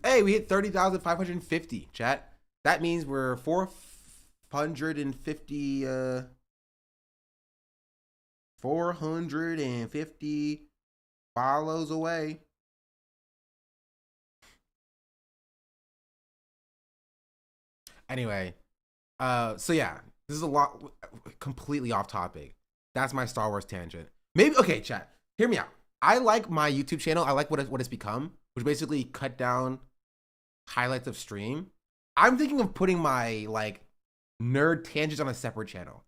Hey, we hit 30,550, chat. That means we're 450 450 follows away. Anyway, so yeah, this is a lot completely off topic. That's my Star Wars tangent. Maybe okay, chat. Hear me out. I like my YouTube channel. I like what it's become, which basically cut down highlights of stream. I'm thinking of putting my like nerd tangents on a separate channel.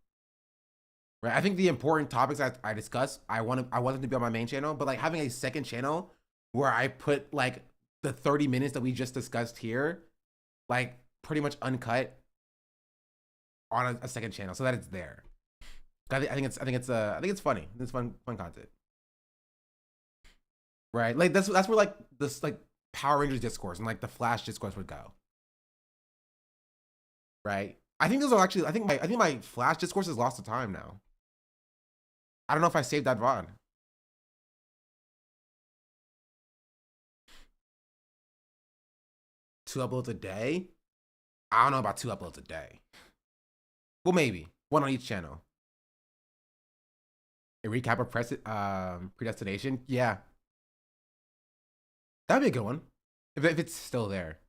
Right? I think the important topics I discuss, I want them to be on my main channel, but like having a second channel where I put like the 30 minutes that we just discussed here, like pretty much uncut on a second channel, so that it's there. I think it's funny. It's fun content, right? Like that's where like this like Power Rangers discourse and like the Flash discourse would go, right? I think those are actually I think my Flash discourse is lost to time now. I don't know if I saved that VOD. 2 uploads a day? I don't know about 2 uploads a day. Well, maybe one on each channel. A recap of predestination. Yeah, that'd be a good one if it's still there.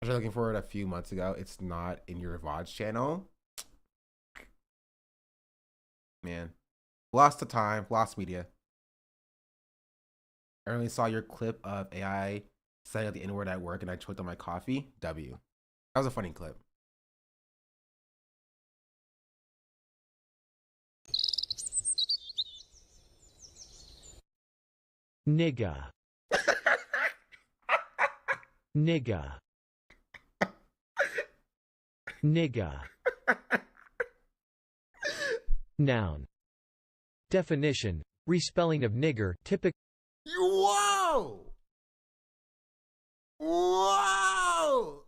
I was looking for it a few months ago. It's not in your VOD's channel. Man, lost the time, lost media. I only saw your clip of AI saying the N word at work and I choked on my coffee. W. That was a funny clip. Nigga. Nigga. Nigga. Noun. Definition. Respelling of nigger, typical. Whoa! Whoa!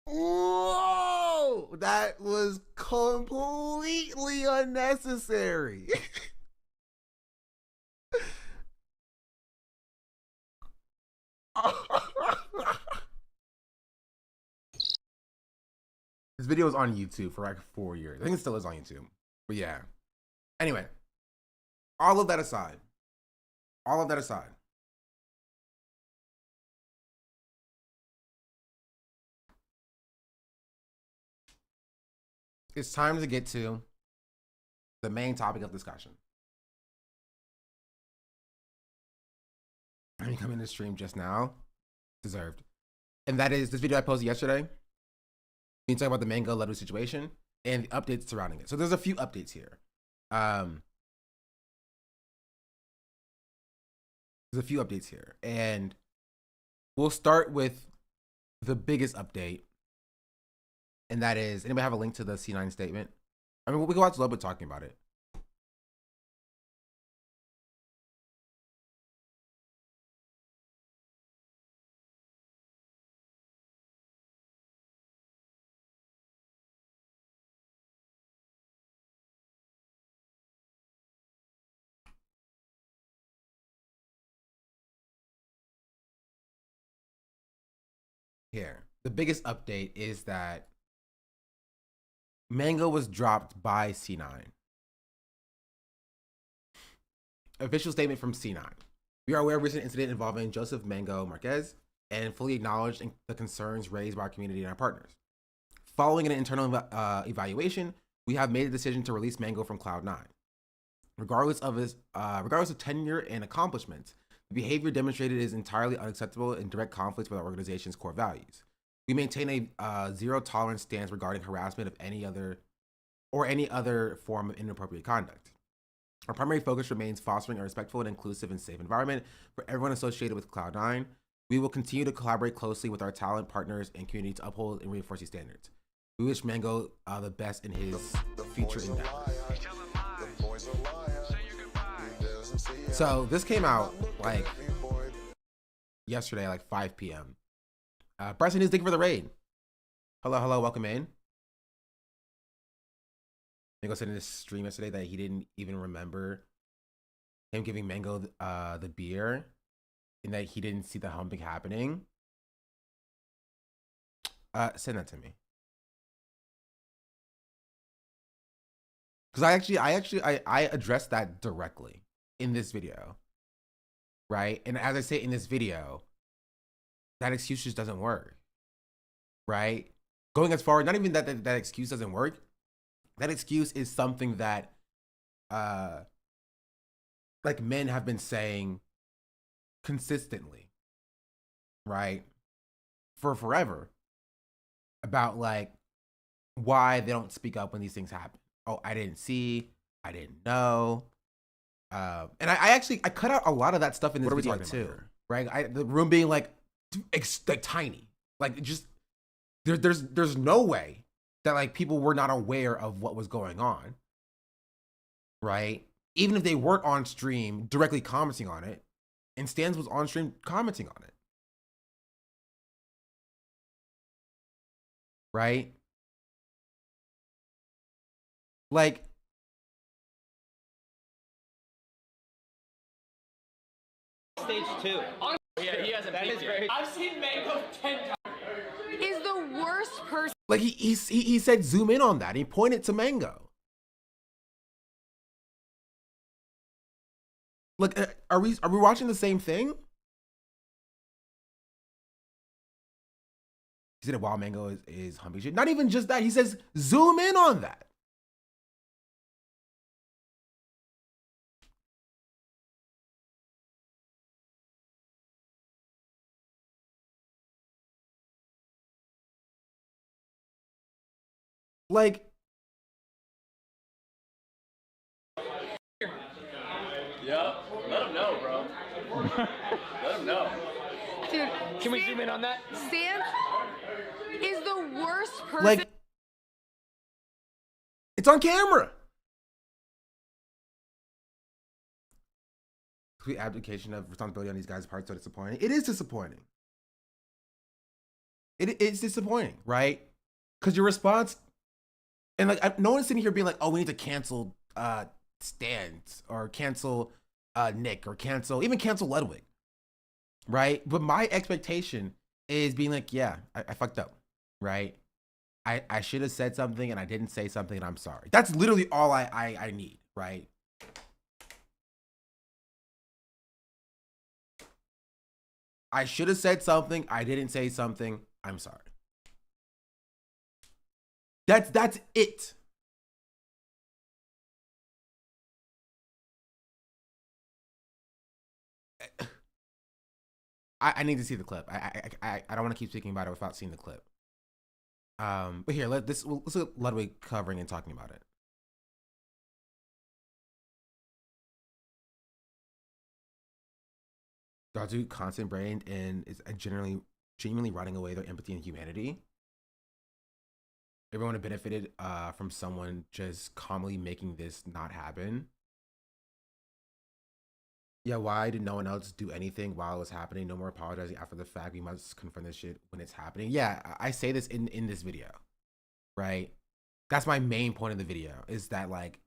Whoa! That was completely unnecessary. This video was on YouTube for like 4 years. I think it still is on YouTube. But yeah. Anyway, all of that aside, it's time to get to the main topic of discussion. I mean, coming to stream just now, deserved. And that is this video I posted yesterday. We talk about the Mango Ludwig situation and the updates surrounding it. So there's a few updates here. There's a few updates here, and we'll start with the biggest update, and that is, anybody have a link to the C9 statement? I mean, we go out to Ludwig talking about it. Here, the biggest update is that Mango was dropped by C9. Official statement from C9. We are aware of recent incident involving Joseph Mango Marquez and fully acknowledge the concerns raised by our community and our partners. Following an internal evaluation, we have made a decision to release Mango from Cloud9. Regardless of tenure and accomplishments, the behavior demonstrated is entirely unacceptable and direct conflict with our organization's core values. We maintain a zero tolerance stance regarding harassment of any other form of inappropriate conduct. Our primary focus remains fostering a respectful and inclusive and safe environment for everyone associated with Cloud9. We will continue to collaborate closely with our talent partners and community to uphold and reinforce these standards. We wish Mango the best in his future endeavors. So this came out like yesterday, like 5 p.m. Bryson is thank you for the raid. Hello, welcome in. Mango said in his stream yesterday that he didn't even remember him giving Mango the beer, and that he didn't see the humping happening. Send that to me. Because I addressed that directly in this video, right? And as I say in this video, that excuse just doesn't work, right? Going as far, not even that excuse doesn't work. That excuse is something that, like men have been saying consistently, right? For forever, about like why they don't speak up when these things happen. Oh, I didn't see, I didn't know. And I cut out a lot of that stuff in this video too, right? The room being like tiny, like just there's no way that like people were not aware of what was going on, right? Even if they weren't on stream directly commenting on it, and Stans was on stream commenting on it, right? Like, stage 2. Yeah, he hasn't. That is very. I've seen Mango 10 times. Is the worst person. Like he said, zoom in on that. He pointed to Mango. Look, are we watching the same thing? He said it while Mango is humping shit. Not even just that. He says zoom in on that. Like, Yeah, let him know, bro. Let him know. Dude, Can we zoom in on that? Stans is the worst person. like, it's on camera. Complete abdication of responsibility on these guys' part, so disappointing. It is disappointing. It's disappointing, right? Because your response, and like no one's sitting here being like, oh, we need to cancel Stans or cancel Nick or even cancel Ludwig, right? But my expectation is being like, yeah, I fucked up, right? I should have said something and I didn't say something and I'm sorry. That's literally all I need, right? I should have said something, I didn't say something, I'm sorry. That's it. I need to see the clip. I don't want to keep speaking about it without seeing the clip. But here, let's look at Ludwig covering and talking about it. Dogs are constant brained and is genuinely running away their empathy and humanity. Everyone benefited from someone just calmly making this not happen. Yeah, why did no one else do anything while it was happening? No more apologizing after the fact. We must confront this shit when it's happening. Yeah, I say this in this video, right? That's my main point of the video, is that like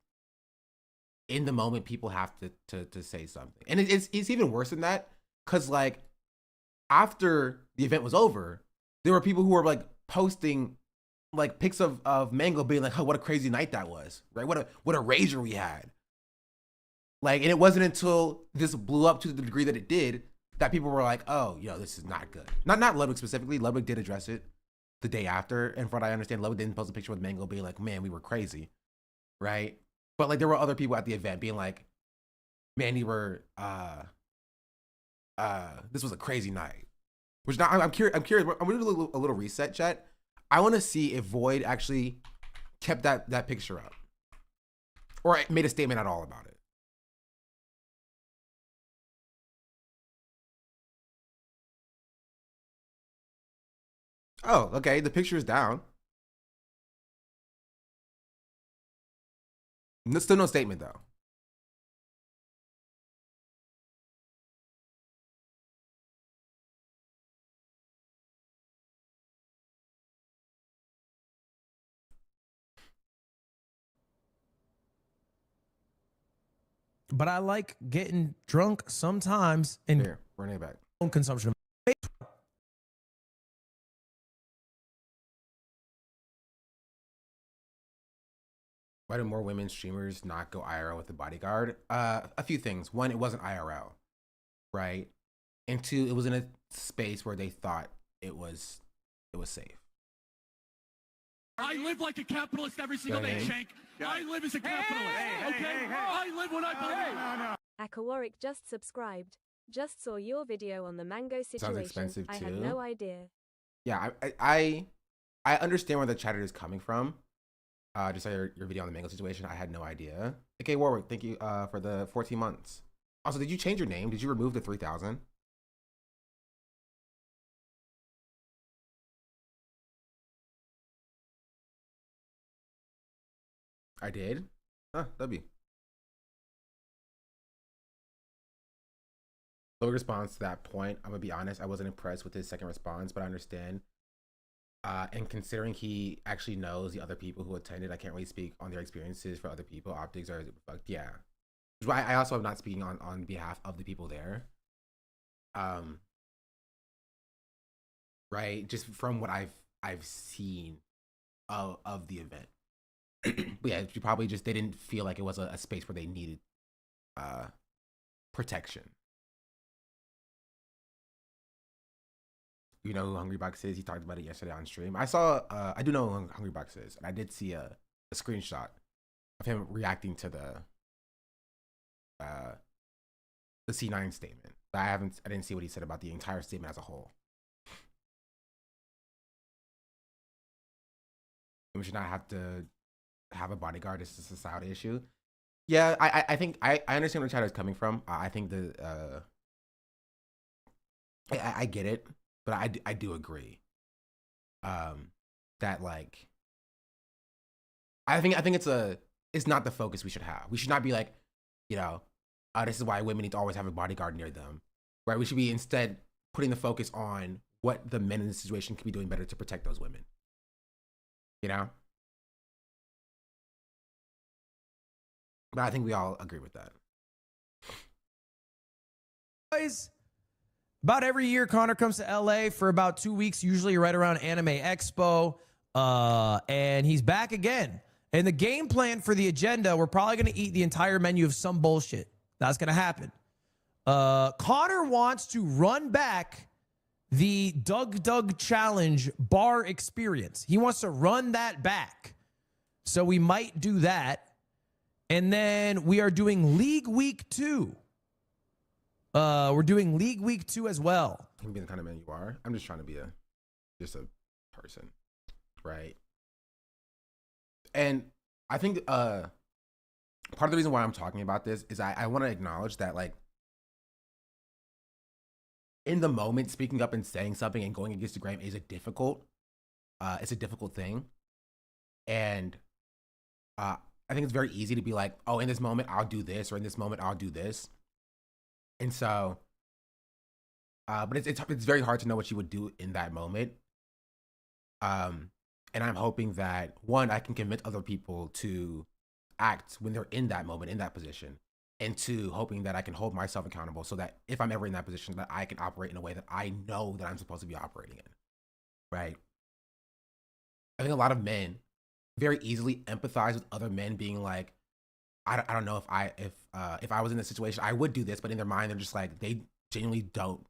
in the moment people have to say something. And it's even worse than that, because like after the event was over, there were people who were like posting like pics of Mango being like, oh, what a crazy night that was, right? What a rager we had. Like, and it wasn't until this blew up to the degree that it did that people were like, oh, yo, this is not good. Not Ludwig specifically. Ludwig did address it the day after. And from what I understand, Ludwig didn't post a picture with Mango being like, man, we were crazy, right? But like there were other people at the event being like, man, we were, this was a crazy night. Which now I'm curious. I'm gonna do a little reset, chat. I want to see if Void actually kept that picture up or made a statement at all about it. Oh, okay. The picture is down. Still no statement though. but I like getting drunk sometimes and Here, run it back. own consumption. Why do more women streamers not go IRL with the bodyguard? A few things. One, it wasn't IRL, right? And two, it was in a space where they thought it was safe. I live like a capitalist every single day, Shank. I live as a capitalist, okay? I live when I believe. Akawarik just subscribed. Just saw your video on the mango situation. expensive, I had too. no idea. Yeah, I understand where the chatter is coming from. Just saw your video on the mango situation. I had no idea. Okay, Warwick, thank you for the 14 months. Also, did you change your name? Did you remove the 3,000? I did? Huh, W. Low response to that point. I'm gonna be honest, I wasn't impressed with his second response, but I understand. And considering he actually knows the other people who attended, I can't really speak on their experiences for other people. Optics are fucked, yeah. Which is why I also am not speaking on behalf of the people there. Right, just from what I've seen of the event. But yeah, you probably just, they didn't feel like it was a space where they needed protection. You know who Hungrybox is? He talked about it yesterday on stream. I saw, I do know who Hungrybox is, and I did see a screenshot of him reacting to the C9 statement. But I didn't see what he said about the entire statement as a whole. We should not have to have a bodyguard. It's a society issue. Yeah, I think I understand where the chat is coming from. I think I get it, but I do agree. That like, I think it's not the focus we should have. We should not be like, you know, this is why women need to always have a bodyguard near them, right? We should be instead putting the focus on what the men in the situation could be doing better to protect those women. You know? But I think we all agree with that. Guys, about every year, Connor comes to LA for about 2 weeks, usually right around Anime Expo. And he's back again. And the game plan for the agenda, we're probably going to eat the entire menu of some bullshit. That's going to happen. Connor wants to run back the Doug Challenge bar experience. He wants to run that back. So we might do that. And then we are doing League Week 2. We're doing League Week 2 as well. You can be the kind of man you are. I'm just trying to be just a person, right? And I think part of the reason why I'm talking about this is I want to acknowledge that, like, in the moment, speaking up and saying something and going against the grain is it's a difficult thing. And I think it's very easy to be like, oh, in this moment, I'll do this, or in this moment, I'll do this. And so, but it's very hard to know what you would do in that moment. And I'm hoping that, one, I can convince other people to act when they're in that moment, in that position. And two, hoping that I can hold myself accountable so that if I'm ever in that position, that I can operate in a way that I know that I'm supposed to be operating in, right? I think a lot of men very easily empathize with other men being like, I don't know if I was in this situation, I would do this, but in their mind, they're just like, they genuinely don't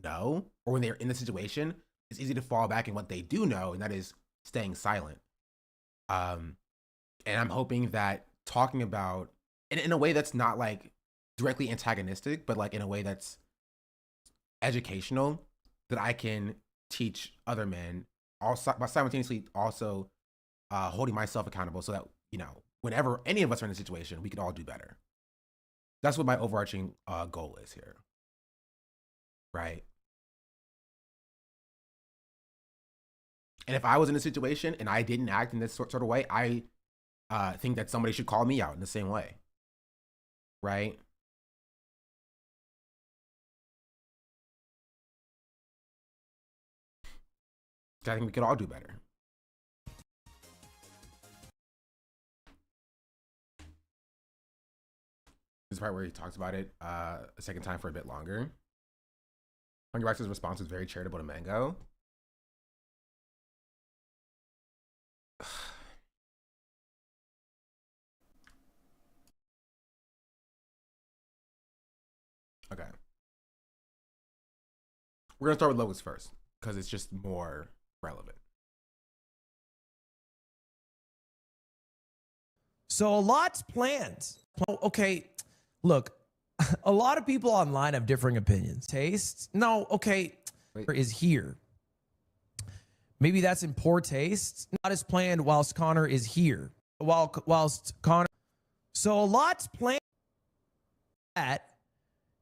know. Or when they're in the situation, it's easy to fall back in what they do know, and that is staying silent. And I'm hoping that talking about, and in a way that's not like directly antagonistic, but like in a way that's educational, that I can teach other men, also, but simultaneously also holding myself accountable so that, you know, whenever any of us are in a situation, we could all do better. That's what my overarching goal is here, right? And if I was in a situation and I didn't act in this sort of way, I think that somebody should call me out in the same way, right? I think we could all do better. This is the part where he talks about it a second time for a bit longer. Hungrybox's response was very charitable to Mango. Okay. We're going to start with Ludwig's first because it's just more relevant. So a lot's planned. Okay, look, a lot of people online have differing opinions. Taste? No, okay, Wait. is here. Maybe that's in poor taste. Not as planned whilst Connor is here. Whilst Connor. So a lot's planned. That,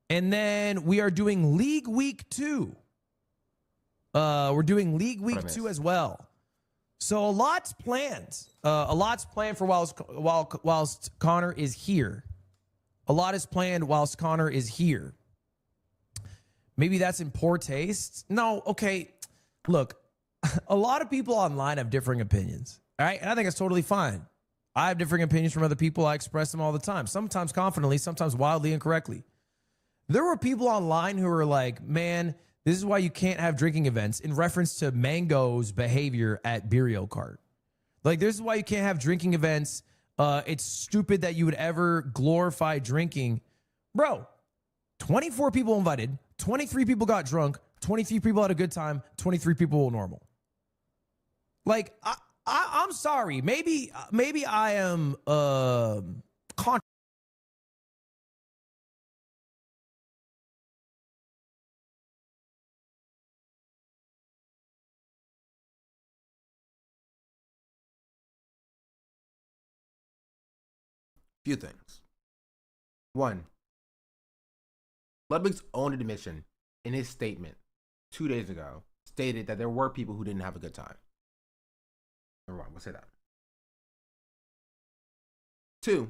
and then we are doing League Week 2. We're doing League Week 2 as well. So a lot's planned. A lot's planned for whilst Connor is here. A lot is planned whilst Connor is here. Maybe that's in poor taste. No, okay. Look, a lot of people online have differing opinions. All right. And I think it's totally fine. I have differing opinions from other people. I express them all the time, sometimes confidently, sometimes wildly incorrectly. There were people online who were like, man, this is why you can't have drinking events in reference to Mango's behavior at Burial Cart. Like, this is why you can't have drinking events. It's stupid that you would ever glorify drinking. Bro, 24 people invited, 23 people got drunk, 23 people had a good time, 23 people were normal. Like, I'm sorry. Maybe I am Few things. One, Ludwig's own admission in his statement 2 days ago stated that there were people who didn't have a good time. Number one, we'll say that. Two,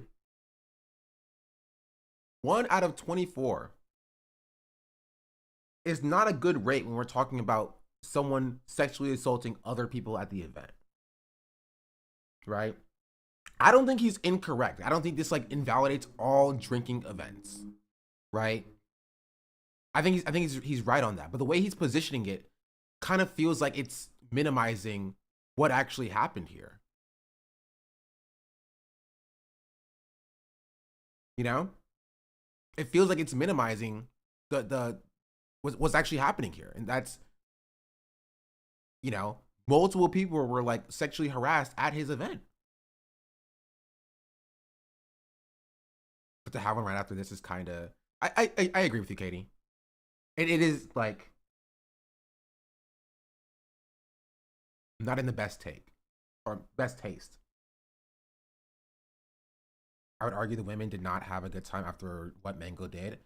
1 out of 24 is not a good rate when we're talking about someone sexually assaulting other people at the event. Right? I don't think he's incorrect. I don't think this like invalidates all drinking events. Right? I think he's right on that. But the way he's positioning it kind of feels like it's minimizing what actually happened here. You know? It feels like it's minimizing what's actually happening here. And that's, you know, multiple people were like sexually harassed at his event. But to have one right after this is kind of, I agree with you, Katie. It is like not in the best take or best taste. I would argue the women did not have a good time after what Mango did.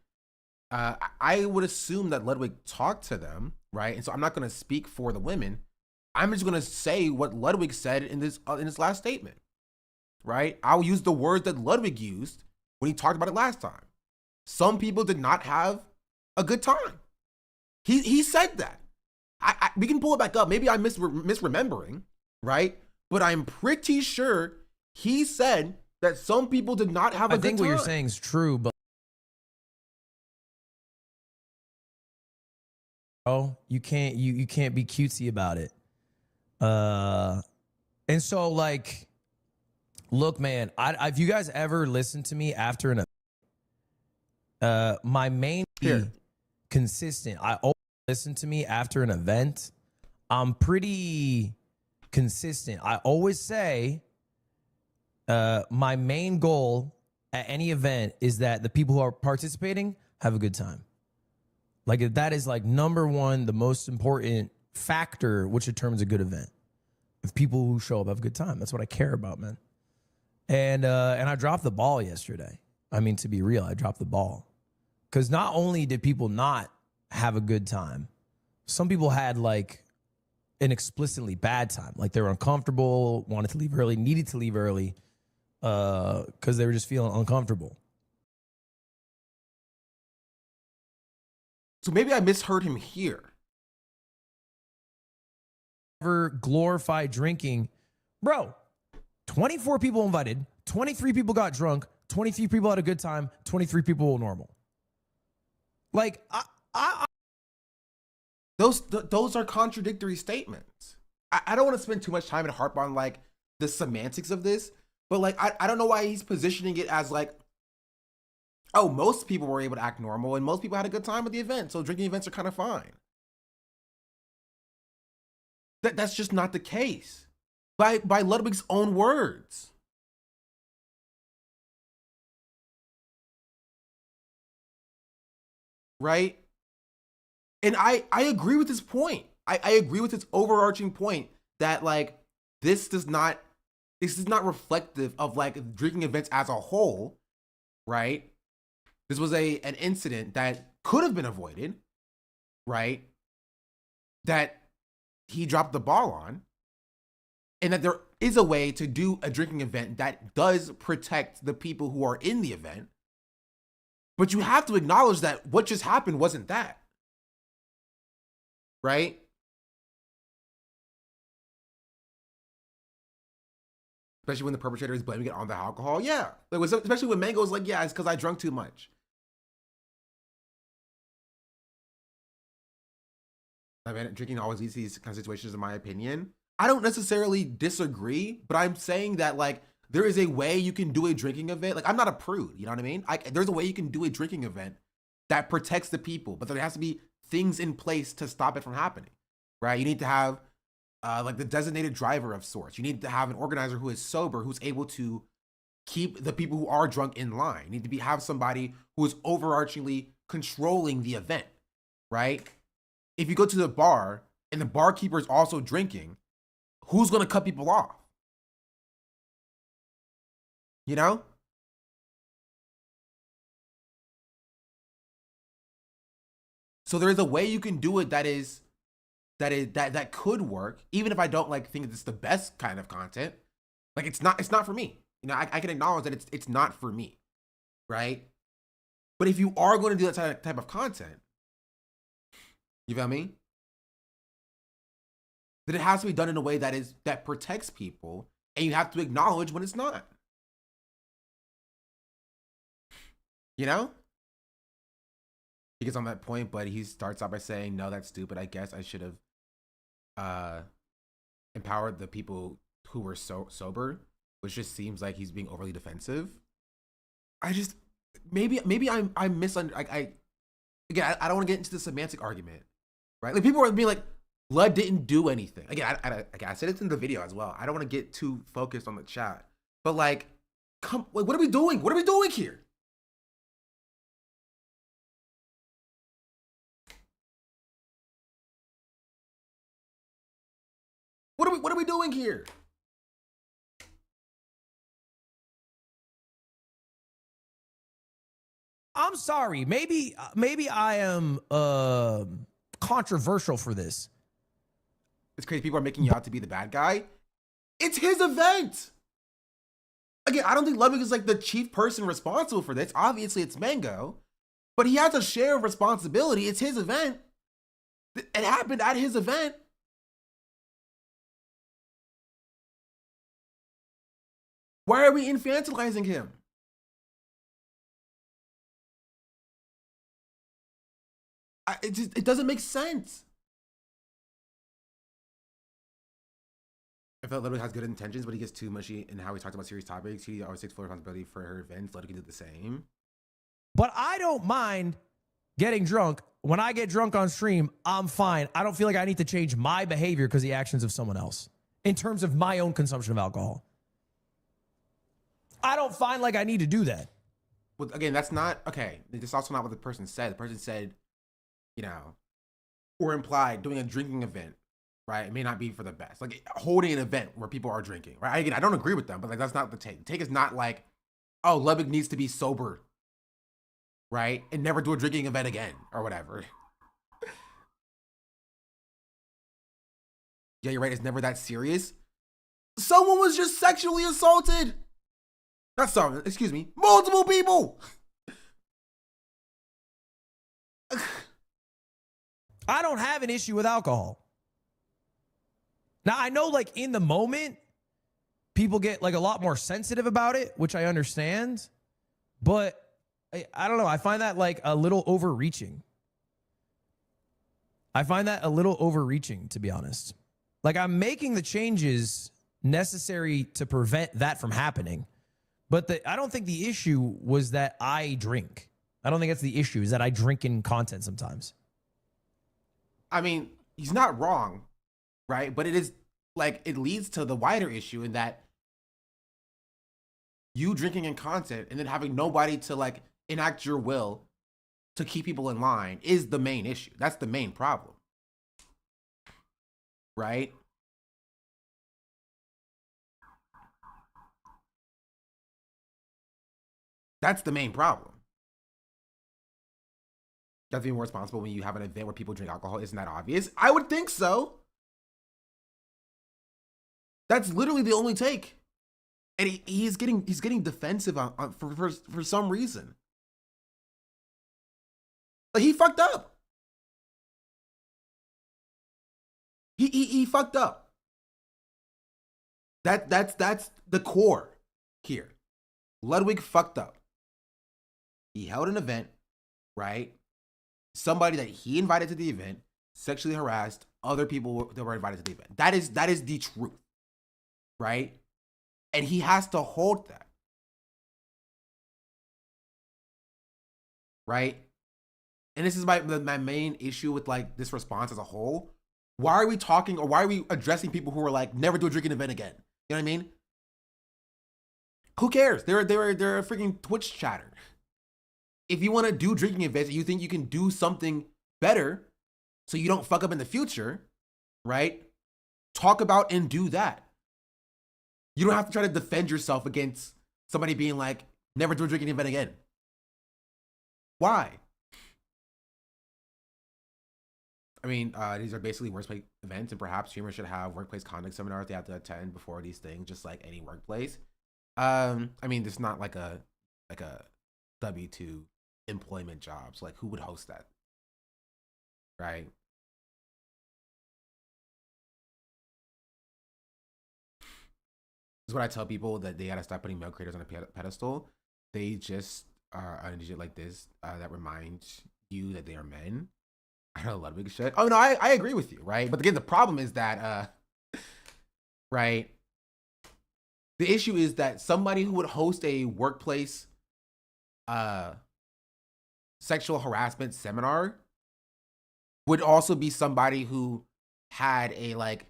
I would assume that Ludwig talked to them, right? And so I'm not going to speak for the women. I'm just going to say what Ludwig said in his last statement, right? I'll use the words that Ludwig used when he talked about it last time. Some people did not have a good time. He said that. We can pull it back up. Maybe I'm misremembering, right? But I'm pretty sure he said that some people did not have a good time. I think what you're saying is true, but you can't be cutesy about it. And so like, look, man, if you guys ever listen to me after my main consistent, I always listen to me after an event. I'm pretty consistent. I always say my main goal at any event is that the people who are participating have a good time. Like that is like number one, the most important factor which determines a good event. If people who show up have a good time, that's what I care about, man. And I dropped the ball yesterday. I mean, to be real, I dropped the ball. Because not only did people not have a good time, some people had like an explicitly bad time. Like they were uncomfortable, wanted to leave early, needed to leave early because they were just feeling uncomfortable. So maybe I misheard him here. Never glorify drinking. Bro, 24 people invited, 23 people got drunk, 23 people had a good time, 23 people were normal. Like, those are contradictory statements. I don't want to spend too much time and harp on like the semantics of this, but like I don't know why he's positioning it as like, oh, most people were able to act normal and most people had a good time at the event, so drinking events are kind of fine. That's just not the case. By Ludwig's own words. Right? And I agree with his point. I agree with his overarching point that like this is not reflective of like drinking events as a whole, right? This was an incident that could have been avoided, right? That he dropped the ball on, and that there is a way to do a drinking event that does protect the people who are in the event. But you have to acknowledge that what just happened wasn't that. Right? Especially when the perpetrator is blaming it on the alcohol. Yeah. Like, especially when Mango's like, yeah, it's because I drunk too much. I mean, drinking always leads to these kind of situations, in my opinion. I don't necessarily disagree, but I'm saying that, like, there is a way you can do a drinking event. Like, I'm not a prude, you know what I mean? There's a way you can do a drinking event that protects the people, but there has to be things in place to stop it from happening, right? You need to have like the designated driver of sorts. You need to have an organizer who is sober, who's able to keep the people who are drunk in line. You need to have somebody who is overarchingly controlling the event, right? If you go to the bar and the barkeeper is also drinking, who's going to cut people off? You know? So there is a way you can do it that could work, even if I don't like think it's the best kind of content. Like it's not for me. You know, I can acknowledge that it's not for me, right? But if you are going to do that type of content, you feel me? Then it has to be done in a way that protects people, and you have to acknowledge when it's not. You know? He gets on that point, but he starts out by saying, no, that's stupid. I guess I should have empowered the people who were sober, which just seems like he's being overly defensive. I just, maybe I'm misunderstanding. Again, I don't want to get into the semantic argument, right? Like people are being like, Lud didn't do anything. Again, I said it in the video as well. I don't want to get too focused on the chat, but like, what are we doing? What are we doing here? What are we doing here? I'm sorry. Maybe I am controversial for this. It's crazy. People are making you out to be the bad guy. It's his event. Again, I don't think Ludwig is like the chief person responsible for this. Obviously, it's Mango, but he has a share of responsibility. It's his event. It happened at his event. Why are we infantilizing him? It doesn't make sense. I felt Ludwig has good intentions, but he gets too mushy in how he talks about serious topics. He always takes full responsibility for her events. Ludwig can do the same. But I don't mind getting drunk. When I get drunk on stream, I'm fine. I don't feel like I need to change my behavior because of the actions of someone else in terms of my own consumption of alcohol. I don't find like I need to do that. Well, again, that's not, okay. That's also not what the person said. The person said, you know, or implied doing a drinking event, right? It may not be for the best. Like holding an event where people are drinking, right? Again, I don't agree with them, but like that's not the take. The take is not like, oh, Ludwig needs to be sober, right? And never do a drinking event again or whatever. Yeah, you're right. It's never that serious. Someone was just sexually assaulted. Not someone, excuse me. Multiple people. I don't have an issue with alcohol. Now, I know like in the moment, people get like a lot more sensitive about it, which I understand. But I don't know. I find that like a little overreaching. To be honest. Like, I'm making the changes necessary to prevent that from happening. But I don't think the issue was that I drink. I don't think that's the issue, is that I drink in content sometimes. I mean, he's not wrong, right? But it is like, it leads to the wider issue in that you drinking in content and then having nobody to like enact your will to keep people in line is the main issue. That's the main problem. Right? That's the main problem. You have to be more responsible when you have an event where people drink alcohol. Isn't that obvious? I would think so. That's literally the only take. And he's getting defensive for some reason. Like, he fucked up. He fucked up. That's the core here. Ludwig fucked up. He held an event, right? Somebody that he invited to the event sexually harassed other people that were invited to the event. That is the truth, right? And he has to hold that, right? And this is my main issue with like this response as a whole. Why are we talking, or why are we addressing people who are like, never do a drinking event again? You know what I mean? Who cares? They're a freaking Twitch chatter. If you want to do drinking events and you think you can do something better so you don't fuck up in the future, right? Talk about and do that. You don't have to try to defend yourself against somebody being like, never do a drinking event again. Why? I mean, these are basically workplace events, and perhaps streamers should have workplace conduct seminars they have to attend before these things, just like any workplace. I mean, this is not like a W-2 employment job. So like, who would host that? Right? This is what I tell people, that they gotta stop putting male creators on a pedestal. They just are on shit like this that reminds you that they are men. I don't know, Ludwig shit. Oh no, I agree with you, right? But again, the problem is that right, the issue is that somebody who would host a workplace sexual harassment seminar would also be somebody who had a like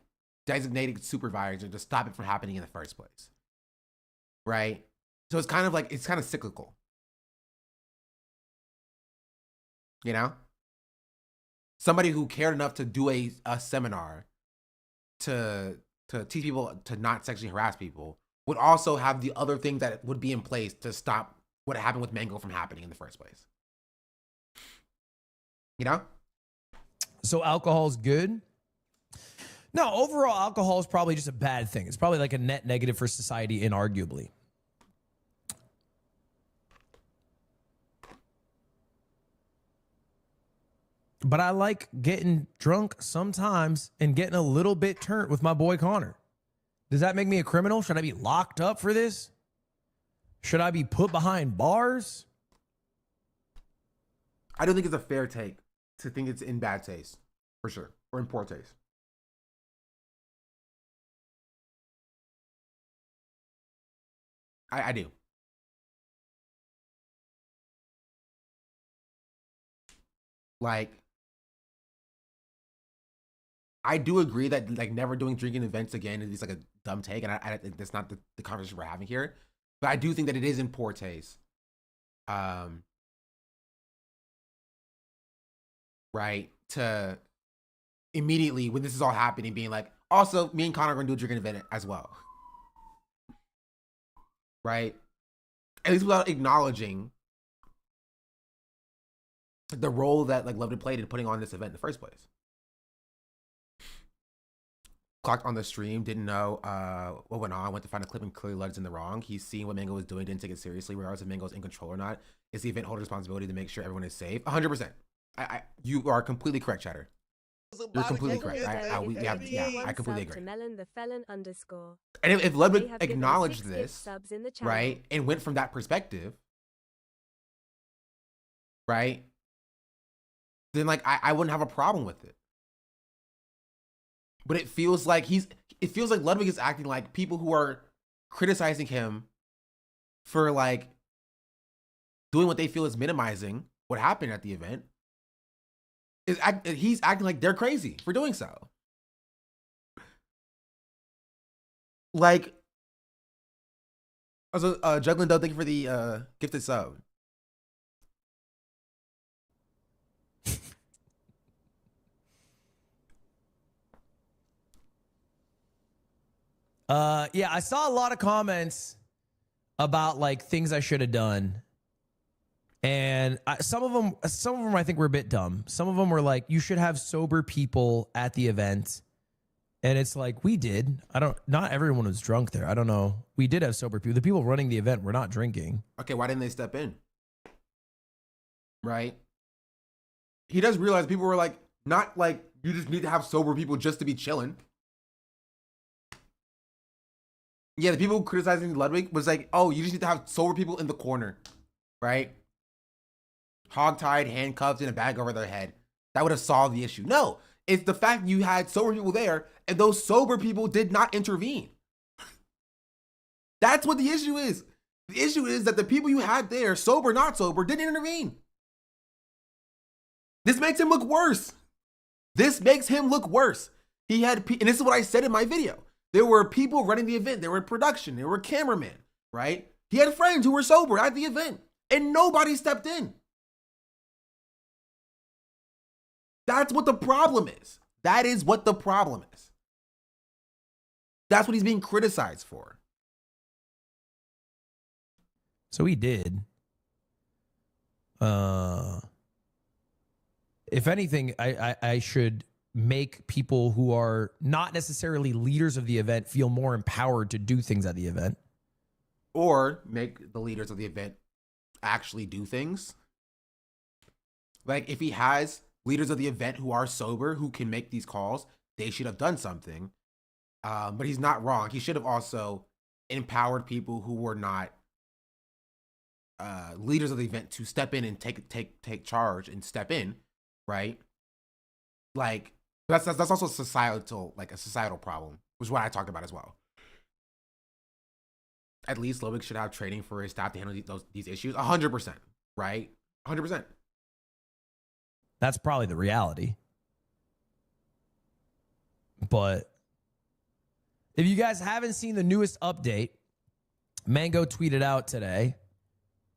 designated supervisor to stop it from happening in the first place, right? So it's kind of like, it's kind of cyclical, you know? Somebody who cared enough to do a seminar to teach people to not sexually harass people would also have the other things that would be in place to stop what happened with Mango from happening in the first place. You know? So alcohol's good? No, overall, alcohol is probably just a bad thing. It's probably like a net negative for society, inarguably. But I like getting drunk sometimes and getting a little bit turned with my boy Connor. Does that make me a criminal? Should I be locked up for this? Should I be put behind bars? I don't think it's a fair take to think it's in bad taste, for sure, or in poor taste. I do. Like, I do agree that like never doing drinking events again is like a dumb take, and I think that's not the conversation we're having here. But I do think that it is in poor taste. Right, to immediately when this is all happening being like, also me and Connor are gonna do a drinking event as well. Right? At least without acknowledging the role that like Ludwig played in putting on this event in the first place. Clocked on the stream, didn't know what went on, went to find a clip and clearly Ludwig's in the wrong. He's seeing what Mango was doing, didn't take it seriously, regardless if Mango's in control or not. It's the event holder's responsibility to make sure everyone is safe. 100%. You are completely correct, Chatter. You're completely correct. I completely agree. Melon the felon _ And if Ludwig They have given acknowledged 6 this, subs in the channel. right, and went from that perspective, right? Then like I wouldn't have a problem with it. But it feels like Ludwig is acting like people who are criticizing him for like doing what they feel is minimizing what happened at the event. He's acting like they're crazy for doing so. Like, also, Juggling Doe, thank you for the gifted sub. Yeah, I saw a lot of comments about like things I should have done. And some of them I think were a bit dumb. Some of them were like, you should have sober people at the event. And it's like, we did. Not everyone was drunk there. I don't know. We did have sober people. The people running the event were not drinking. Okay, why didn't they step in? Right? He does realize people were like, not like, you just need to have sober people just to be chilling. Yeah, the people criticizing Ludwig was like, oh, you just need to have sober people in the corner, right? Hogtied, handcuffed, in a bag over their head. That would have solved the issue. No, it's the fact you had sober people there and those sober people did not intervene. That's what the issue is. The issue is that the people you had there, sober, not sober, didn't intervene. This makes him look worse. This makes him look worse. He had, and this is what I said in my video. There were people running the event. There were production. There were cameramen, right? He had friends who were sober at the event and nobody stepped in. That's what the problem is. That is what the problem is. That's what he's being criticized for. So he did. If anything, I should make people who are not necessarily leaders of the event feel more empowered to do things at the event. Or make the leaders of the event actually do things. Like if he has leaders of the event who are sober, who can make these calls, they should have done something. But he's not wrong. He should have also empowered people who were not leaders of the event to step in and take charge and step in, right? Like that's also a societal problem, which is what I talked about as well. At least Ludwig should have training for his staff to handle these issues. 100%, right? 100%. That's probably the reality. But if you guys haven't seen the newest update, Mango tweeted out today,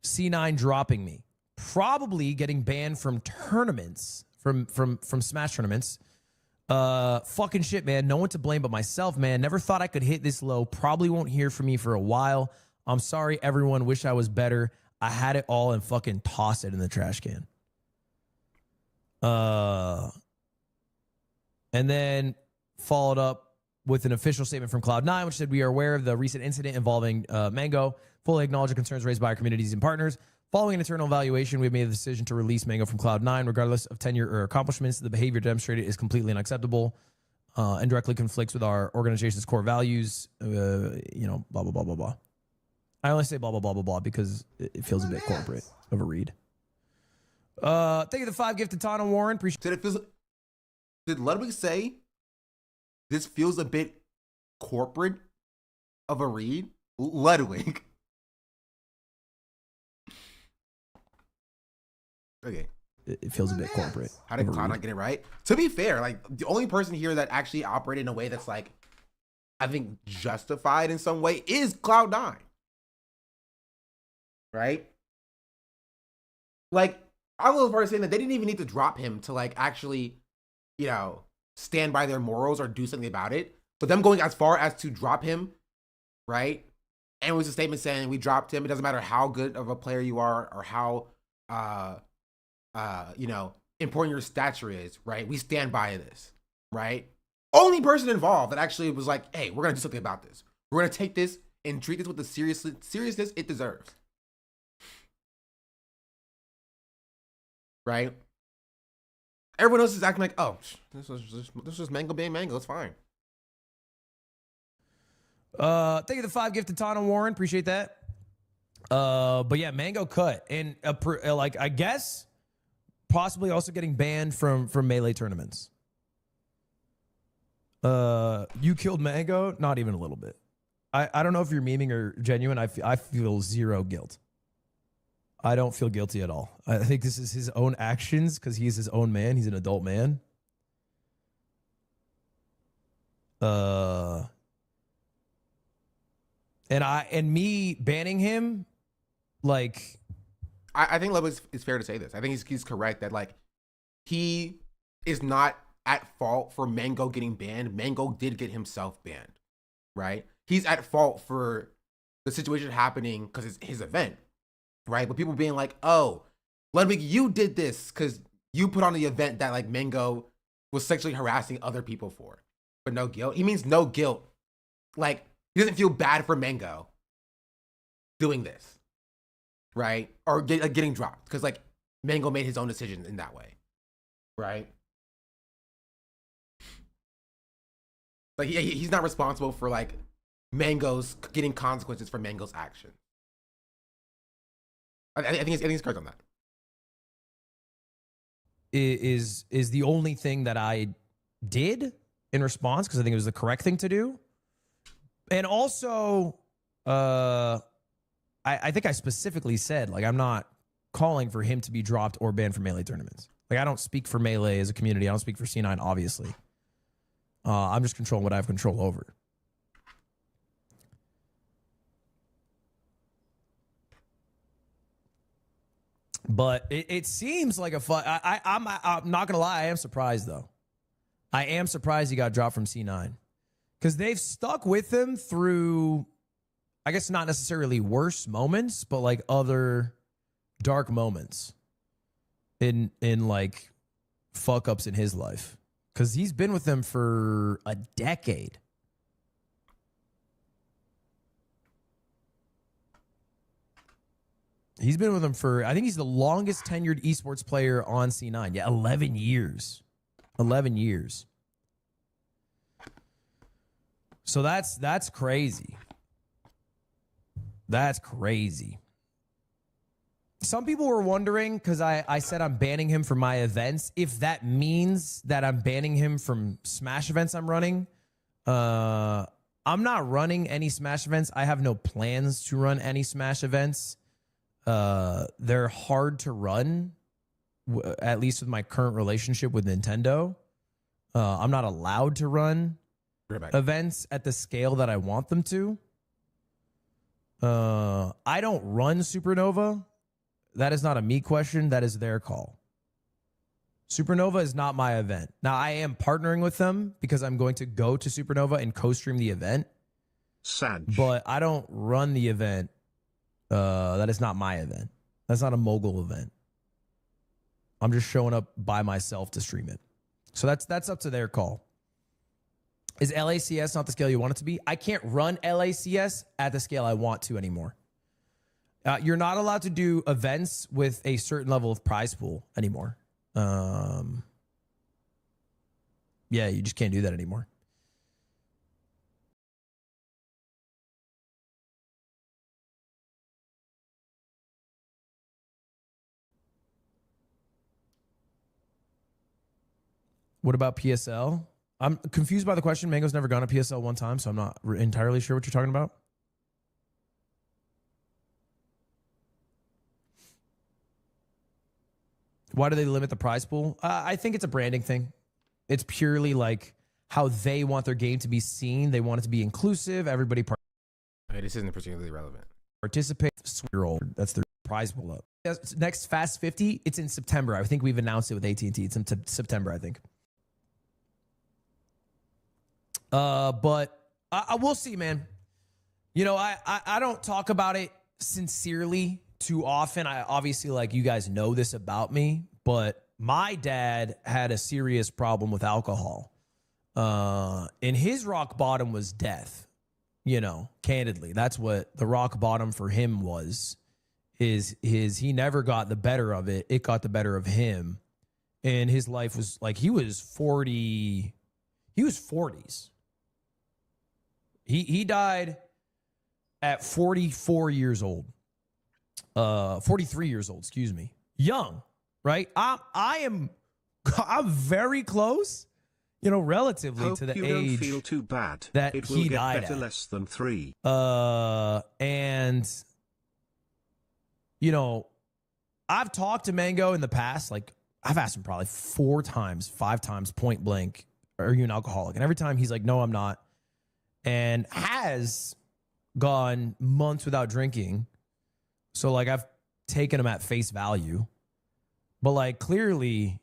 C9 dropping me. Probably getting banned from tournaments, from Smash tournaments. Fucking shit, man. No one to blame but myself, man. Never thought I could hit this low. Probably won't hear from me for a while. I'm sorry, everyone. Wish I was better. I had it all and fucking tossed it in the trash can. And then followed up with an official statement from Cloud9, which said, we are aware of the recent incident involving Mango. Fully acknowledge the concerns raised by our communities and partners. Following an internal evaluation, we have made the decision to release Mango from Cloud9, regardless of tenure or accomplishments. The behavior demonstrated is completely unacceptable and directly conflicts with our organization's core values. Blah, blah, blah, blah, blah. I only say blah, blah, blah, blah, blah because it feels a bit corporate of a read. Thank you for the 5 gifted Tana Warren. Appreciate it. Did Ludwig say this feels a bit corporate of a read? Ludwig. Okay. It feels a bit corporate. How did Cloud not get it right? To be fair, like the only person here that actually operated in a way that's like, I think justified in some way is Cloud9. Right? Like, I was first saying that they didn't even need to drop him to like actually, stand by their morals or do something about it. But them going as far as to drop him, right? And it was a statement saying we dropped him. It doesn't matter how good of a player you are or how important your stature is, right? We stand by this, right? Only person involved that actually was like, hey, we're gonna do something about this. We're gonna take this and treat this with the seriousness it deserves. Right? Everyone else is acting like, oh, this was Mango being Mango. It's fine. Thank you for the 5 gifted Tana Warren. Appreciate that. But yeah, Mango cut. And I guess possibly also getting banned from Melee tournaments. You killed Mango? Not even a little bit. I don't know if you're memeing or genuine. I feel zero guilt. I don't feel guilty at all. I think this is his own actions because he's his own man. He's an adult man. And me banning him, like, I think Ludwig is fair to say this. I think he's correct that like he is not at fault for Mango getting banned. Mango did get himself banned, right? He's at fault for the situation happening because it's his event, right? But people being like, "Oh, Ludwig, you did this because you put on the event that like Mango was sexually harassing other people for." But no guilt. He means no guilt. Like, he doesn't feel bad for Mango doing this, right? Or getting dropped because like Mango made his own decision in that way, right? Like he's not responsible for like Mango's getting consequences for Mango's action. I think it's correct on that. Is the only thing that I did in response because I think it was the correct thing to do. And also, I think I specifically said, like, I'm not calling for him to be dropped or banned from Melee tournaments. Like, I don't speak for Melee as a community. I don't speak for C9, obviously. I'm just controlling what I have control over. But it seems like a fun. I'm not gonna lie. I am surprised though. I am surprised he got dropped from C9 because they've stuck with him through, I guess not necessarily worse moments, but like other dark moments in like fuck ups in his life. Because he's been with them for a decade. He's been with them for, I think he's the longest tenured esports player on C9. Yeah, 11 years. 11 years. So that's crazy. That's crazy. Some people were wondering, because I said I'm banning him from my events, if that means that I'm banning him from Smash events I'm running. I'm not running any Smash events. I have no plans to run any Smash events. They're hard to run, at least with my current relationship with Nintendo. I'm not allowed to run events at the scale that I want them to. I don't run Supernova. That is not a me question. That is their call. Supernova is not my event. Now, I am partnering with them because I'm going to go to Supernova and co-stream the event. Sad. But I don't run the event. That is not my event. That's not a mogul event. I'm just showing up by myself to stream it. So that's up to their call. Is LACS not the scale you want it to be? I can't run LACS at the scale I want to anymore. You're not allowed to do events with a certain level of prize pool anymore. Yeah, you just can't do that anymore. What about PSL? I'm confused by the question. Mango's never gone to PSL one time, so I'm not entirely sure what you're talking about. Why do they limit the prize pool? I think it's a branding thing. It's purely like how they want their game to be seen. They want it to be inclusive. Everybody This isn't particularly relevant. participate. That's their prize pool up. Next Fast 50, it's in September. I think we've announced it with AT&T. It's in September, I think. But I will see, man. You know, I don't talk about it sincerely too often. I obviously, like, you guys know this about me, but my dad had a serious problem with alcohol. And his rock bottom was death. You know, candidly, that's what the rock bottom for him was, is he never got the better of it. It got the better of him. And his life was like, he was 40. He was 40s. He died at 44 years old. 43 years old, excuse me. Young. right? I'm very close, you know, relatively Hope to the you age don't feel too bad. that It will he get died better at. less than 3. And you know, I've talked to Mango in the past. Like, I've asked him probably 4 times, 5 times point blank, are you an alcoholic? And every time he's like, no, I'm not. And has gone months without drinking. So like, I've taken him at face value. But like, clearly,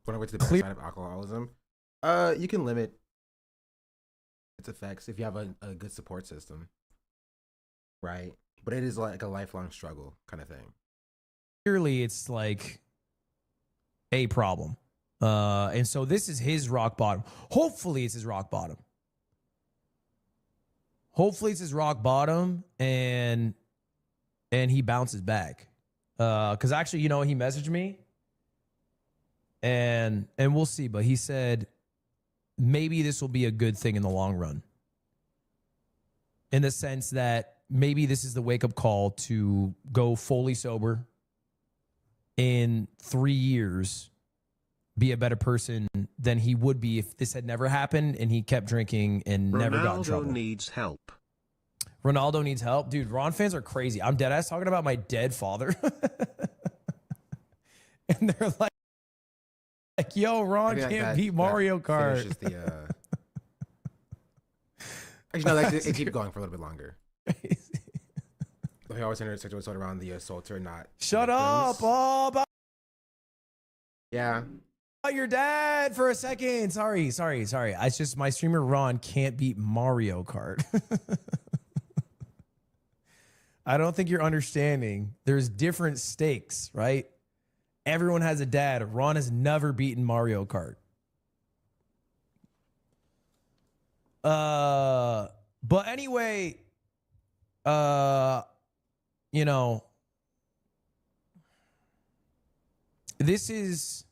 When I went to the bad side of alcoholism, you can limit its effects if you have a good support system, right? But it is like a lifelong struggle kind of thing. clearly it's like a problem. And so this is his rock bottom. Hopefully it's his rock bottom. Hopefully it's his rock bottom and he bounces back. Cause actually, you know, he messaged me and we'll see, but he said maybe this will be a good thing in the long run. In the sense that maybe this is the wake up call to go fully sober in 3 years, be a better person than he would be if this had never happened and he kept drinking and never got in trouble. Ronaldo needs help. Ronaldo needs help. Dude, Ron fans are crazy. I'm dead ass talking about my dead father. And they're like, yo, Ron can't beat Mario Kart. Finishes the, Actually, no, like, it keep going for a little bit longer. He always centered sexual assault around the assaulter, not Shut victims. up, all about Yeah. your dad for a second. Sorry. It's just my streamer Ron can't beat Mario Kart. I don't think you're understanding. There's different stakes, right? Everyone has a dad. Ron has never beaten Mario Kart. But anyway, you know, this is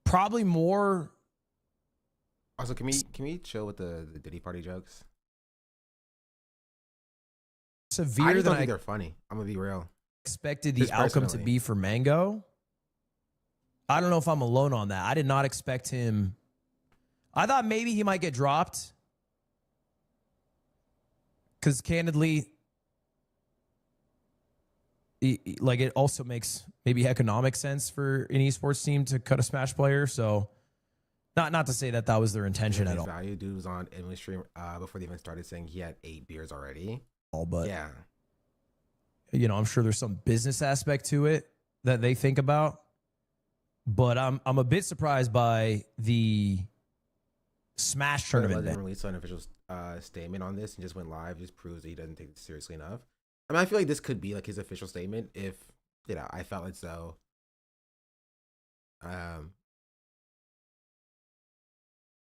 probably more. Also, can we chill with the Diddy party jokes? I severe just than don't think I they're funny. I'm gonna be real. expected the Just outcome to personally. be for Mango. I don't know if I'm alone on that. I did not expect him. I thought maybe he might get dropped. Because candidly, like, it also makes maybe economic sense for an esports team to cut a Smash player. So not to say that that was their intention at His all. value dude was on Emily's stream before the event started saying he had 8 beers already. But Yeah. you know, I'm sure there's some business aspect to it that they think about. But I'm a bit surprised by the Smash tournament. Didn't release an official statement on this and just went live. Just proves that he doesn't take it seriously enough. I mean, I feel like this could be like his official statement if, you know, I felt as though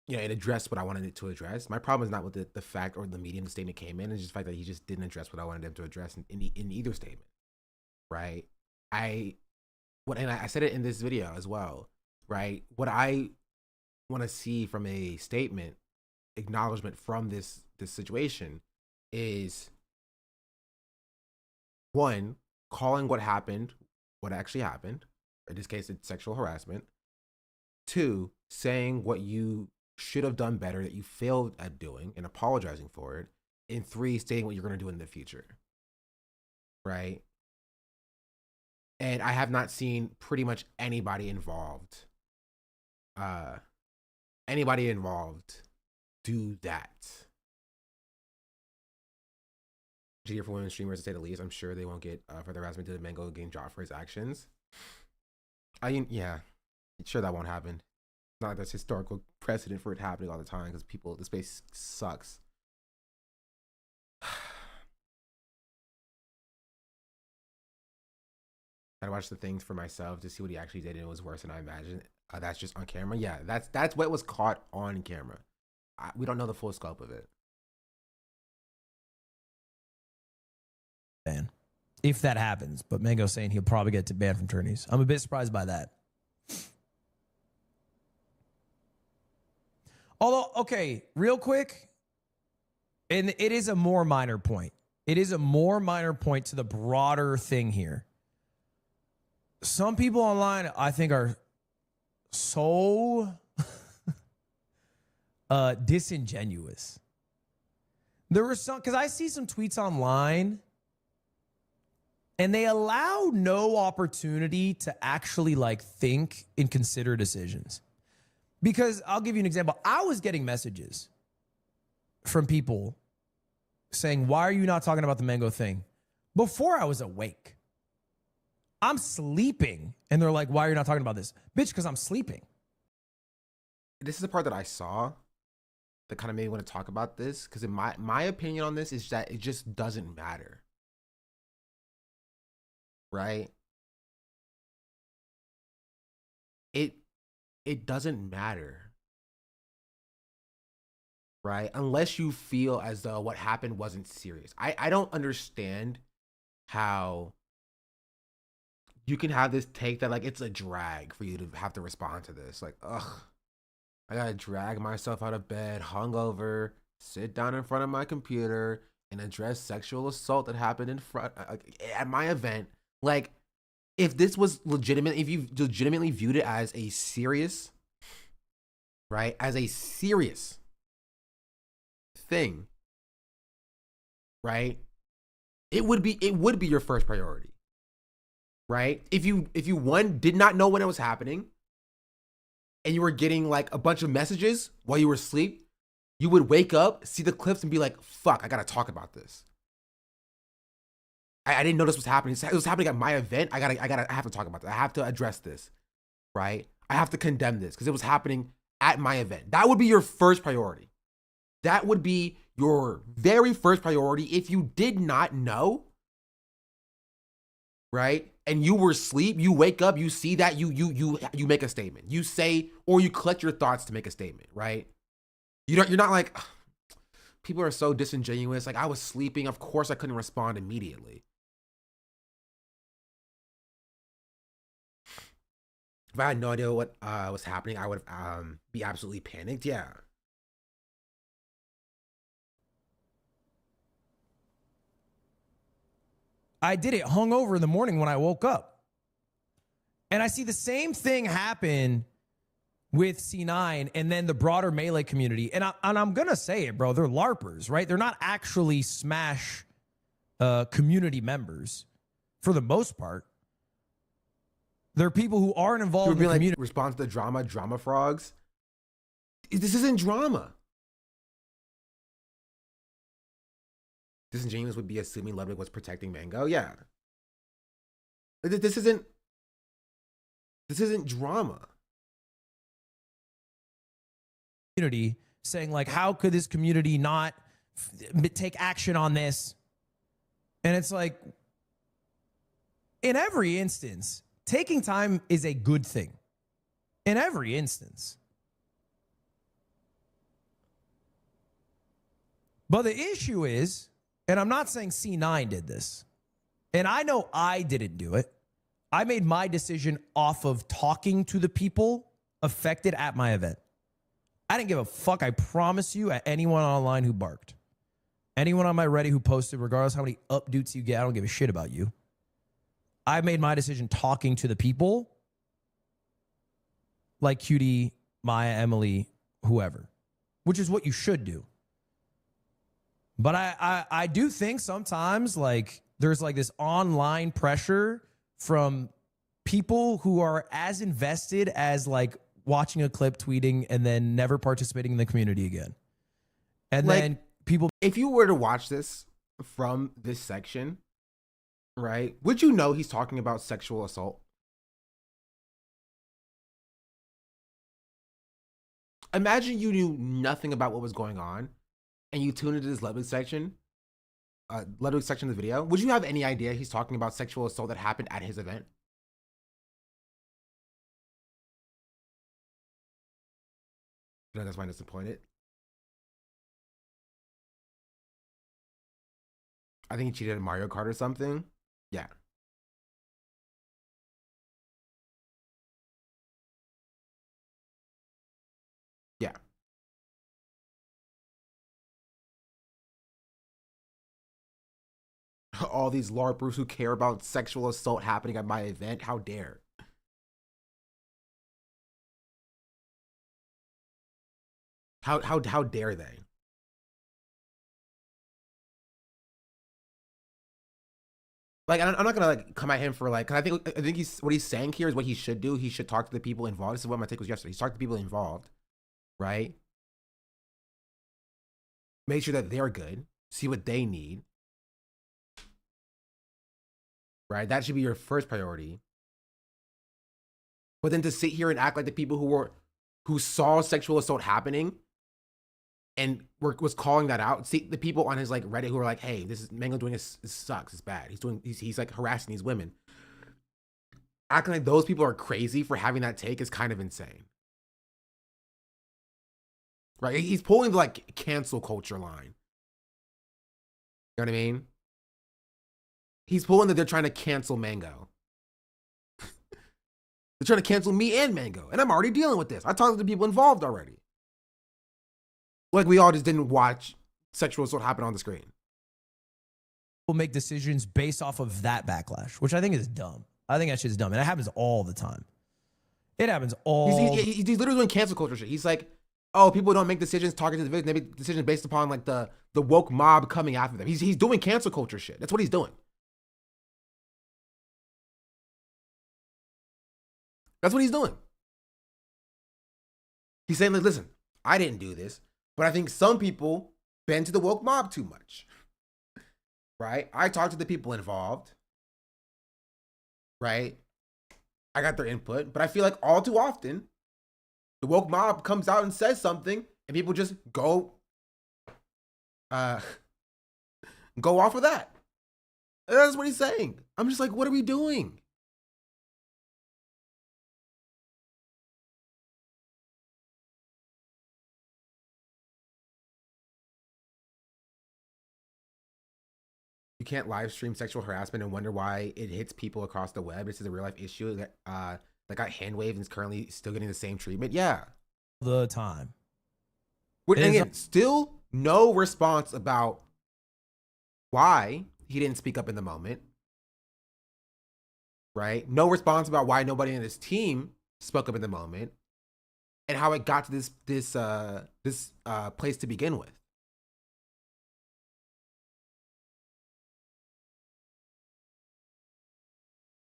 you know, it addressed what I wanted it to address. My problem is not with the fact or the medium the statement came in. It's just the fact that he just didn't address what I wanted him to address in either statement, right? I said it in this video as well, right? What I want to see from a statement, acknowledgement from this situation is, one, calling what happened, what actually happened. In this case, it's sexual harassment. 2, saying what you should have done better that you failed at doing and apologizing for it. And 3, stating what you're going to do in the future. Right? And I have not seen pretty much anybody involved do that. GD for women streamers, to say the least. I'm sure they won't get further harassment due to Mango getting dropped for his actions. Yeah, sure that won't happen. Not like that's historical precedent for it happening all the time because the space sucks. I watched the things for myself to see what he actually did, and it was worse than I imagined. That's just on camera. Yeah, that's what was caught on camera. We don't know the full scope of it. Ban, if that happens. But Mango's saying he'll probably get to ban from tourneys. I'm a bit surprised by that. Although, okay, real quick, and it is a more minor point. It is a more minor point to the broader thing here. some people online, I think, are so disingenuous. There were some, because I see some tweets online and they allow no opportunity to actually like think and consider decisions. Because I'll give you an example. I was getting messages from people saying, why are you not talking about the mango thing? Before I was awake. I'm sleeping. And they're like, why are you not talking about this? Bitch, because I'm sleeping. This is the part that I saw that kind of made me want to talk about this. Because in my opinion on this is that it just doesn't matter. Right? It doesn't matter. Right? Unless you feel as though what happened wasn't serious. I don't understand how you can have this take that like it's a drag for you to have to respond to this. Like, ugh, I gotta drag myself out of bed, hungover, sit down in front of my computer and address sexual assault that happened in front at my event. Like, if this was legitimate, if you legitimately viewed it as a serious, right, as a serious thing, right, it would be your first priority, right? If you one did not know when it was happening and you were getting like a bunch of messages while you were asleep, you would wake up, see the clips and be like, fuck, I gotta talk about this. I didn't know this was happening. It was happening at my event. I have to talk about this. I have to address this, right? I have to condemn this because it was happening at my event. That would be your first priority. That would be your very first priority if you did not know, right? And you were asleep, you wake up, you see that, you make a statement. You say, or you collect your thoughts to make a statement, right? You're not like, people are so disingenuous. Like, I was sleeping. Of course I couldn't respond immediately. If I had no idea what was happening, I would be absolutely panicked. Yeah. I did it hungover in the morning when I woke up. And I see the same thing happen with C9 and then the broader Melee community. And I'm going to say it, bro. They're LARPers, right? They're not actually Smash community members for the most part. There are people who aren't involved in the community. Like, response to the drama frogs. This isn't drama. Disingenuous would be assuming Ludwig was protecting Mango. Yeah. This isn't drama. Community saying like, how could this community not take action on this? And it's like, in every instance, taking time is a good thing. In every instance. But the issue is, and I'm not saying C9 did this, and I know I didn't do it. I made my decision off of talking to the people affected at my event. I didn't give a fuck, I promise you, at anyone online who barked. Anyone on my Reddit who posted, regardless how many updates you get, I don't give a shit about you. I made my decision talking to the people like Cutie, Maya, Emily, whoever, which is what you should do. But I do think sometimes like there's like this online pressure from people who are as invested as like watching a clip, tweeting, and then never participating in the community again. And like, then people, if you were to watch this from this section, right, would you know he's talking about sexual assault? Imagine you knew nothing about what was going on and you tune into this Ludwig section of the video. Would you have any idea he's talking about sexual assault that happened at his event? No, that's why I'm disappointed. I think he cheated at Mario Kart or something. Yeah. Yeah. all these LARPers who care about sexual assault happening at my event. How dare? How dare they? Like, I'm not gonna like come at him for like, cause I think he's what he's saying here is what he should do. He should talk to the people involved. This is what my take was yesterday. He's talked to the people involved, right? Make sure that they're good. See what they need, right? That should be your first priority. But then to sit here and act like the people who saw sexual assault happening and was calling that out. See the people on his like Reddit who are like, "Hey, this is Mango doing this sucks. It's bad. He's like harassing these women." Acting like those people are crazy for having that take is kind of insane, right? He's pulling the like cancel culture line. You know what I mean? He's pulling that they're trying to cancel Mango. They're trying to cancel me and Mango, and I'm already dealing with this. I talked to the people involved already. Like we all just didn't watch sexual assault happen on the screen. People make decisions based off of that backlash, which I think is dumb. I think that shit's dumb, and it happens all the time. It happens all. He's literally doing cancel culture shit. He's like, oh, people don't make decisions talking to the victim. They make decisions based upon like the woke mob coming after them. He's doing cancel culture shit. That's what he's doing. That's what he's doing. He's saying, like, listen, I didn't do this, but I think some people bend to the woke mob too much. Right? I talked to the people involved. Right? I got their input, but I feel like all too often, the woke mob comes out and says something, and people just go off of that. That's what he's saying. I'm just like, what are we doing? You can't live stream sexual harassment and wonder why it hits people across the web. This is a real life issue that got hand waved and is currently still getting the same treatment. Yeah. The time. And again, still no response about why he didn't speak up in the moment. Right? No response about why nobody in his team spoke up in the moment and how it got to this place to begin with.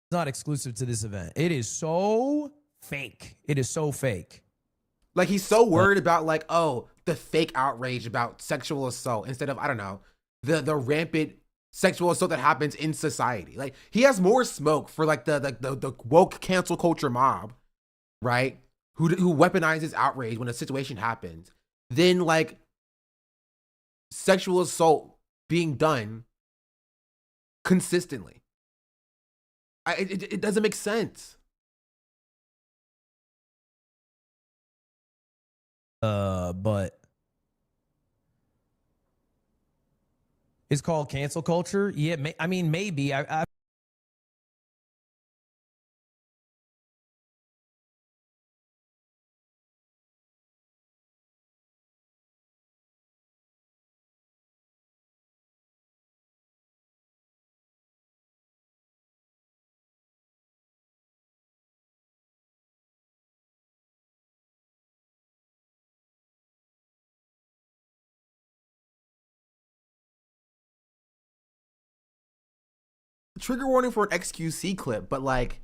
Not exclusive to this event. It is so fake. It is so fake. Like he's so worried about like, oh, the fake outrage about sexual assault instead of, I don't know, the rampant sexual assault that happens in society. Like he has more smoke for like the woke cancel culture mob, right? Who weaponizes outrage when a situation happens than like sexual assault being done consistently. It doesn't make sense. But it's called cancel culture. Yeah, I mean, maybe. Trigger warning for an XQC clip, but like,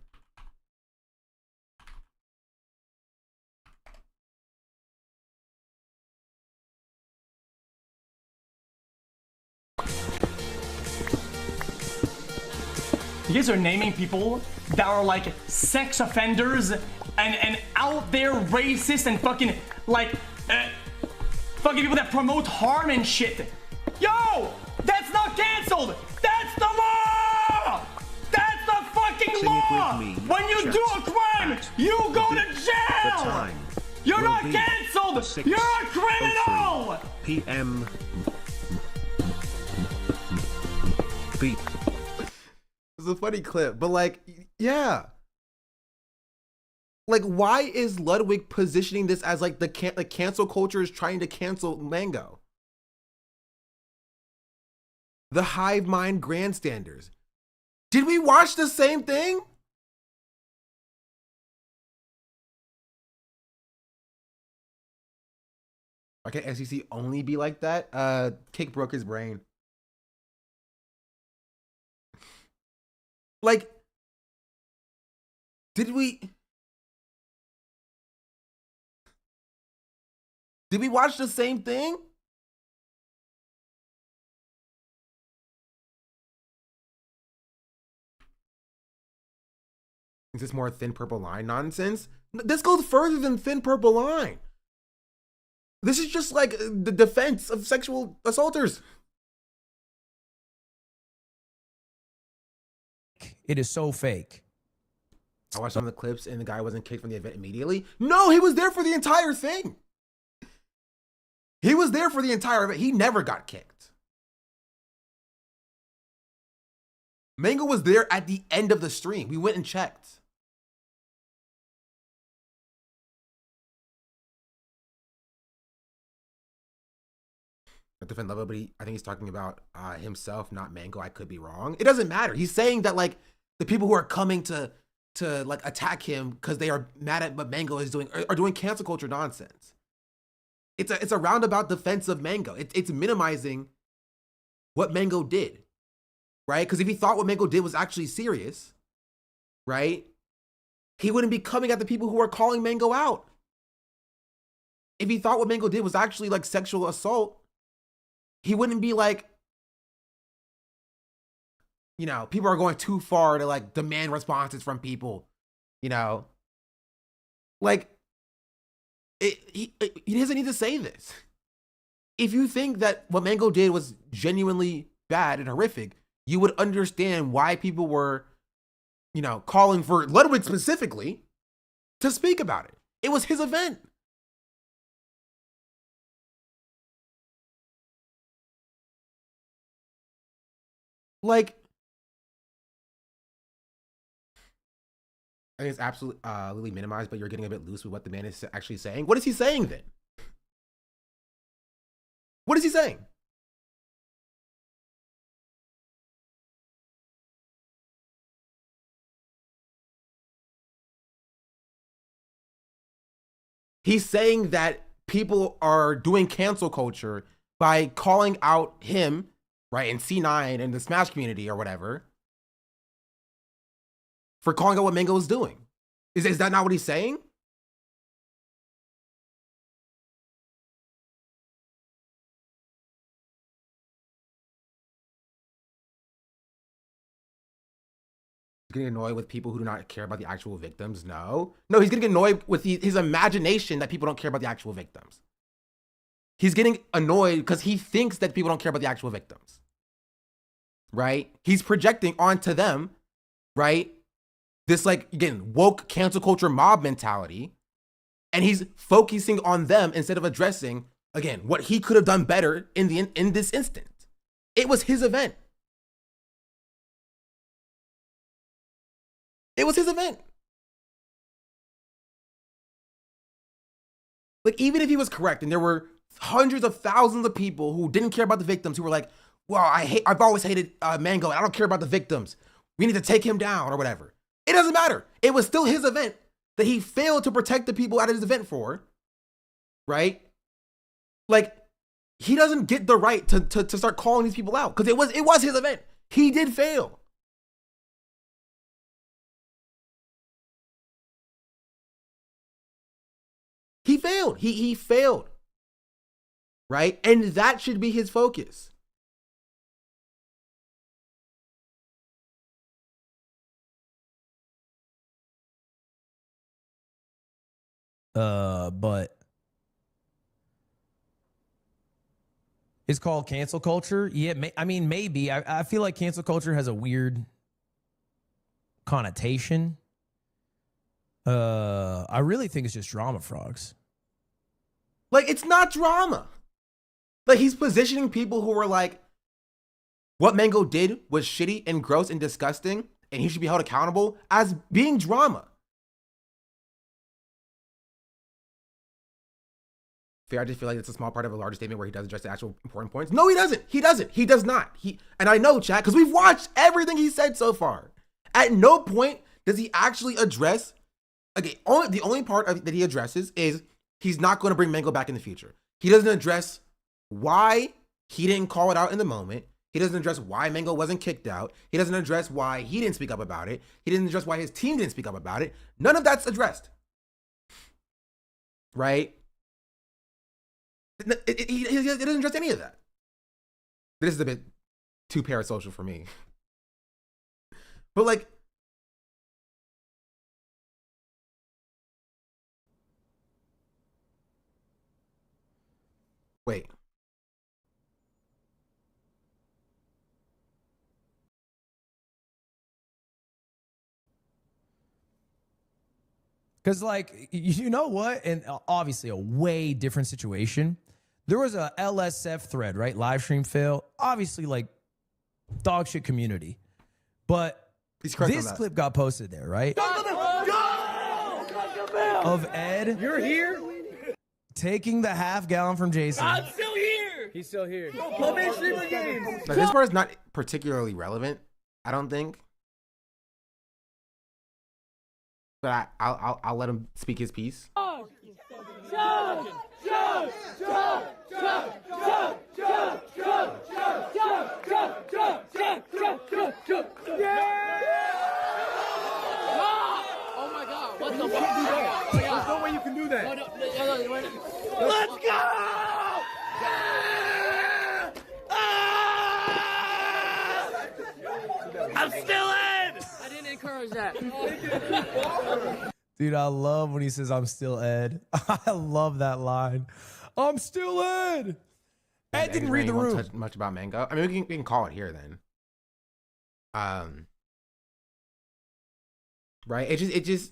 You guys are naming people that are like sex offenders and out there racist and fucking like fucking people that promote harm and shit. Yo, that's not canceled. That's the law. That's the fucking law. When you do a crime, you go to jail. You're not canceled. You're a criminal. PM. Beep. It's a funny clip, but like, yeah. Like, why is Ludwig positioning this as like the cancel culture is trying to cancel Mango? the hive mind grandstanders. Did we watch the same thing? Why can't SEC only be like that? Kick broke his brain. Like, did we watch the same thing? Is this more thin purple line nonsense? This goes further than thin purple line. This is just like the defense of sexual assaulters. It is so fake. I watched some of the clips and the guy wasn't kicked from the event immediately. No, he was there for the entire thing. He was there for the entire event. He never got kicked. Mango was there at the end of the stream. We went and checked. Defend Level, but I think he's talking about himself, not Mango. I could be wrong. It doesn't matter. He's saying that like the people who are coming to like attack him because they are mad at what Mango is doing are doing cancel culture nonsense. It's a roundabout defense of Mango. It's minimizing what Mango did, right? Because if he thought what Mango did was actually serious, right, he wouldn't be coming at the people who are calling Mango out. If he thought what Mango did was actually like sexual assault, he wouldn't be like, you know, people are going too far to like demand responses from people, you know, like he doesn't need to say this. If you think that what Mango did was genuinely bad and horrific, you would understand why people were, you know, calling for Ludwig specifically to speak about it. It was his event. Like, I think it's absolutely minimized, but you're getting a bit loose with what the man is actually saying. What is he saying then? What is he saying? He's saying that people are doing cancel culture by calling out him, right, and C9 and the Smash community or whatever, for calling out what Mango is doing. Is that not what he's saying? Getting annoyed with people who do not care about the actual victims? No, he's getting annoyed with his imagination that people don't care about the actual victims. He's getting annoyed because he thinks that people don't care about the actual victims, right? He's projecting onto them, right, this like, again, woke cancel culture mob mentality, and he's focusing on them instead of addressing, again, what he could have done better in this instance. It was his event. It was his event. Like, even if he was correct and there were hundreds of thousands of people who didn't care about the victims, who were like, well, I've always hated Mango, and I don't care about the victims. We need to take him down or whatever. It doesn't matter. It was still his event that he failed to protect the people at his event for, right? Like, he doesn't get the right to start calling these people out because it was his event. He did fail. He failed. He failed. Right? And that should be his focus. But it's called cancel culture. Yeah, I mean, maybe. I feel like cancel culture has a weird connotation. I really think it's just drama frogs. Like, it's not drama. Like, he's positioning people who were like, what Mango did was shitty and gross and disgusting, and he should be held accountable as being drama. I just feel like it's a small part of a larger statement where he does address the actual important points. No, he doesn't. He doesn't. He does not. And I know, chat, because we've watched everything he said so far. At no point does he actually address. Okay, the only part that he addresses is he's not going to bring Mango back in the future. He doesn't address why he didn't call it out in the moment. He doesn't address why Mango wasn't kicked out. He doesn't address why he didn't speak up about it. He didn't address why his team didn't speak up about it. None of that's addressed. Right? He doesn't address any of that. This is a bit too parasocial for me. But like, wait. Because, like, you know what? And obviously a way different situation. There was a LSF thread, right? Live stream fail. Obviously, like, dog shit community. But this clip got posted there, right? Of Ed. You're here? Taking the half gallon from Jason. I'm still here. He's still here. Come in, streamer games. Now, this part is not particularly relevant, I don't think. But I'll let him speak his piece. Oh my god, what the fuck? There's no way you can do that. Let's go! I'm still in! I didn't encourage that. Dude, I love when he says, I'm still Ed. I love that line. I'm still Ed. Ed didn't read the room. Touch much about Mango. I mean, we can call it here then. Right? It just.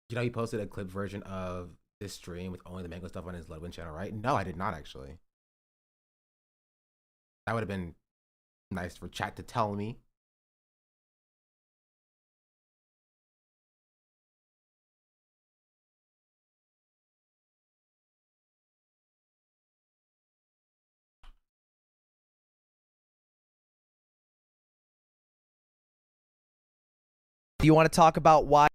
You know, he posted a clip version of this stream with only the Mango stuff on his Ludwig channel, right? No, I did not actually. That would have been nice for chat to tell me. Do you want to talk about why?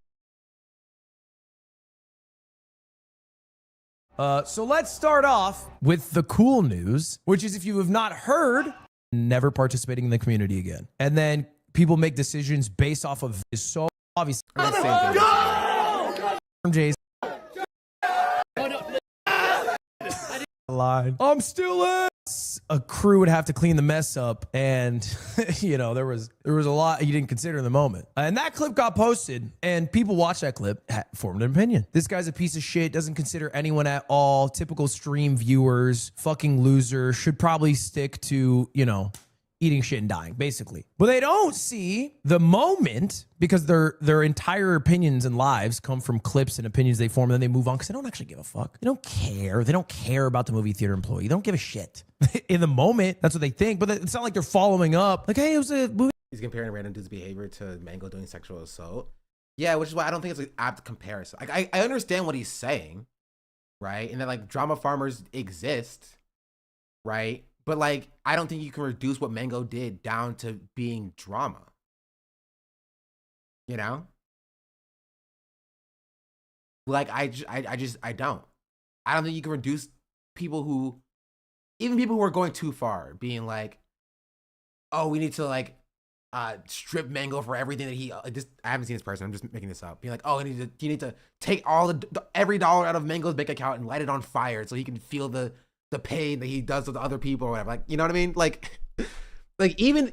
So let's start off with the cool news, which is if you have not heard, never participating in the community again. And then people make decisions based off of this. So obviously, from Jason. Line. I'm still in. A crew would have to clean the mess up, and you know there was a lot you didn't consider in the moment. And that clip got posted, and people watched that clip, formed an opinion. This guy's a piece of shit, doesn't consider anyone at all. Typical stream viewers, fucking loser. Should probably stick to, you know, eating shit and dying, basically. But they don't see the moment because their entire opinions and lives come from clips and opinions they form, and then they move on because they don't actually give a fuck. They don't care. They don't care about the movie theater employee. They don't give a shit. In the moment, that's what they think, but it's not like they're following up. Like, hey, it was a movie. He's comparing random dude's behavior to Mango doing sexual assault. Yeah, which is why I don't think it's an apt comparison. Like, I understand what he's saying, right? And that, like, drama farmers exist, right? But, like, I don't think you can reduce what Mango did down to being drama. You know? Like, I don't. I don't think you can reduce people who, even people who are going too far, being like, oh, we need to, like, strip Mango for everything that he, I haven't seen this person, I'm just making this up. Being like, oh, you need to take all every dollar out of Mango's bank account and light it on fire so he can feel the pain that he does with other people or whatever. Like, you know what I mean? Like even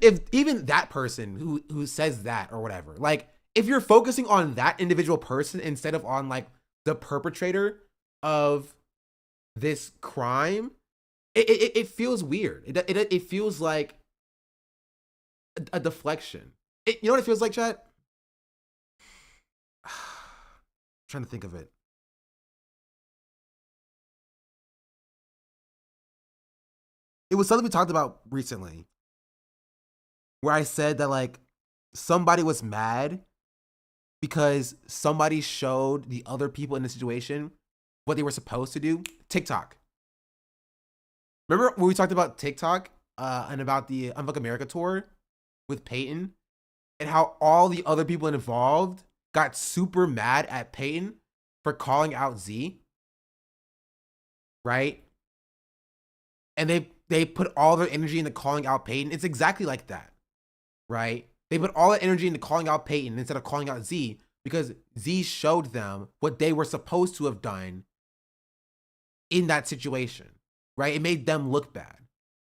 that person who says that or whatever, like, if you're focusing on that individual person instead of on, like, the perpetrator of this crime, it feels weird. It feels like a deflection. You know what it feels like, chat? I'm trying to think of it. It was something we talked about recently where I said that, like, somebody was mad because somebody showed the other people in the situation what they were supposed to do. TikTok. Remember when we talked about TikTok and about the Unfuck America tour with Peyton and how all the other people involved got super mad at Peyton for calling out Z, right? And they put all their energy into calling out Peyton. It's exactly like that, right? They put all their energy into calling out Peyton instead of calling out Z because Z showed them what they were supposed to have done in that situation, right? It made them look bad,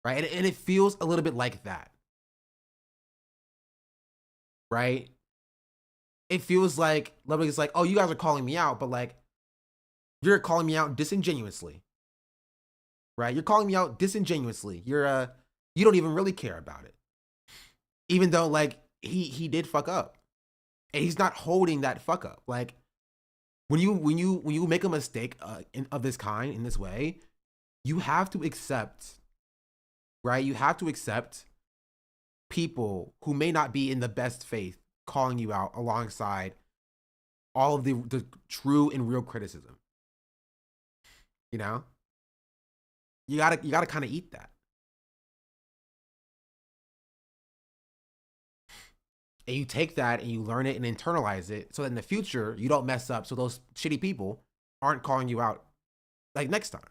right? And it feels a little bit like that, right? It feels like Ludwig is like, oh, you guys are calling me out, but like, you're calling me out disingenuously, right? You're calling me out disingenuously. You don't even really care about it. Even though like he did fuck up and he's not holding that fuck up. Like when you make a mistake of this kind in this way, you have to accept, right? You have to accept people who may not be in the best faith calling you out alongside all of the true and real criticism. You know, you gotta kind of eat that. And you take that and you learn it and internalize it so that in the future you don't mess up, so those shitty people aren't calling you out like next time.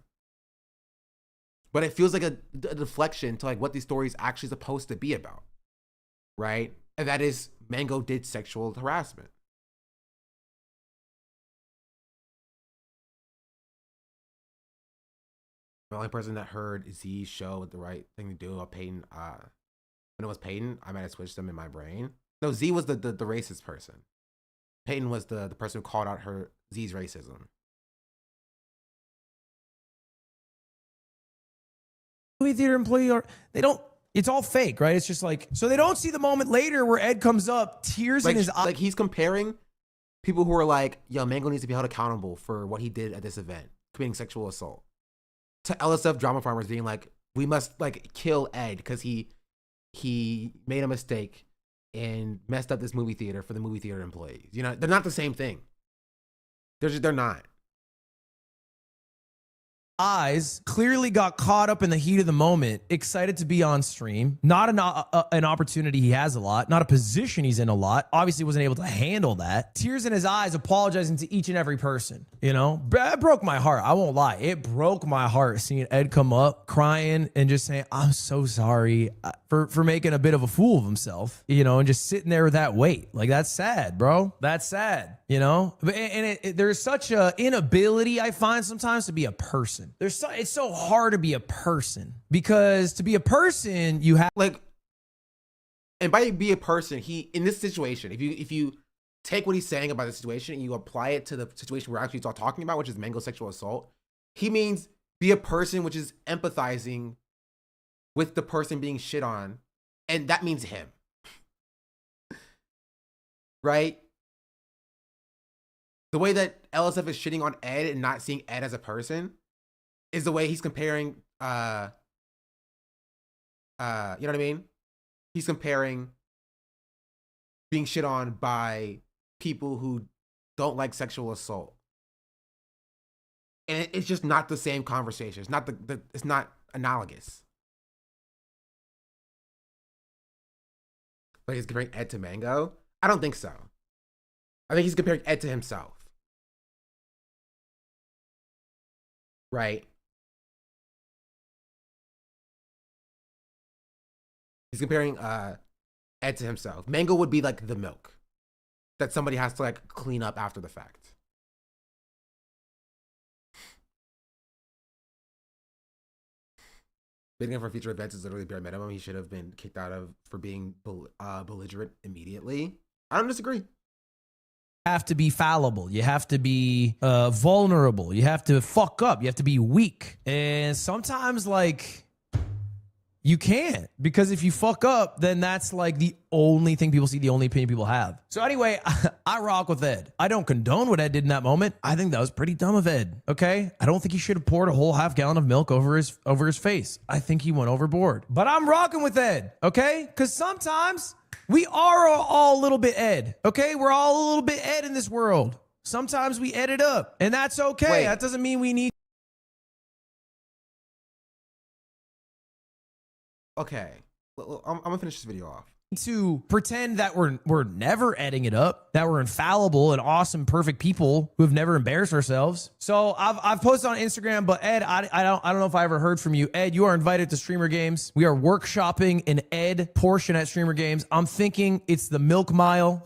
But it feels like a deflection to like what these stories actually supposed to be about, right? And that is Mango did sexual harassment. The only person that heard Z show the right thing to do about Peyton, when it was Peyton, I might have switched them in my brain. No, Z was the racist person. Peyton was the person who called out Z's racism. Movie theater employee it's all fake, right? It's just like, so they don't see the moment later where Ed comes up, tears in his eyes. Like he's comparing people who are like, yo, Mango needs to be held accountable for what he did at this event, committing sexual assault, to LSF drama farmers being like, we must like kill Ed because he made a mistake and messed up this movie theater for the movie theater employees. You know, they're not the same thing. They're not. Eyes clearly got caught up in the heat of the moment, excited to be on stream. Not an opportunity he has a lot, not a position he's in a lot. Obviously wasn't able to handle that. Tears in his eyes, apologizing to each and every person. You know, it broke my heart. I won't lie. It broke my heart seeing Ed come up crying and just saying, I'm so sorry for making a bit of a fool of himself, you know, and just sitting there with that weight. Like, that's sad, bro. That's sad, you know? And there's such a inability, I find sometimes, to be a person. It's so hard to be a person, because to be a person, you have like, and by be a person, in this situation, if you take what he's saying about the situation and you apply it to the situation we're actually talking about, which is Mango sexual assault, he means be a person, which is empathizing with the person being shit on, and that means him, right? The way that LSF is shitting on Ed and not seeing Ed as a person is the way he's comparing, you know what I mean? He's comparing being shit on by people who don't like sexual assault. And it's just not the same conversation. It's not it's not analogous. Like he's comparing Ed to Mango? I don't think so. I think he's comparing Ed to himself. Right? He's comparing Ed to himself. Mango would be like the milk that somebody has to like clean up after the fact. Bidding for future events is literally bare minimum. He should have been kicked out of for being belligerent immediately. I don't disagree. have to be fallible. You have to be vulnerable. You have to fuck up. You have to be weak. And sometimes, like, you can't, because if you fuck up, then that's like the only thing people see, the only opinion people have. So anyway, I rock with Ed. I don't condone what Ed did in that moment. I think that was pretty dumb of Ed. Okay, I don't think he should have poured a whole half gallon of milk over his face. I think he went overboard. But I'm rocking with Ed. Okay, because sometimes We are all a little bit Ed, okay? We're all a little bit Ed in this world. Sometimes we Ed it up, and that's okay. Wait. That doesn't mean we need. Okay, I'm gonna finish this video off. To pretend that we're never editing it up, that we're infallible and awesome, perfect people who have never embarrassed ourselves. So I've posted on Instagram, but Ed, I don't know if I ever heard from you. Ed, you are invited to Streamer Games. We are workshopping an Ed portion at Streamer Games. I'm thinking it's the milk mile.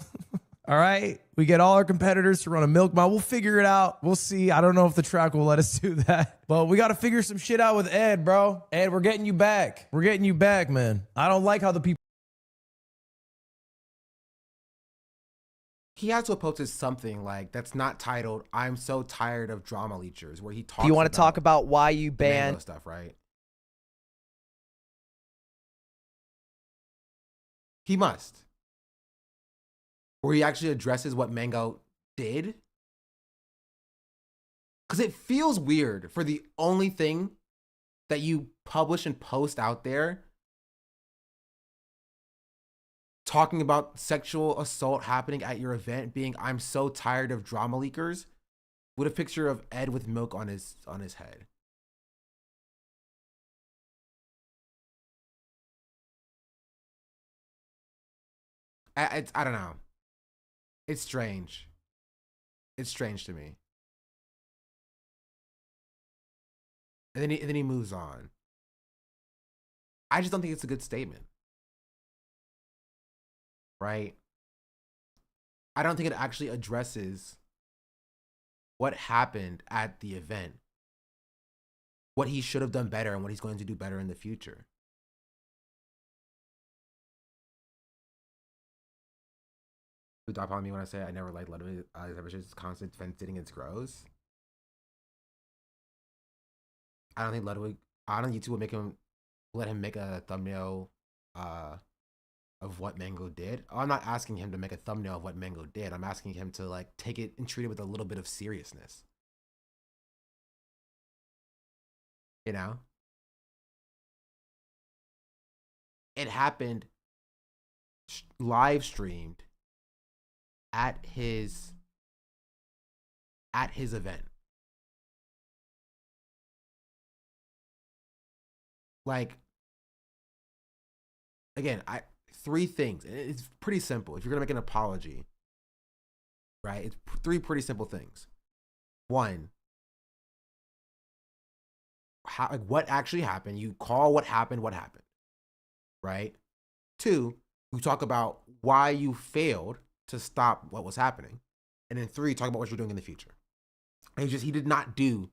All right, we get all our competitors to run a milk mile. We'll figure it out. We'll see. I don't know if the track will let us do that, but we got to figure some shit out with Ed, bro. Ed, we're getting you back. We're getting you back, man. I don't like how the people. He has to have posted something like that's not titled "I'm so tired of drama leechers," where he talks. Do you want to talk about why you Mango banned stuff, right? He must. Where he actually addresses what Mango did. Because it feels weird for the only thing that you publish and post out there talking about sexual assault happening at your event being "I'm so tired of drama leakers" with a picture of Ed with milk on his head. I don't know. It's strange. It's strange to me. And then he moves on. I just don't think it's a good statement. Right? I don't think it actually addresses what happened at the event, what he should have done better, and what he's going to do better in the future. Who drop on me when I say I never liked Ludwig? His constant fence sitting is gross. I don't think Ludwig. I don't think YouTube will let him make a thumbnail of what Mango did. I'm not asking him to make a thumbnail of what Mango did. I'm asking him to like take it and treat it with a little bit of seriousness. You know? It happened live streamed at his event. Like, again, three things. It's pretty simple. If you're gonna make an apology, right? It's three pretty simple things. One, what actually happened? You call what happened, right? Two, you talk about why you failed to stop what was happening, and then three, talk about what you're doing in the future. And he did not do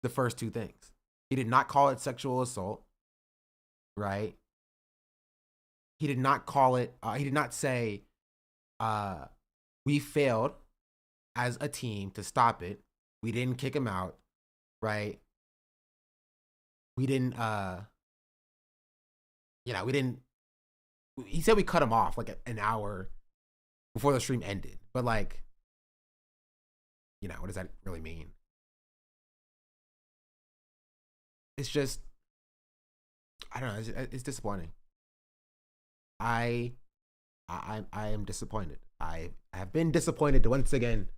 the first two things. He did not call it sexual assault, right? He did not call it, he did not say, we failed as a team to stop it. We didn't kick him out, right? We didn't, he said we cut him off like an hour before the stream ended. But like, what does that really mean? It's just, I don't know, it's disappointing. I am disappointed. I have been disappointed once again.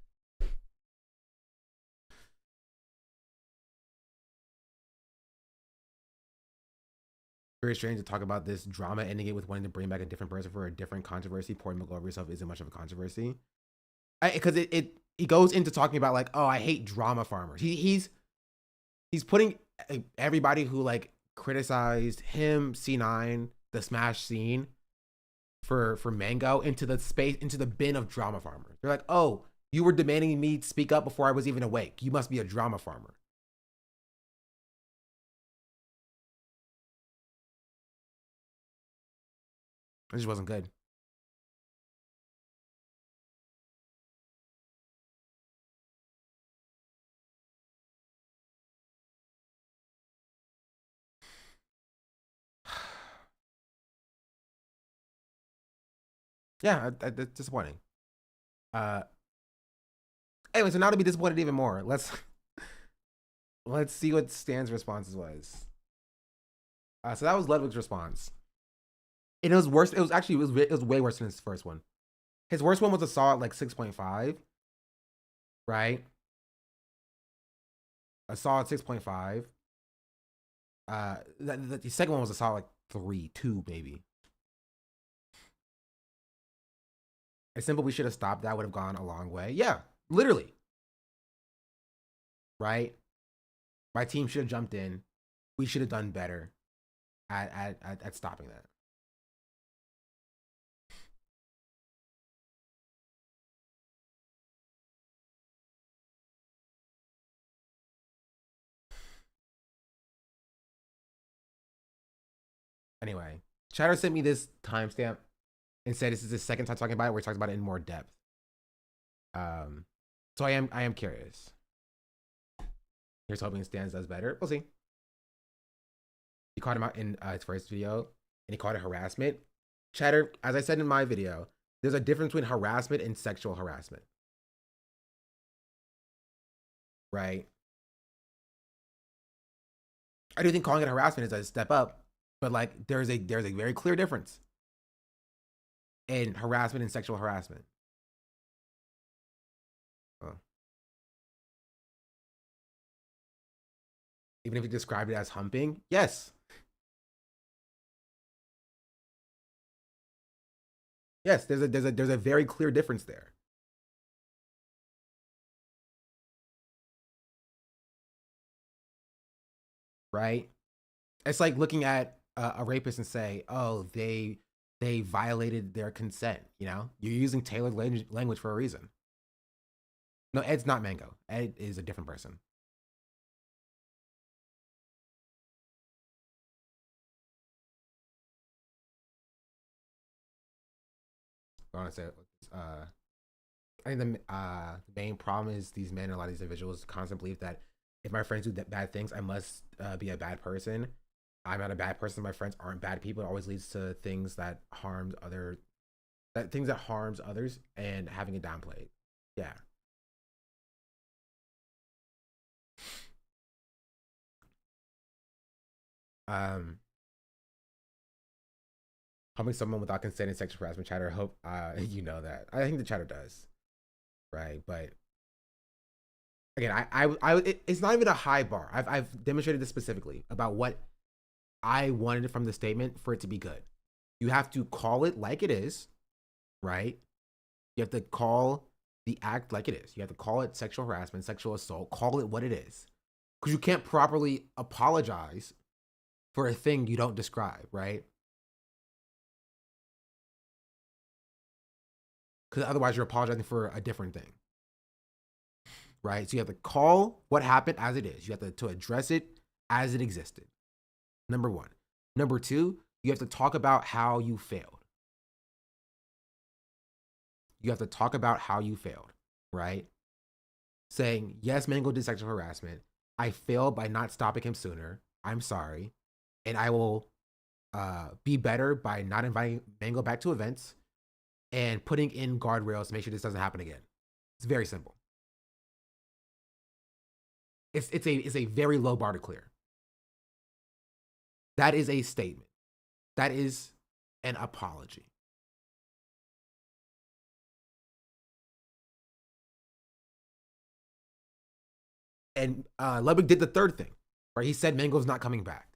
Very strange to talk about this drama ending it with wanting to bring back a different person for a different controversy. Pouring milk over yourself isn't much of a controversy. Because he goes into talking about like, oh, I hate drama farmers. He's putting everybody who like criticized him, C9, the Smash scene for Mango into the bin of drama farmers. They're like, oh, you were demanding me to speak up before I was even awake. You must be a drama farmer. It just wasn't good. Yeah, it's disappointing. Anyway, so now to be disappointed even more, let's see what Stan's response was. So that was Ludwig's response. And it was worse. It was actually it was way worse than his first one. His worst one was a solid like 6.5, right? A solid 6.5. The second one was a solid like 3.2 maybe. It's simple. We should have stopped. That would have gone a long way. Yeah, literally. Right? My team should have jumped in. We should have done better at stopping that. Anyway, Chatter sent me this timestamp and said this is the second time talking about it where he talks about it in more depth. So I am curious. Here's hoping Stans does better. We'll see. He called him out in his first video, and he called it harassment. Chatter, as I said in my video, there's a difference between harassment and sexual harassment. Right? I do think calling it harassment is a step up, but like there's a very clear difference in harassment and sexual harassment. Oh. Even if you described it as humping, yes. Yes, there's a very clear difference there. Right? It's like looking at a rapist and say, "Oh, they violated their consent." You know, you're using tailored language for a reason. No, Ed's not Mango. Ed is a different person. I think the main problem is these men and a lot of these individuals constantly believe that if my friends do bad things, I must be a bad person. I'm not a bad person. My friends aren't bad people. It always leads to things that harms others and having it downplayed. Yeah. Humping someone without consent and sexual harassment. Chatter, hope you know that. I think the chatter does, right? But again, it's not even a high bar. I've demonstrated this specifically about what I wanted from the statement for it to be good. You have to call it like it is, right? You have to call the act like it is. You have to call it sexual harassment, sexual assault. Call it what it is, because you can't properly apologize for a thing you don't describe, right? Because otherwise you're apologizing for a different thing, right? So you have to call what happened as it is. You have to address it as it existed. Number one. Number two, you have to talk about how you failed. You have to talk about how you failed, right? Saying, yes, Mango did sexual harassment. I failed by not stopping him sooner. I'm sorry. And I will be better by not inviting Mango back to events and putting in guardrails to make sure this doesn't happen again. It's very simple. It's a very low bar to clear. That is a statement. That is an apology. And Ludwig did the third thing, right? He said Mango's not coming back.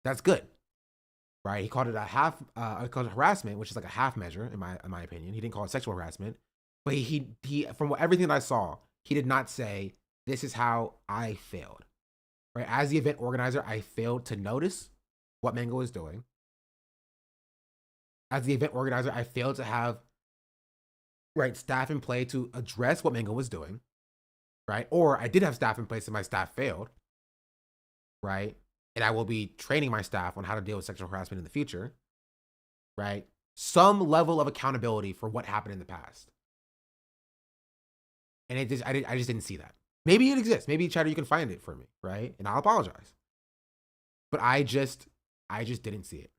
That's good, right? He called it he called it harassment, which is like a half measure in my opinion. He didn't call it sexual harassment, but he from everything that I saw, he did not say this is how I failed, right? As the event organizer, I failed to notice what Mango was doing. As the event organizer, I failed to have staff in play to address what Mango was doing, right? Or I did have staff in place and my staff failed, right? And I will be training my staff on how to deal with sexual harassment in the future, right? Some level of accountability for what happened in the past. And I just didn't see that. Maybe it exists. Maybe Chatter, you can find it for me, right? And I'll apologize. But I just didn't see it.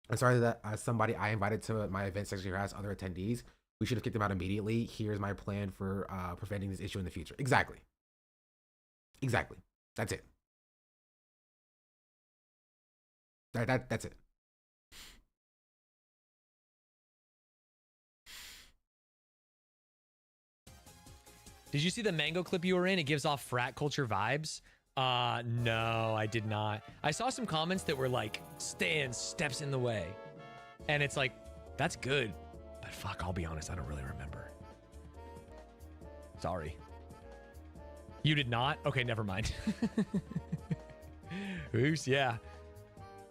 I'm sorry that somebody I invited to my event sexually harassed other attendees. We should have kicked them out immediately. Here's my plan for preventing this issue in the future. Exactly. That's it. That's it. Did you see the Mango clip you were in? It gives off frat culture vibes. No, I did not. I saw some comments that were like, Stan steps in the way. And it's like, that's good. But fuck, I'll be honest, I don't really remember. Sorry. You did not? Okay, never mind. Oops, yeah.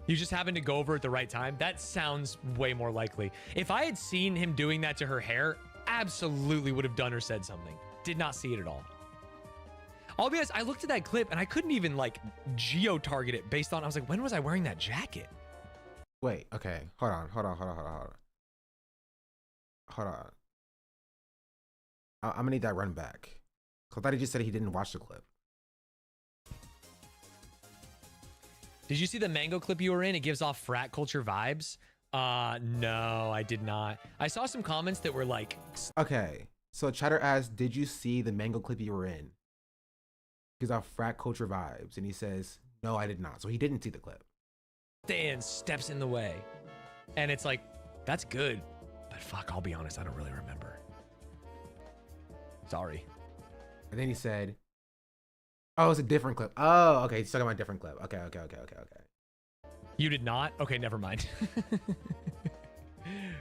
You just happened to go over at the right time? That sounds way more likely. If I had seen him doing that to her hair, absolutely would have done or said something. Did not see it at all. I'll be honest, I looked at that clip and I couldn't even like geo-target it based on, I was like, when was I wearing that jacket? Wait, okay. Hold on. I'm gonna need that run back. 'Cause I thought he just said he didn't watch the clip. Did you see the Mango clip you were in? It gives off frat culture vibes. No, I did not. I saw some comments that were like... Okay, so Chatter asked, did you see the Mango clip you were in? Gives off frat culture vibes. And he says, no, I did not. So he didn't see the clip. Stan steps in the way. And it's like, that's good. But fuck, I'll be honest, I don't really remember. Sorry. And then he said, oh, it's a different clip. Oh, okay. He's talking about a different clip. Okay. You did not? Okay, never mind.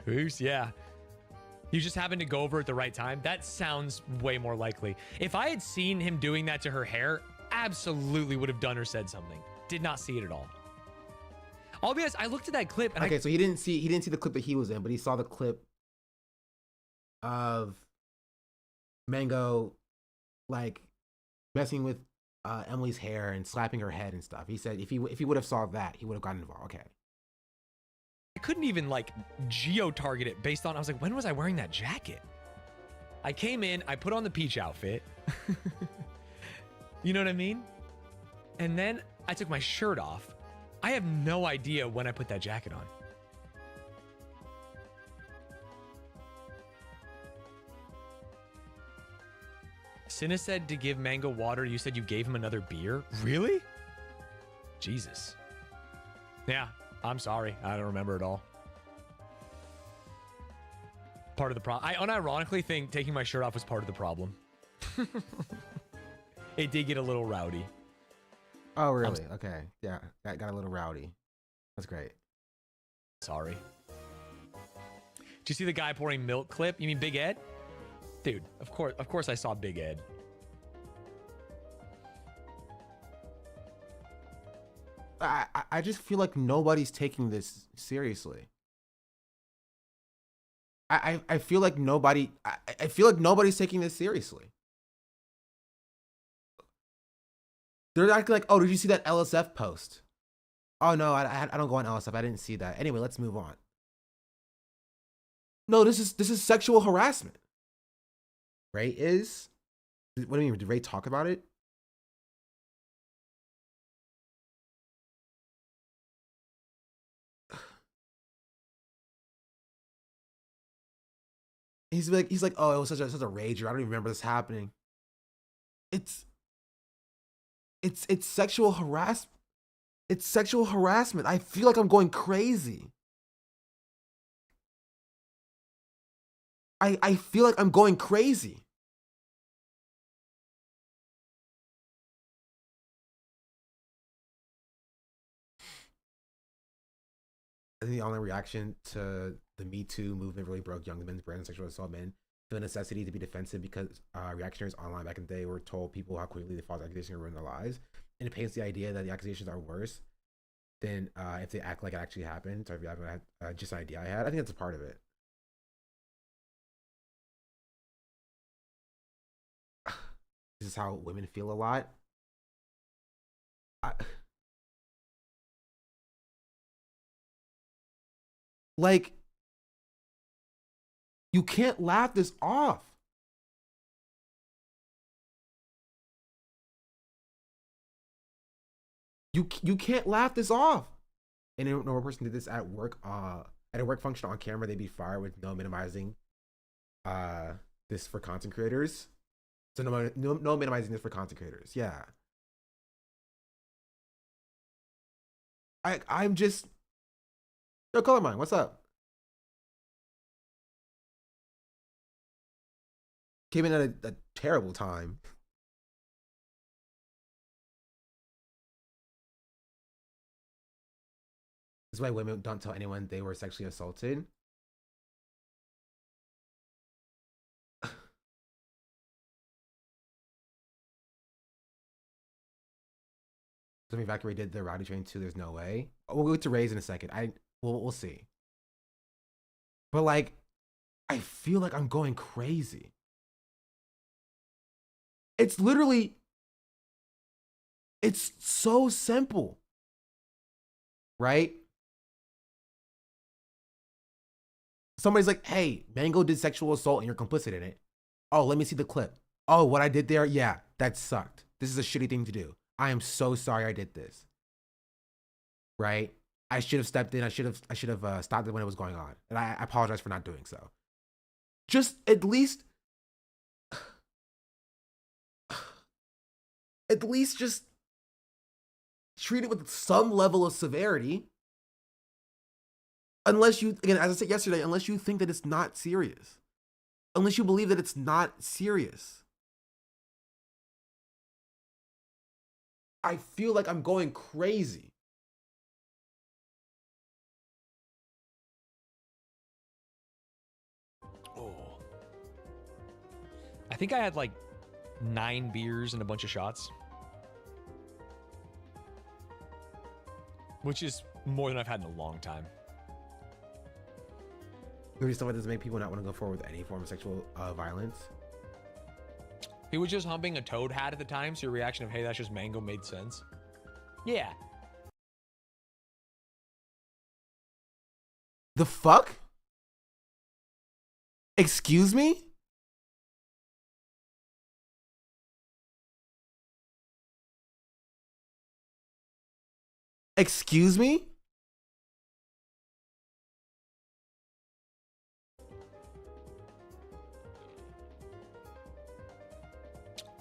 Oops, yeah. You just happened to go over at the right time? That sounds way more likely. If I had seen him doing that to her hair, absolutely would have done or said something. Did not see it at all. I'll be honest, I looked at that clip and so he didn't see the clip that he was in, but he saw the clip of Mango like messing with Emily's hair and slapping her head and stuff. He said if he would have saw that, he would have gotten involved. Okay. I couldn't even like geo-target it based on, I was like, when was I wearing that jacket? I came in, I put on the peach outfit. You know what I mean? And then I took my shirt off. I have no idea when I put that jacket on. Cinna said to give Mango water. You said you gave him another beer? Really? Jesus. Yeah, I'm sorry. I don't remember at all. Part of the problem. I unironically think taking my shirt off was part of the problem. It did get a little rowdy. Oh, really? Okay. Yeah, that got a little rowdy. That's great. Sorry. Did you see the guy pouring milk clip? You mean Big Ed? Dude, of course I saw Big Ed. I just feel like nobody's taking this seriously. I feel like nobody's taking this seriously. They're acting like, oh, did you see that LSF post? Oh no, I don't go on LSF. I didn't see that. Anyway, let's move on. No, this is sexual harassment. Ray is? What do you mean? Did Ray talk about it? He's like, oh, it was such a rager. I don't even remember this happening. It's sexual harassment. It's sexual harassment. I feel like I'm going crazy. I feel like I'm going crazy. I think the only reaction to the Me Too movement really broke young men's brains, sexual assault men, the necessity to be defensive because reactionaries online back in the day were told people how quickly the false accusations ruin their lives. And it paints the idea that the accusations are worse than if they act like it actually happened. So if you have just an idea I had, I think that's a part of it. This is how women feel a lot. Like, you can't laugh this off. You can't laugh this off. And if no person did this at work, at a work function on camera, they'd be fired with no minimizing this for content creators. So no minimizing this for content creators. Yeah. I'm just. Yo, Colormine, what's up? Came in at a terrible time. This is why women don't tell anyone they were sexually assaulted. Something Valkyrie did the Rowdy Train too. There's no way. We'll go to Raise in a second. We'll see. But like, I feel like I'm going crazy. It's literally, it's so simple, right? Somebody's like, hey, Mango did sexual assault and you're complicit in it. Oh, let me see the clip. Oh, what I did there? Yeah, that sucked. This is a shitty thing to do. I am so sorry I did this. Right? I should have stepped in. I should have stopped it when it was going on. And I apologize for not doing so. Just at least just treat it with some level of severity. Unless you, again, as I said yesterday, unless you think that it's not serious. Unless you believe that it's not serious. I feel like I'm going crazy. Oh. I think I had like 9 beers and a bunch of shots. Which is more than I've had in a long time. Maybe stuff like this make people not want to go forward with any form of sexual violence. He was just humping a Toad hat at the time, so your reaction of, hey, that's just Mango made sense. Yeah. The fuck? Excuse me? Excuse me?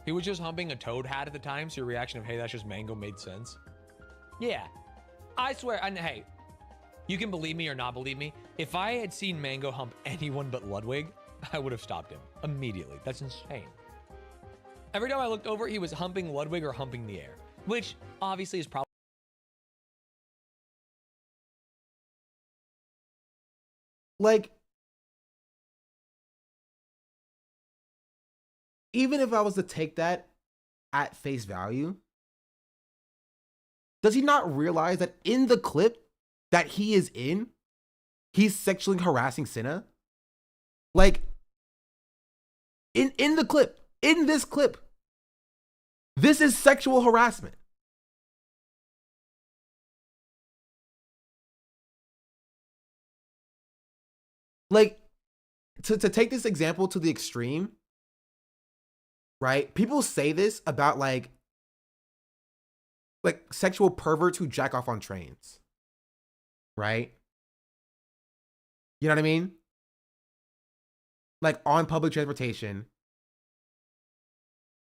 He was just humping a Toad hat at the time, so your reaction of, hey, that's just Mango made sense. Yeah. I swear, and hey, you can believe me or not believe me. If I had seen Mango hump anyone but Ludwig, I would have stopped him immediately. That's insane. Every time I looked over, he was humping Ludwig or humping the air, which obviously is probably like, even if I was to take that at face value, does he not realize that in the clip that he is in, he's sexually harassing Cinna? Like, in the clip, in this clip, this is sexual harassment. Like, to take this example to the extreme, right? People say this about like sexual perverts who jack off on trains, right? You know what I mean? Like on public transportation,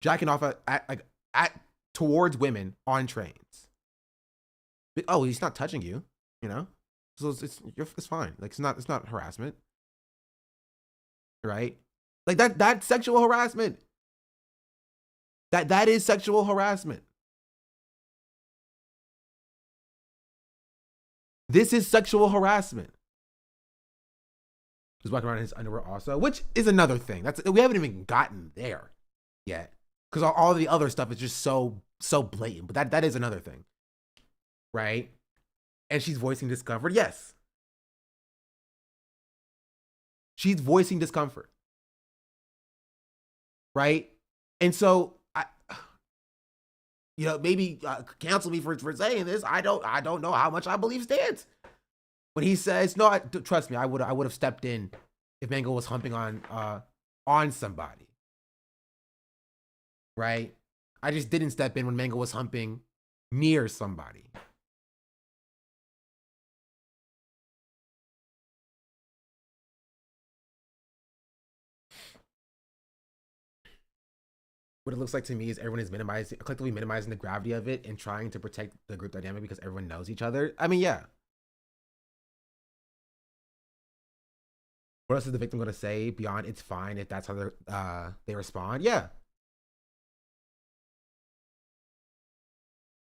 jacking off at towards women on trains. But, oh, he's not touching you, you know? So it's fine. Like it's not harassment. Right? Like that's sexual harassment. That is sexual harassment. This is sexual harassment. He's walking around in his underwear also, which is another thing. We haven't even gotten there yet. Because all the other stuff is just so blatant. But that is another thing. Right? And she's voicing discomfort. Yes. She's voicing discomfort. Right? And so maybe cancel me for saying this. I don't know how much I believe Stance. When he says, no, trust me, I would have stepped in if Mango was humping on somebody. Right? I just didn't step in when Mango was humping near somebody. what it looks like to me is everyone is collectively minimizing the gravity of it and trying to protect the group dynamic because everyone knows each other. I mean, yeah. What else is the victim going to say beyond it's fine if that's how they respond? Yeah.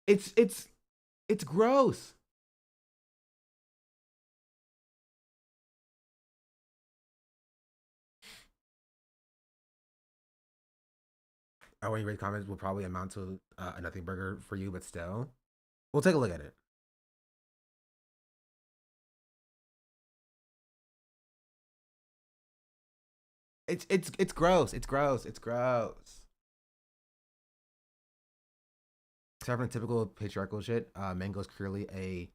It's gross. When you read comments will probably amount to a nothing burger for you, but still, we'll take a look at it. It's gross. It's gross. It's gross. Except for the typical patriarchal shit, Mango's clearly a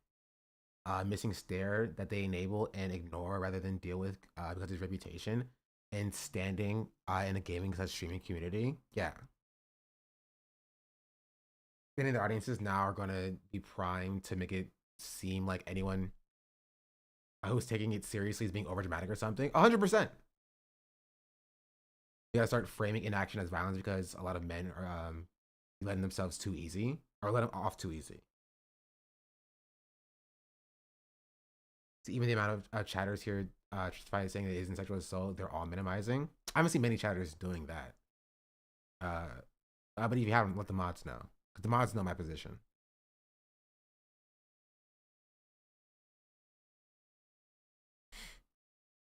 missing stare that they enable and ignore rather than deal with because of his reputation and standing in a gaming / streaming community. Yeah. Many of the audiences now are going to be primed to make it seem like anyone who's taking it seriously is being overdramatic or something. 100%. You gotta start framing inaction as violence because a lot of men are letting themselves too easy or let them off too easy. So even the amount of chatters here justify saying that it isn't sexual assault, they're all minimizing. I haven't seen many chatters doing that. But if you haven't, let the mods know. Because the mods know my position.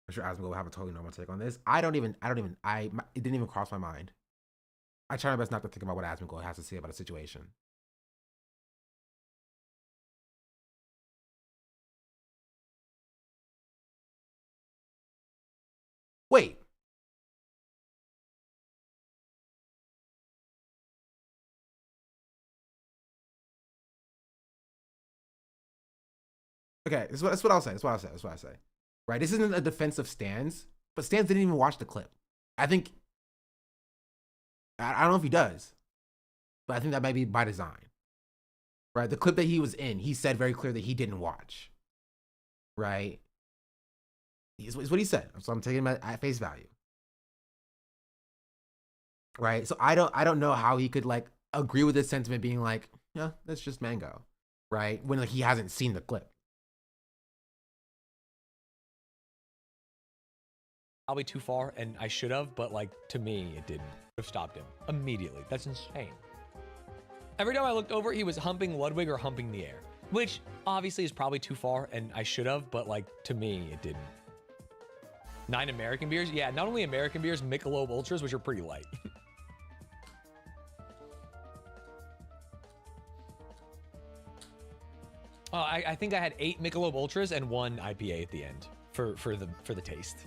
I'm sure Asmik will have a totally normal take on this. It didn't even cross my mind. I try my best not to think about what Asmik has to say about a situation. Wait. Okay, that's what I'll say. That's what I say. Right? This isn't a defense of Stans, but Stans didn't even watch the clip. I think, I don't know if he does, but I think that might be by design. Right? The clip that he was in, he said very clear that he didn't watch. Right? Is what he said. So I'm taking him at face value. Right? So I don't know how he could like agree with this sentiment being like, yeah, that's just Mango. Right? When like he hasn't seen the clip. Probably too far, and I should have, but like to me, it didn't. Have stopped him immediately. That's insane. Every time I looked over, he was humping Ludwig or humping the air, which obviously is probably too far, and I should have, but like to me, it didn't. 9 American beers? Yeah, not only American beers, Michelob Ultras, which are pretty light. I think I had 8 Michelob Ultras and 1 IPA at the end for the taste.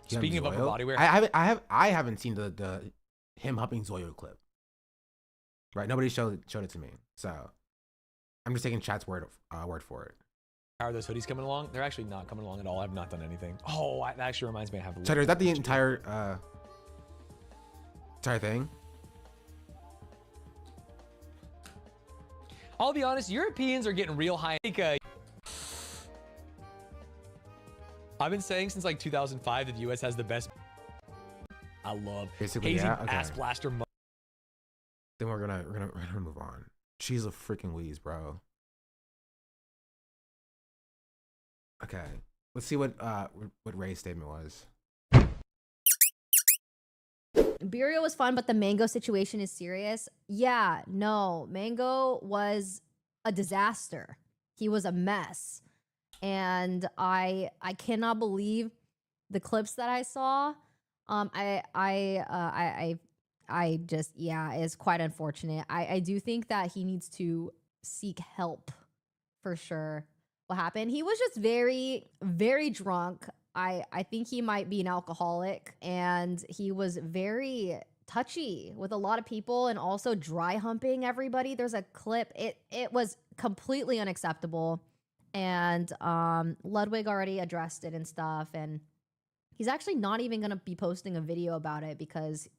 Speaking of upper body wear, I haven't seen the him humping Zoyo clip. Right, nobody showed it to me, so I'm just taking chat's word for it. How are those hoodies coming along? They're actually not coming along at all. I've not done anything. Oh, that actually reminds me I have. Chatter, is that the entire thing? I'll be honest, Europeans are getting real high. I've been saying since like 2005 that the US has the best. I love basically hazy yeah. Okay. ass blaster. Then we're gonna move on. She's a freaking wheeze, bro. Okay, let's see what Ray's statement was. Burial was fun, but the Mango situation is serious. Yeah, no, Mango was a disaster. He was a mess. And I cannot believe the clips that I saw. I just, yeah, it's quite unfortunate. I do think that he needs to seek help for sure. What happened? He was just very, very drunk. I think he might be an alcoholic, and he was very touchy with a lot of people and also dry humping everybody. There's a clip. It was completely unacceptable. And Ludwig already addressed it and stuff, and he's actually not even gonna be posting a video about it because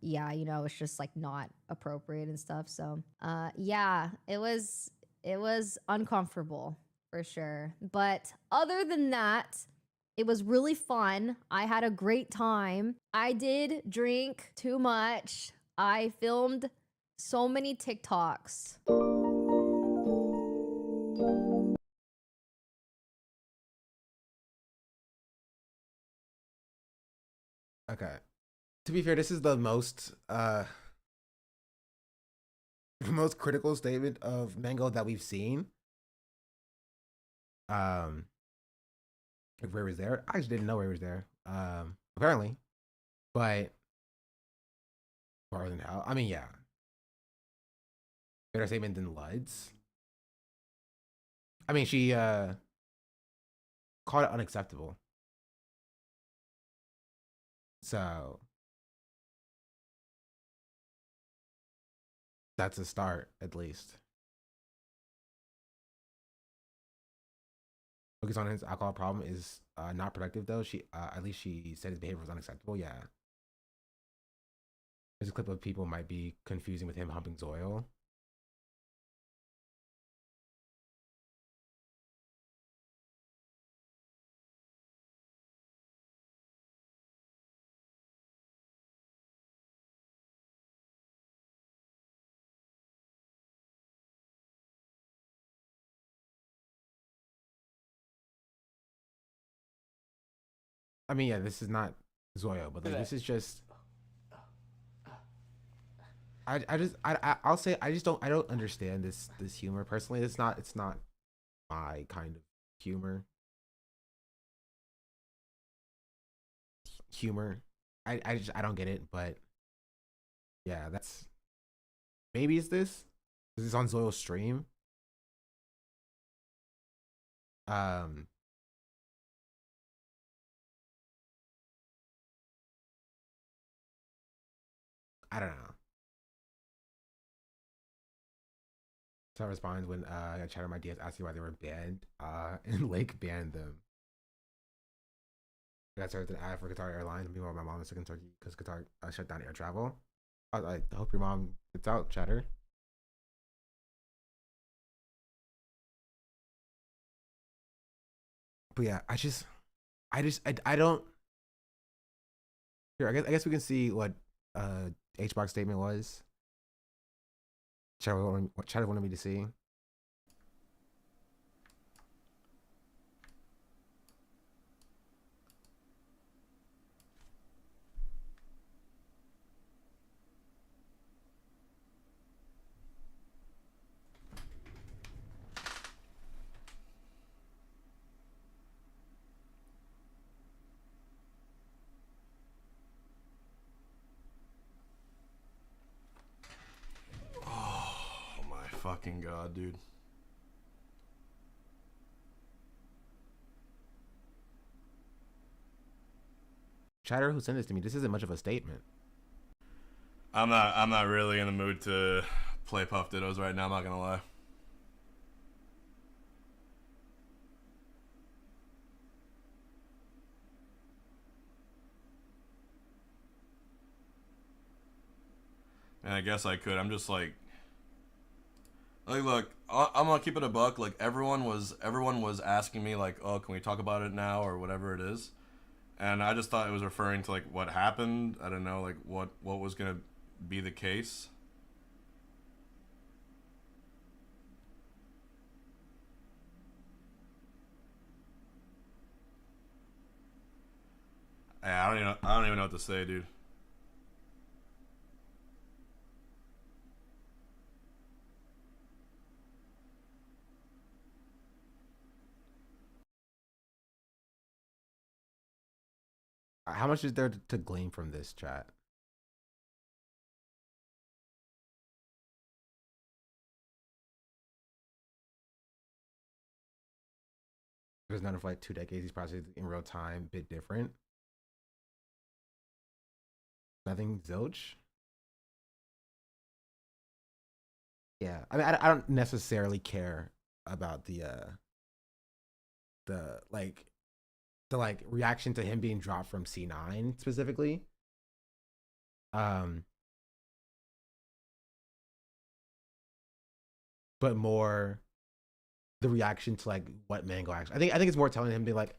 yeah, you know, it's just like not appropriate and stuff. So yeah, it was uncomfortable for sure. But other than that, It was really fun. I had a great time. I did drink too much. I filmed so many TikToks. Okay. To be fair, this is the most most critical statement of Mango that we've seen. If Ray was there, I actually didn't know Ray was there. Apparently, but far than hell. I mean, yeah. Better statement than Lud's. I mean, she called it unacceptable. So that's a start, at least. Focus on his alcohol problem is not productive, though. She at least she said his behavior was unacceptable. Yeah. There's a clip of people might be confusing with him humping Zoil. I mean, yeah, this is not Zoyo, but like this is just. I'll say I don't understand this humor personally. It's not my kind of humor. I don't get it, but yeah, that's maybe it's this. Is this on Zoyo's stream? I don't know. So I responded when I got chat on my DS asking why they were banned. And Lake banned them. I got started an ad for Qatar Airlines. Meanwhile, my mom is sick in Turkey because Qatar shut down air travel. I hope your mom gets out, chatter. But yeah, I don't. Here, I guess we can see what HBox statement was. Chatter wanted me to see. Fucking god, dude. Chatter, who sent this to me? This isn't much of a statement. I'm not really in the mood to play Puff Dittos right now, I'm not gonna lie. And I guess I could. I'm just like look, I'm gonna keep it a buck. Like everyone was asking me like, oh, can we talk about it now or whatever it is, and I just thought it was referring to like what happened. I don't know like what was gonna be the case. I don't even know what to say, dude. How much is there to glean from this chat? There's none of like 2 decades. He's processing in real time, bit different. Nothing zilch. Yeah, I mean, I don't necessarily care about the reaction to him being dropped from C9 specifically. But more the reaction to like what Mango actually. I think it's more telling him being like,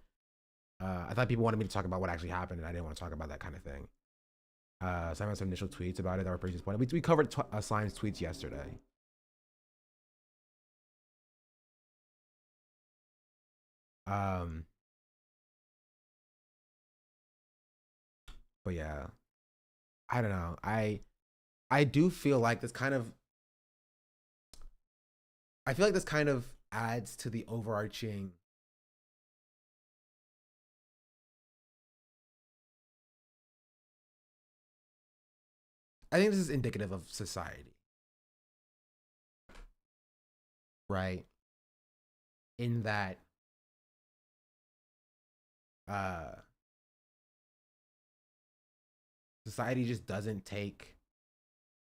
I thought people wanted me to talk about what actually happened, and I didn't want to talk about that kind of thing. So I have some initial tweets about it that were pretty disappointing. We covered Slime's tweets yesterday. But yeah, I don't know. I do feel like this kind of, I feel like this kind of adds to the overarching I think this is indicative of society, right? In that society just doesn't take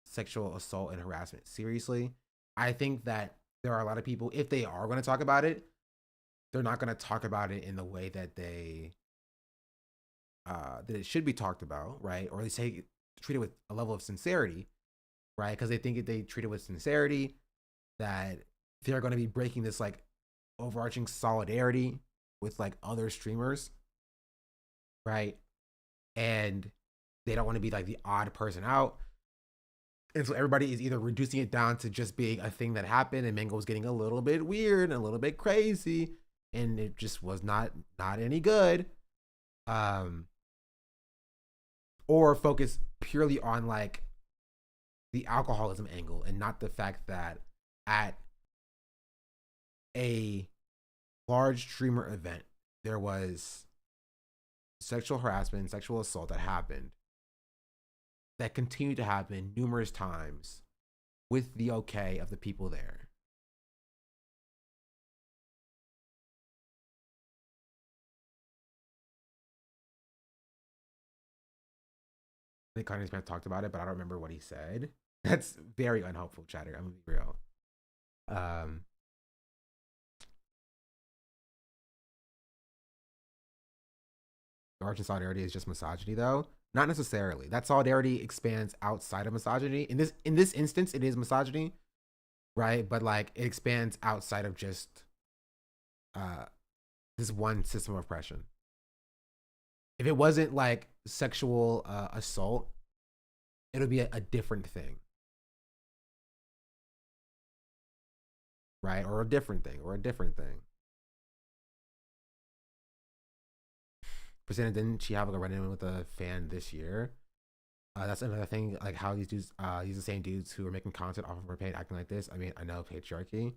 sexual assault and harassment seriously. I think that there are a lot of people, if they are going to talk about it, they're not going to talk about it in the way that they that it should be talked about, right? Or they say treat it with a level of sincerity, right? Because they think if they treat it with sincerity, that they're going to be breaking this like overarching solidarity with like other streamers, right? And they don't want to be like the odd person out. And so everybody is either reducing it down to just being a thing that happened, and Mango was getting a little bit weird and a little bit crazy, and it just was not any good. Or focus purely on like the alcoholism angle and not the fact that at a large streamer event there was sexual harassment, sexual assault that happened, that continued to happen numerous times with the okay of the people there. I think Kanye Smith talked about it, but I don't remember what he said. That's very unhelpful, chatter. I'm gonna be real. Origin solidarity is just misogyny, though. Not necessarily. That solidarity expands outside of misogyny. In this instance, it is misogyny, right? But like it expands outside of just this one system of oppression. If it wasn't like sexual assault, it would be a different thing, right? Or a different thing, Priscilla, didn't she have like a run-in with a fan this year? That's another thing, like how these dudes, these are the same dudes who are making content off of her page acting like this. I mean, I know patriarchy.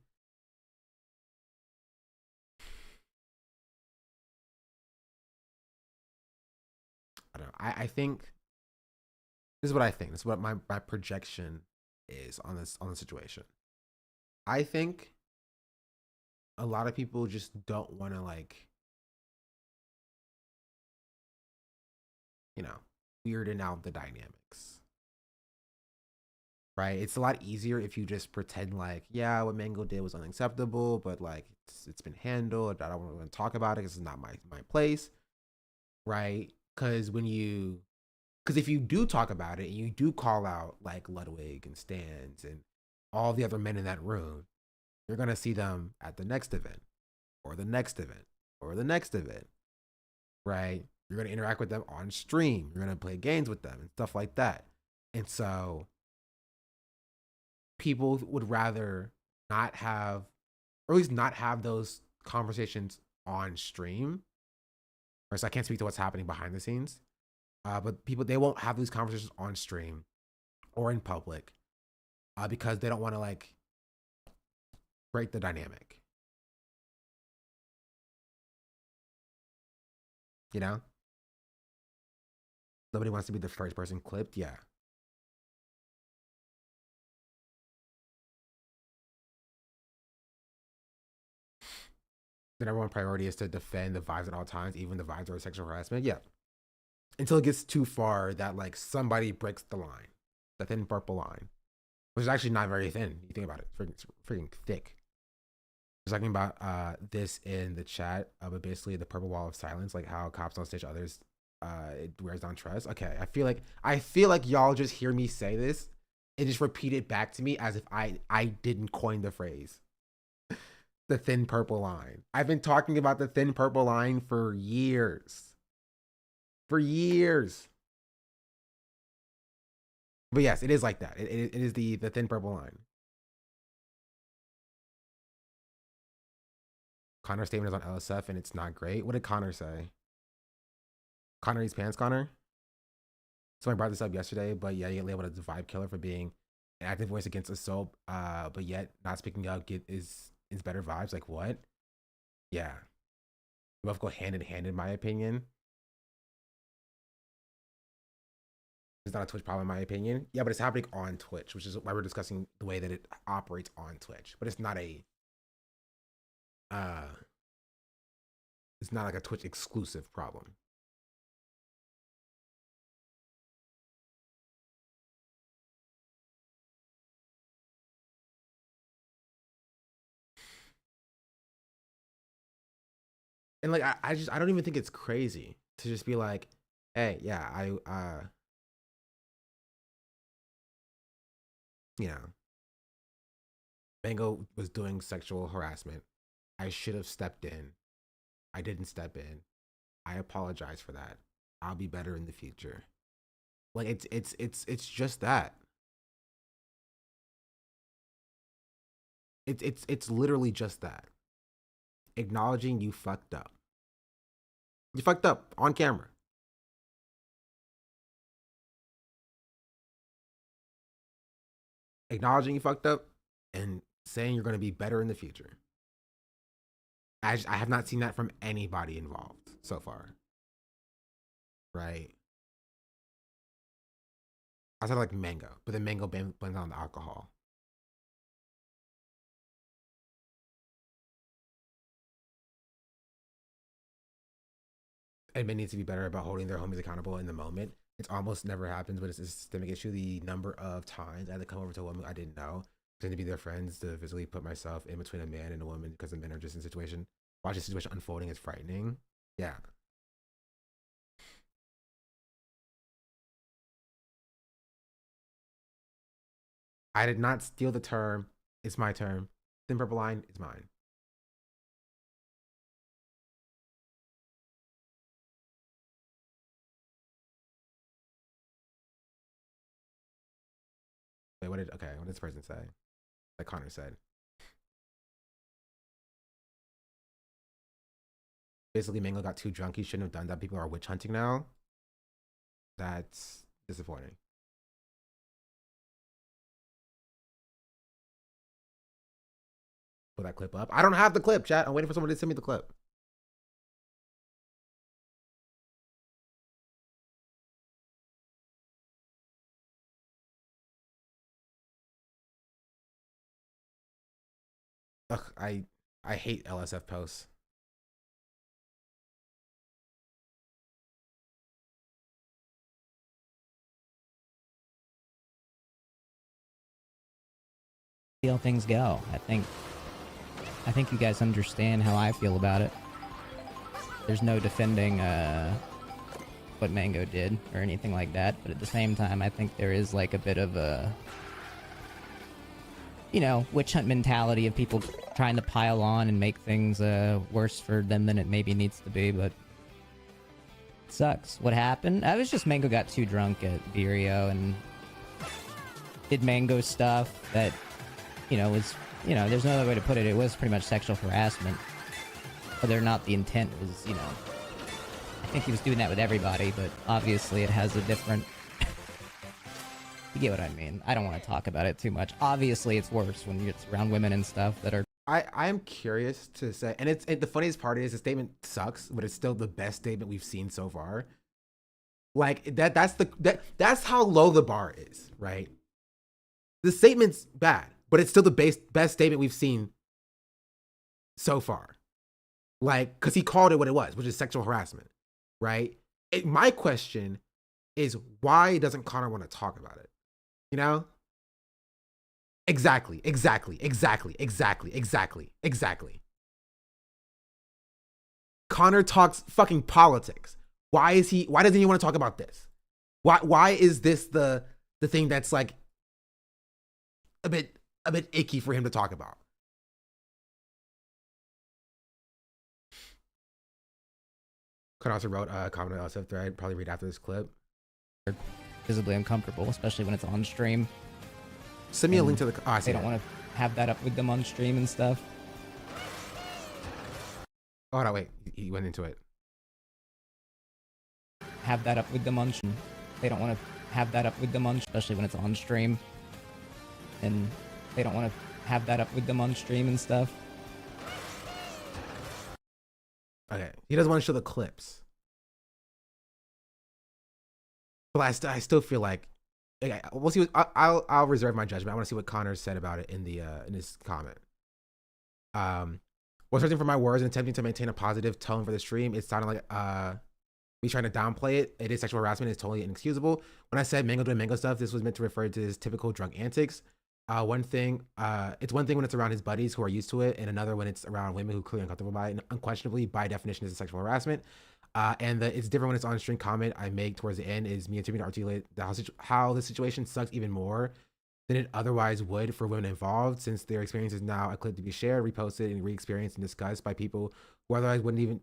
I don't know. I think this is what I think. This is what my projection is on the situation. I think a lot of people just don't want to like, you know, weirden out the dynamics. Right? It's a lot easier if you just pretend like, yeah, what Mango did was unacceptable, but like it's been handled. I don't want to talk about it because it's not my place. Right? Because if you do talk about it and you do call out like Ludwig and Stans and all the other men in that room, you're going to see them at the next event or the next event or the next event, right? You're going to interact with them on stream. You're going to play games with them and stuff like that. And so people would rather not have, or at least not have those conversations on stream. Or so I can't speak to what's happening behind the scenes. But people, they won't have these conversations on stream or in public because they don't want to like break the dynamic. You know? Nobody wants to be the first person clipped. Yeah. The number one priority is to defend the vibes at all times, even the vibes are sexual harassment. Yeah. Until it gets too far that like somebody breaks the line, the thin purple line, which is actually not very thin. You think about it, it's freaking thick. I was talking about this in the chat, but basically the purple wall of silence, like how cops don't stitch others, it wears down trust. Okay, I feel like y'all just hear me say this and just repeat it back to me as if I didn't coin the phrase. the thin purple line. I've been talking about the thin purple line for years. For years. But yes, it is like that. It is the thin purple line. Connor's statement is on LSF and it's not great. What did Connor say? Connor eats pants, Connor? So I brought this up yesterday, but yeah, you get labeled as a vibe killer for being an active voice against assault, but yet not speaking up is better vibes. Like what? Yeah. They both go hand in hand in my opinion. It's not a Twitch problem in my opinion. Yeah, but it's happening on Twitch, which is why we're discussing the way that it operates on Twitch. But it's not like a Twitch exclusive problem. And like I don't even think it's crazy to just be like, hey, yeah, you know, Mango was doing sexual harassment. I should have stepped in. I didn't step in. I apologize for that. I'll be better in the future. Like it's just that. It's literally just that. Acknowledging you fucked up. You fucked up on camera. Acknowledging you fucked up and saying you're going to be better in the future. I have not seen that from anybody involved so far. Right? I said like Mango, but then Mango blends on the alcohol. Admin needs to be better about holding their homies accountable in the moment. It almost never happens, but it's a systemic issue. The number of times I had to come over to a woman I didn't know, pretend to be their friends, to physically put myself in between a man and a woman because the men are just in a situation. Watch the situation unfolding is frightening. Yeah. I did not steal the term. It's my term. Thin purple line is mine. Wait, what did this person say? Like Connor said. Basically, Mango got too drunk. He shouldn't have done that. People are witch hunting now. That's disappointing. Put that clip up. I don't have the clip, chat. I'm waiting for someone to send me the clip. Ugh, I hate LSF posts. See how things go. I think you guys understand how I feel about it. There's no defending what Mango did or anything like that, but at the same time, I think there is like a bit of a, you know, witch hunt mentality of people trying to pile on and make things worse for them than it maybe needs to be, but it sucks. What happened? I was just Mango got too drunk at Vireo and did Mango stuff that, you know, was, you know, there's no other way to put it. It was pretty much sexual harassment. Whether or not the intent was, you know, I think he was doing that with everybody, but obviously it has a different... You get what I mean. I don't want to talk about it too much. Obviously it's worse when it's around women and stuff that are... I am curious to say, and the funniest part is the statement sucks, but it's still the best statement we've seen so far. Like that's how low the bar is, right? The statement's bad, but it's still the best statement we've seen so far. Like, because he called it what it was, which is sexual harassment, right? My question is, why doesn't Connor want to talk about it? You know? Exactly. Connor talks fucking politics. Why doesn't he want to talk about this? Why is this the thing that's like a bit icky for him to talk about? Connor also wrote a comment on the thread. Probably read after this clip. Visibly uncomfortable, especially when it's on stream. Send me a link to the. Oh, I see they don't it. want to have that up with them on stream and stuff. Oh no, wait. He went into it. Have that up with them on stream. They don't want to have that up with them on, especially when it's on stream. And they don't want to have that up with them on stream and stuff. Okay. He doesn't want to show the clips. But I still feel like we'll see. I'll reserve my judgment. I want to see what Connor said about it in his comment. Was searching for my words and attempting to maintain a positive tone for the stream. It sounded like me trying to downplay it. It is sexual harassment. It's totally inexcusable. When I said Mango doing Mango stuff, this was meant to refer to his typical drunk antics. It's one thing when it's around his buddies who are used to it, and another when it's around women who are clearly uncomfortable by it. And unquestionably, by definition, is sexual harassment. It's different when it's on stream. Comment I make towards the end is me attempting to articulate how the situation sucks even more than it otherwise would for women involved, since their experience is now a clip to be shared, reposted, and re-experienced and discussed by people who otherwise wouldn't even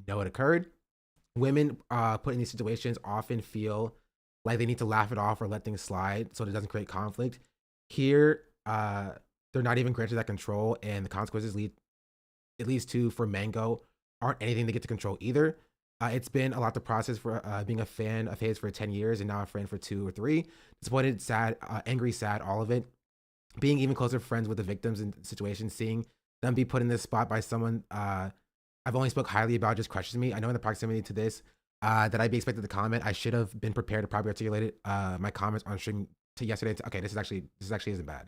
know it occurred. Women put in these situations often feel like they need to laugh it off or let things slide so it doesn't create conflict. Here, they're not even granted that control, and the consequences for Mango aren't anything they get to control either. It's been a lot to process for being a fan of his for 10 years and now a friend for 2 or 3. Disappointed, sad, angry, sad, all of it. Being even closer friends with the victims in situations, seeing them be put in this spot by someone I've only spoke highly about just crushes me. I know in the proximity to this that I'd be expected to comment. I should have been prepared to probably articulate it. My comments on stream to yesterday. Okay, this actually isn't bad.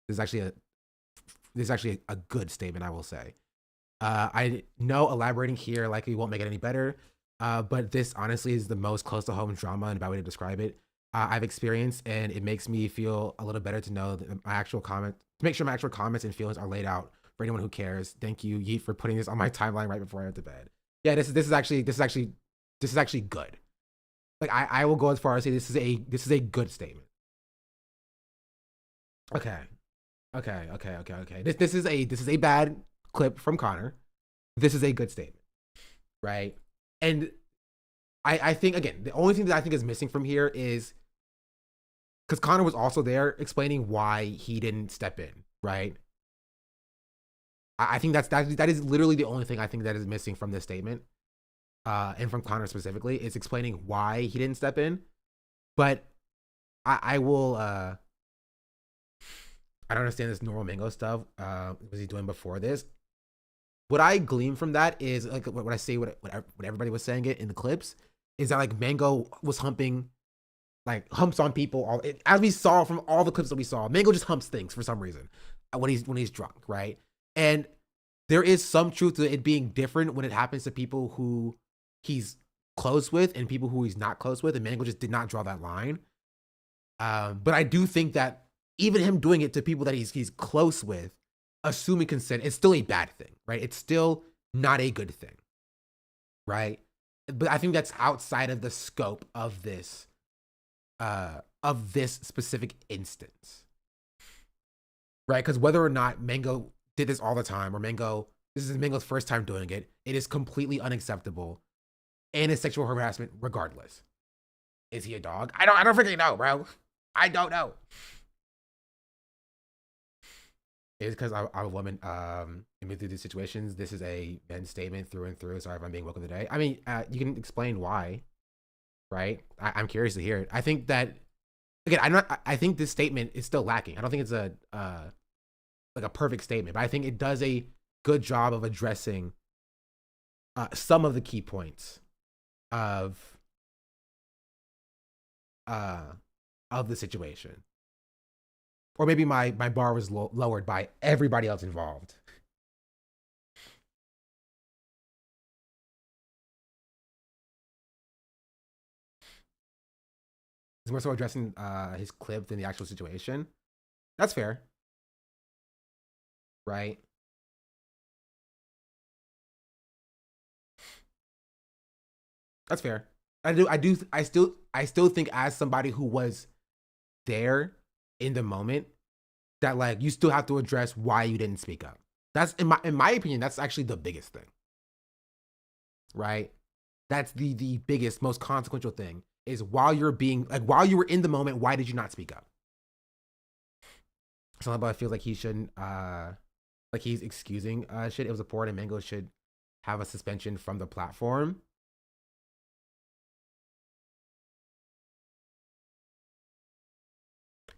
This is actually a good statement, I will say. I know elaborating here likely won't make it any better, but this honestly is the most close to home drama and a bad way to describe it I've experienced, and it makes me feel a little better to know that to make sure my actual comments and feelings are laid out for anyone who cares. Thank you, Yeet, for putting this on my timeline right before I went to bed. Yeah, this is actually good. Like I will go as far as say this is a good statement. Okay. This is a bad clip from Connor. This is a good statement, right? And I think, again, the only thing that I think is missing from here is because Connor was also there explaining why he didn't step in, right? I think that is literally the only thing I think that is missing from this statement, and from Connor specifically, is explaining why he didn't step in. But I will. I don't understand this normal Mango stuff. Was he doing before this? What I glean from that is like what everybody was saying it in the clips is that like Mango was humps on people. As we saw from all the clips that we saw, Mango just humps things for some reason when he's drunk, right? And there is some truth to it being different when it happens to people who he's close with and people who he's not close with. And Mango just did not draw that line. But I do think that even him doing it to people that he's close with, assuming consent, is still a bad thing, right? It's still not a good thing, right? But I think that's outside of the scope of this specific instance, right? Because whether or not Mango did this all the time, or this is Mango's first time doing it, it is completely unacceptable and is sexual harassment regardless. Is he a dog? I don't freaking know, bro. I don't know. It's because I'm a woman in through these situations. This is a men's statement through and through. Sorry if I'm being woke of the day. I mean, you can explain why, right? I'm curious to hear it. I think that, again, I think this statement is still lacking. I don't think it's a perfect statement, but I think it does a good job of addressing some of the key points of the situation. Or maybe my bar was lowered by everybody else involved. He's more so addressing his clip than the actual situation. That's fair. Right? That's fair. I still think, as somebody who was there in the moment, that like you still have to address why you didn't speak up. That's in my opinion, that's actually the biggest thing. Right? That's the biggest, most consequential thing is while you were in the moment, why did you not speak up? So I feel like he shouldn't, like he's excusing shit. It was a port and Mango should have a suspension from the platform.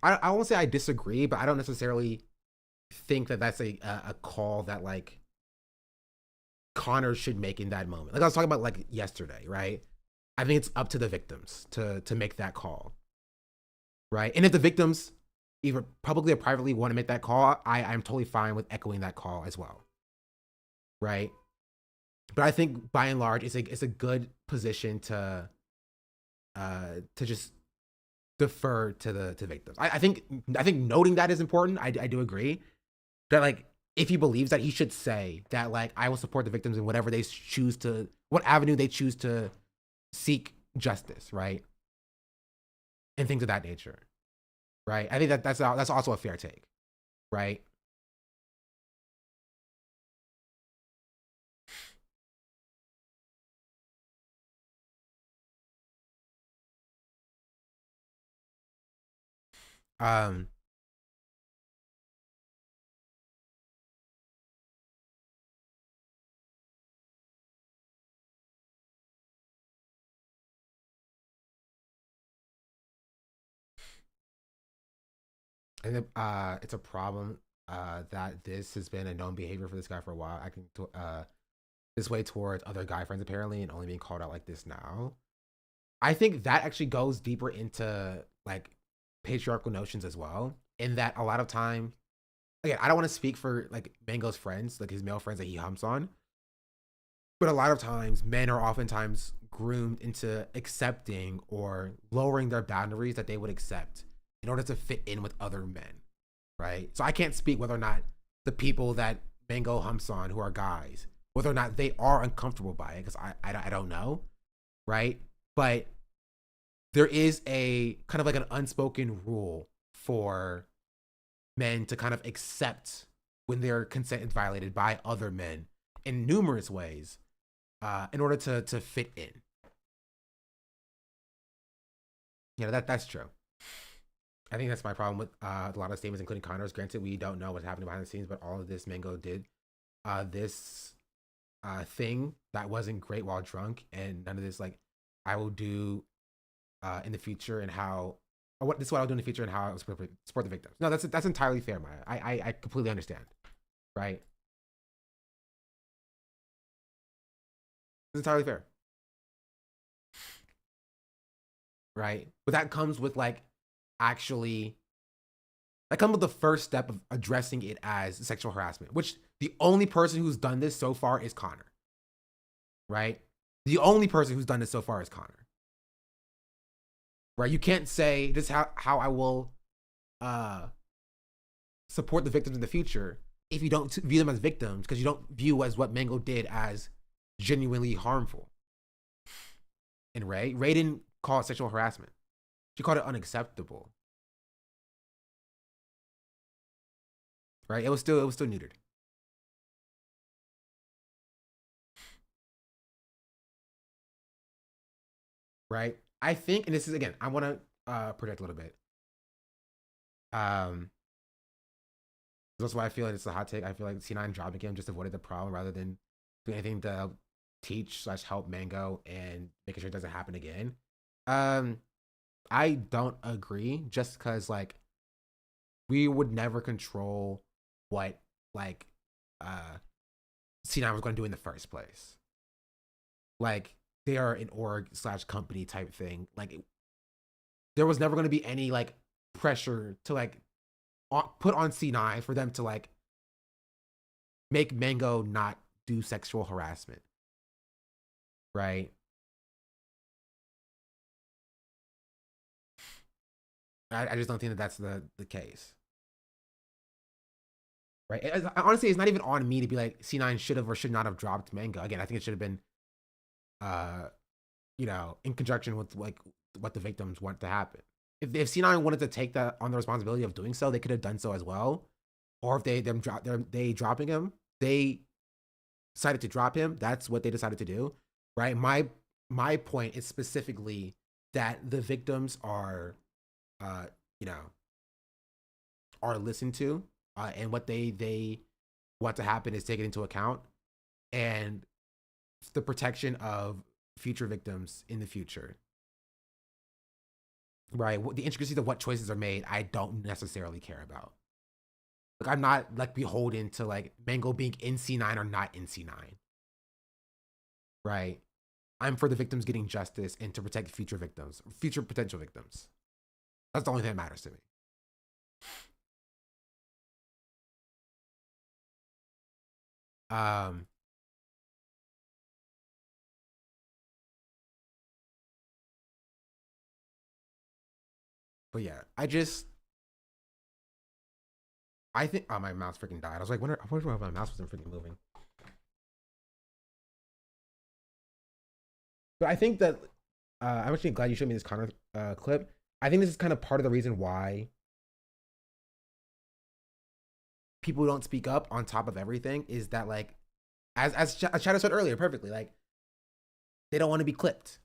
I won't say I disagree, but I don't necessarily think that that's a call that like Connor should make in that moment. Like I was talking about like yesterday, right? I think it's up to the victims to make that call, right? And if the victims either publicly or privately want to make that call, I'm totally fine with echoing that call as well, right? But I think by and large, it's a good position to just defer to the victims. I think noting that is important. I do agree that like if he believes that, he should say that like I will support the victims in whatever they choose to, what avenue they choose to seek justice, right? And things of that nature, right? I think that's also a fair take, right? And it's a problem that this has been a known behavior for this guy for a while. I can this way towards other guy friends apparently, and only being called out like this now. I think that actually goes deeper into like patriarchal notions as well. In that a lot of time, again, I don't want to speak for like Mango's friends, like his male friends that he humps on, but a lot of times men are oftentimes groomed into accepting or lowering their boundaries that they would accept in order to fit in with other men, right? So I can't speak whether or not the people that Mango humps on who are guys, whether or not they are uncomfortable by it, because I don't know, right? But there is a kind of like an unspoken rule for men to kind of accept when their consent is violated by other men in numerous ways in order to fit in. You know, that's true. I think that's my problem with a lot of statements, including Connor's. Granted, we don't know what's happening behind the scenes, but all of this Mango did this thing that wasn't great while drunk, and none of this like I will do in the future and how this is what I'll do in the future and how I will support the victims. No, that's entirely fair, Maya. I completely understand, right? It's entirely fair, right? But that comes with like actually that comes with the first step of addressing it as sexual harassment, which the only person who's done this so far is Connor, right? The only person who's done this so far is Connor, right? You can't say this is how I will support the victims in the future if you don't view them as victims, because you don't view as what Mango did as genuinely harmful. And Ray didn't call it sexual harassment. She called it unacceptable. Right? It was still neutered. Right? I think, and this is again, I want to predict a little bit. That's why I feel like it's a hot take. I feel like C9 dropping him just avoided the problem rather than doing anything to teach/help Mango and making sure it doesn't happen again. I don't agree, just because like we would never control what like C9 was going to do in the first place. Like they are an org/company type thing. Like there was never going to be any like pressure to like put on C9 for them to like make Mango not do sexual harassment, right? I just don't think that that's the case, right? Honestly, it's not even on me to be like C9 should have or should not have dropped Mango. Again, I think it should have been, you know, in conjunction with like what the victims want to happen. If C9 wanted to take that on the responsibility of doing so, they could have done so as well. Or if they dropping him, they decided to drop him. That's what they decided to do, right? My my point is specifically that the victims are, you know, are listened to, and what they want to happen is taken into account, and the protection of future victims in the future. Right. The intricacies of what choices are made, I don't necessarily care about. Like, I'm not like beholden to like Mango being in C9 or not in C9. Right. I'm for the victims getting justice and to protect future victims, future potential victims. That's the only thing that matters to me. But yeah, I think, oh, my mouse freaking died. I was like, I wonder why my mouse wasn't freaking moving. But I think that I'm actually glad you showed me this Connor clip. I think this is kind of part of the reason why people don't speak up on top of everything, is that like, as Shadow said earlier perfectly, like, they don't want to be clipped.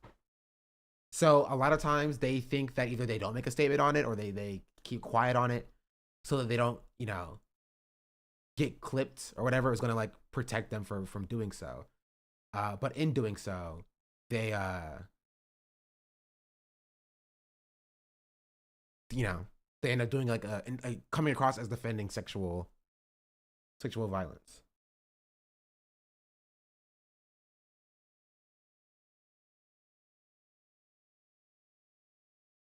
So a lot of times they think that either they don't make a statement on it or they keep quiet on it so that they don't, you know, get clipped or whatever is going to like protect them from doing so. But in doing so, they, you know, they end up doing like coming across as defending sexual violence.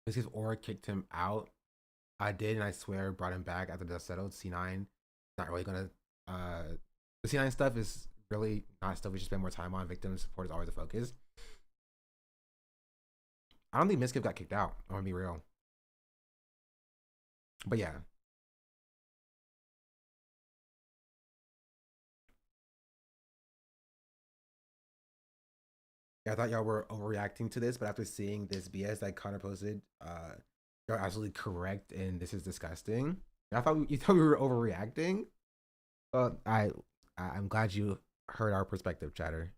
Because Aura kicked him out. I did, and I swear brought him back after the dust settled. C9 not really gonna the C9 stuff is really not stuff we should spend more time on. Victim support is always a focus. I don't think Miskiff got kicked out. I want to be real. But yeah. Yeah, I thought y'all were overreacting to this, but after seeing this BS that Connor posted, you're absolutely correct, and this is disgusting. You thought we were overreacting. Well, I'm glad you heard our perspective, chatter.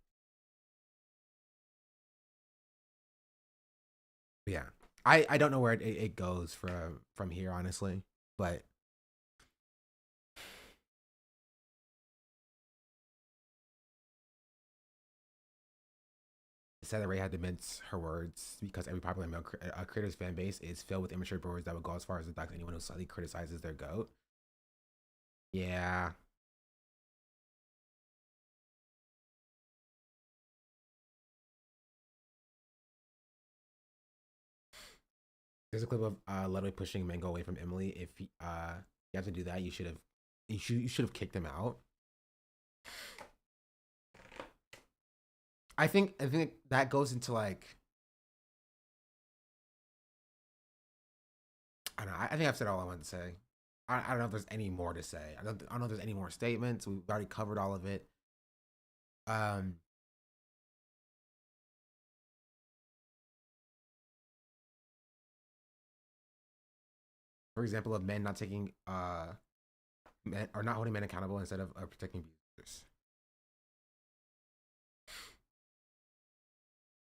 But yeah, I don't know where it goes from here, honestly, but said that Ray had to mince her words because every popular male creator's fan base is filled with immature brewers that would go as far as to dox anyone who slightly criticizes their goat. Yeah. There's a clip of Ludwig pushing Mango away from Emily. If you have to do that, you should have kicked him out. I think that goes into like, I don't know. I think I've said all I wanted to say. I don't know if there's any more to say. I don't know if there's any more statements. We've already covered all of it. For example, of men not taking men or not holding men accountable instead of protecting abusers.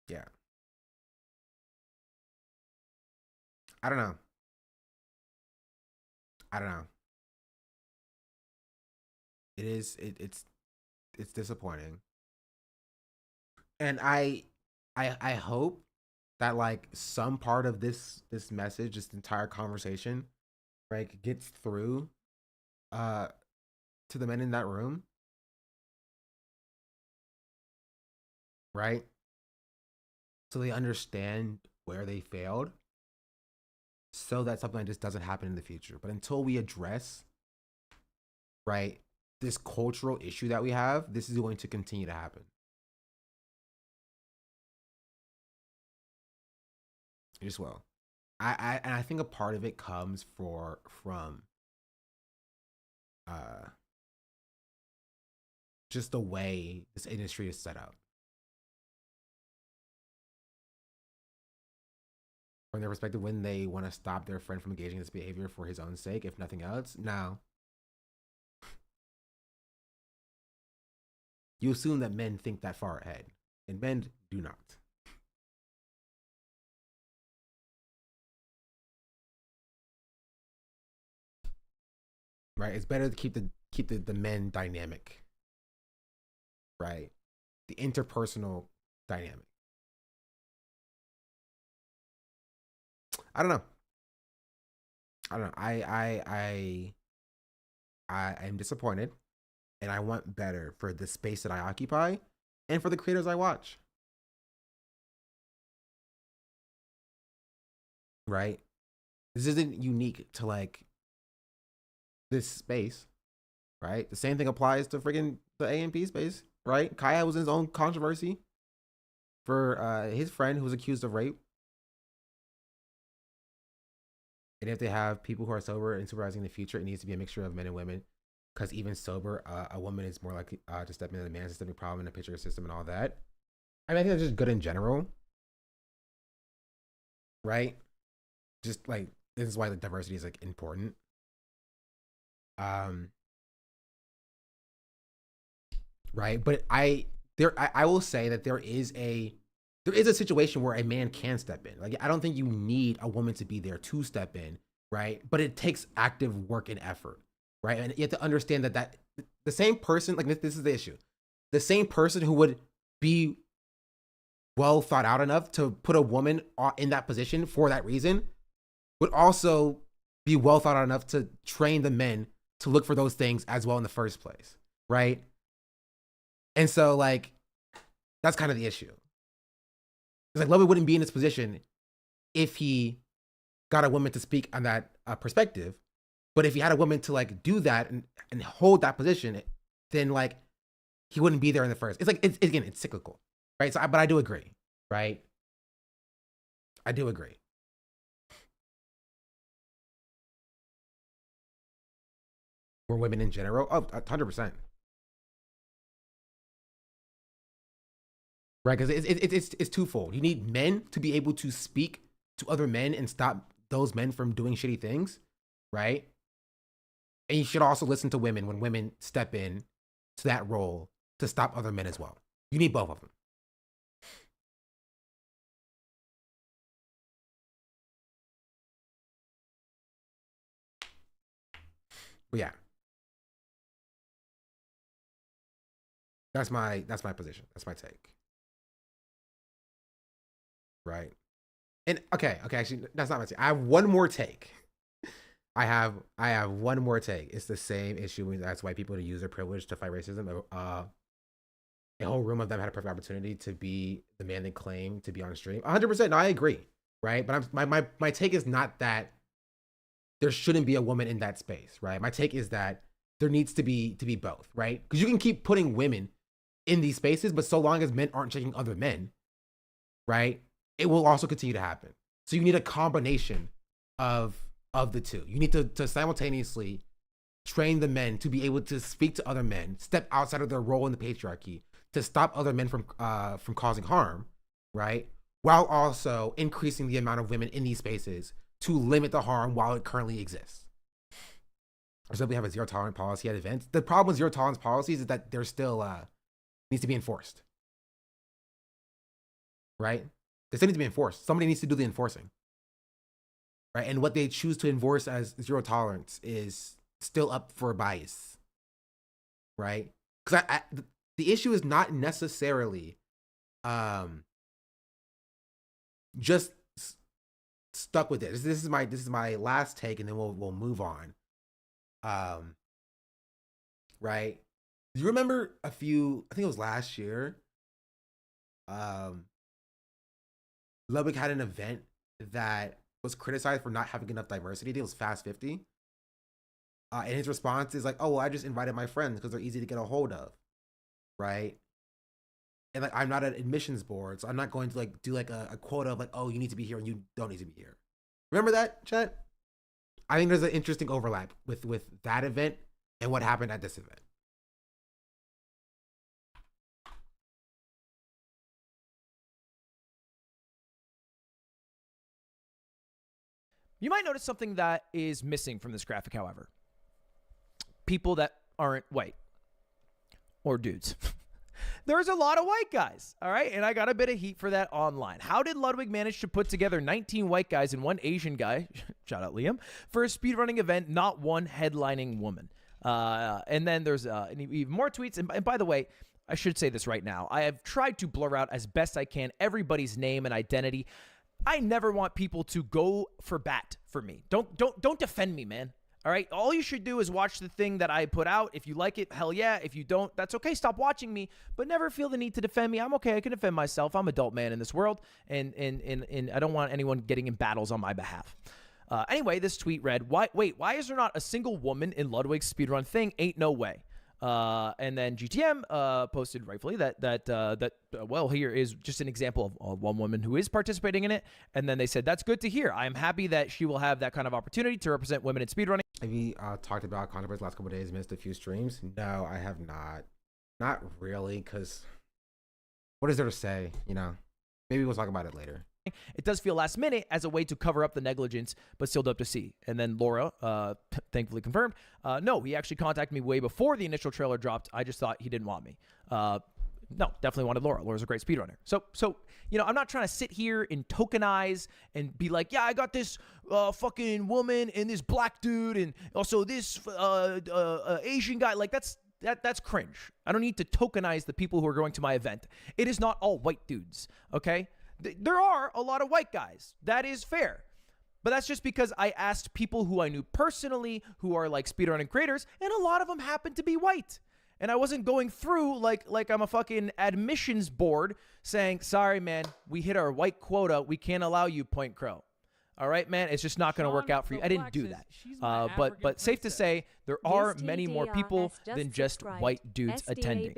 Yeah. I don't know. It's disappointing. And I hope that like some part of this message, this entire conversation, right, gets through to the men in that room. Right? So they understand where they failed, so that something like this doesn't happen in the future. But until we address, right, this cultural issue that we have, this is going to continue to happen. It just will. I think a part of it comes from just the way this industry is set up. From their perspective, when they want to stop their friend from engaging in this behavior for his own sake, if nothing else. Now, you assume that men think that far ahead, and men do not. right? It's better to keep the men dynamic, right? The interpersonal dynamic. I don't know. I am disappointed, and I want better for the space that I occupy and for the creators I watch. Right? This isn't unique to like this space, right? The same thing applies to friggin' the AMP space, right? Kaya was in his own controversy for his friend who was accused of rape. And if they have people who are sober and supervising in the future, it needs to be a mixture of men and women. Because even sober, a woman is more likely to step into the man's systemic problem in the picture system and all that. I mean, I think that's just good in general. Right? Just like, this is why the diversity is like important. Right? But I will say that there is a situation where a man can step in. Like, I don't think you need a woman to be there to step in, right? But it takes active work and effort, right? And you have to understand that the same person, like this is the issue. The same person who would be well thought out enough to put a woman in that position for that reason would also be well thought out enough to train the men to look for those things as well in the first place, right? And so, like, that's kind of the issue. It's like Ludwig wouldn't be in this position if he got a woman to speak on that perspective. But if he had a woman to like do that and hold that position, then like he wouldn't be there in the first. It's like, it's cyclical, right? So, but I do agree, right? I do agree. Were women in general? Oh, 100%. Right, because it's twofold. You need men to be able to speak to other men and stop those men from doing shitty things, right? And you should also listen to women when women step in to that role to stop other men as well. You need both of them. But yeah, that's my position. That's my take. Right. And okay, actually, that's not my take. I have one more take. I have one more take. It's the same issue. That's why people use their privilege to fight racism. A whole room of them had a perfect opportunity to be the man they claim to be on stream. 100%. No, I agree. Right. But my take is not that there shouldn't be a woman in that space. Right. My take is that there needs to be both. Right. Because you can keep putting women in these spaces, but so long as men aren't checking other men, right, it will also continue to happen. So you need a combination of the two. You need to simultaneously train the men to be able to speak to other men, step outside of their role in the patriarchy, to stop other men from causing harm, right? While also increasing the amount of women in these spaces to limit the harm while it currently exists. So we have a zero tolerance policy at events. The problem with zero tolerance policies is that they're still needs to be enforced, right? They still need to be enforced. Somebody needs to do the enforcing, right? And what they choose to enforce as zero tolerance is still up for bias, right? Because the issue is not necessarily just stuck with this. This is my last take, and then we'll move on. Right? Do you remember I think it was last year? Ludwig had an event that was criticized for not having enough diversity. I think it was Fast 50. And his response is like, oh, well, I just invited my friends because they're easy to get a hold of. Right? And like, I'm not an admissions board, so I'm not going to like do like a quota of like, oh, you need to be here and you don't need to be here. Remember that, chat? I think there's an interesting overlap with that event and what happened at this event. You might notice something that is missing from this graphic, however. People that aren't white or dudes. There's a lot of white guys, all right? And I got a bit of heat for that online. How did Ludwig manage to put together 19 white guys and one Asian guy, shout out Liam, for a speedrunning event, not one headlining woman? And then there's even more tweets. And by the way, I should say this right now. I have tried to blur out as best I can everybody's name and identity. I never want people to go for bat for me. Don't defend me, man. All right, all you should do is watch the thing that I put out. If you like it, hell yeah. If you don't, that's okay. Stop watching me, but never feel the need to defend me. I'm okay. I can defend myself. I'm an adult man in this world, and I don't want anyone getting in battles on my behalf. Anyway, this tweet read, why is there not a single woman in Ludwig's speedrun thing? Ain't no way. And then GTM posted rightfully that well, here is just an example of one woman who is participating in it. And then they said, that's good to hear. I am happy that she will have that kind of opportunity to represent women in speedrunning. Have you talked about controversy last couple of days, missed a few streams? No, I have not. Not really, because what is there to say, you know? Maybe we'll talk about it later. It does feel last minute as a way to cover up the negligence, but still dope to see. And then Laura, thankfully confirmed, no, he actually contacted me way before the initial trailer dropped. I just thought he didn't want me. No, definitely wanted Laura. Laura's a great speedrunner. So, you know, I'm not trying to sit here and tokenize and be like, yeah, I got this fucking woman and this black dude and also this Asian guy. Like that's cringe. I don't need to tokenize the people who are going to my event. It is not all white dudes, okay? There are a lot of white guys. That is fair. But that's just because I asked people who I knew personally who are like speedrunning creators, and a lot of them happen to be white. And I wasn't going through like I'm a fucking admissions board saying, sorry, man, we hit our white quota. We can't allow you, Point Crow. All right, man, it's just not going to work out for you. I didn't do that. But safe to say, there are many more people than just white dudes attending.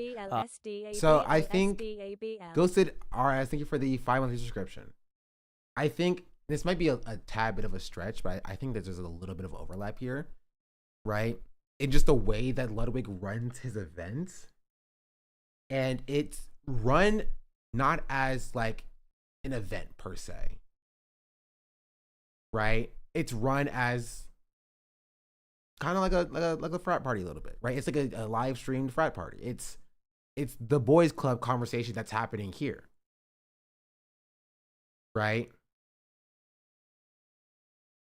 So I think Ghosted RS, thank you for the 5 month subscription. I think this might be a tad bit of a stretch, but I think that there's a little bit of overlap here, right? In just the way that Ludwig runs his events. And it's run not as like an event per se. Right? It's run as kind of like a frat party a little bit, right? It's like a live streamed frat party. It's the boys club conversation that's happening here. Right?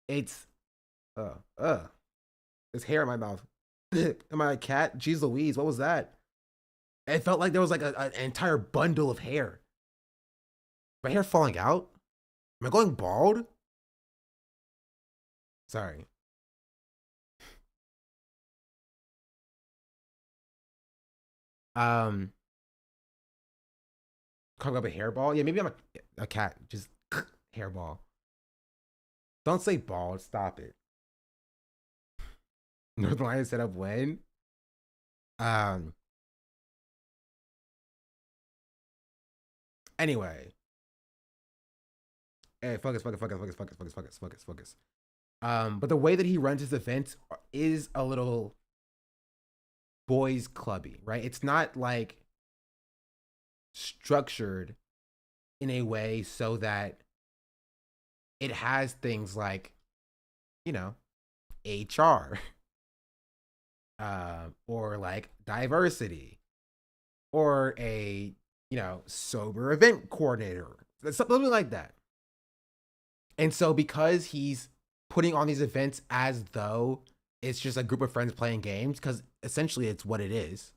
It's there's hair in my mouth. Am I a cat? Jeez Louise, what was that? It felt like there was like an entire bundle of hair. My hair falling out? Am I going bald? Sorry. Talking about a hairball? Yeah, maybe I'm a cat. Just hairball. Don't say bald. Stop it. North Lion set up when? Anyway. Hey, focus. But the way that he runs his events is a little boys clubby, right? It's not like structured in a way so that it has things like, you know, HR, or like diversity, or a, you know, sober event coordinator, something like that. And so because he's putting on these events as though it's just a group of friends playing games, because essentially it's what it is,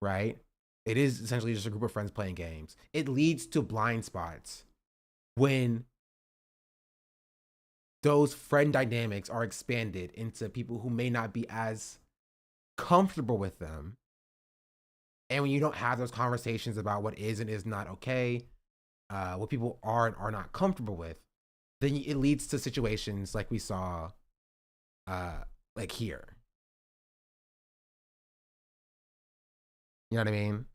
right? It is essentially just a group of friends playing games. It leads to blind spots when those friend dynamics are expanded into people who may not be as comfortable with them. And when you don't have those conversations about what is and is not okay, what people are and are not comfortable with, then it leads to situations like we saw like here. You know what I mean?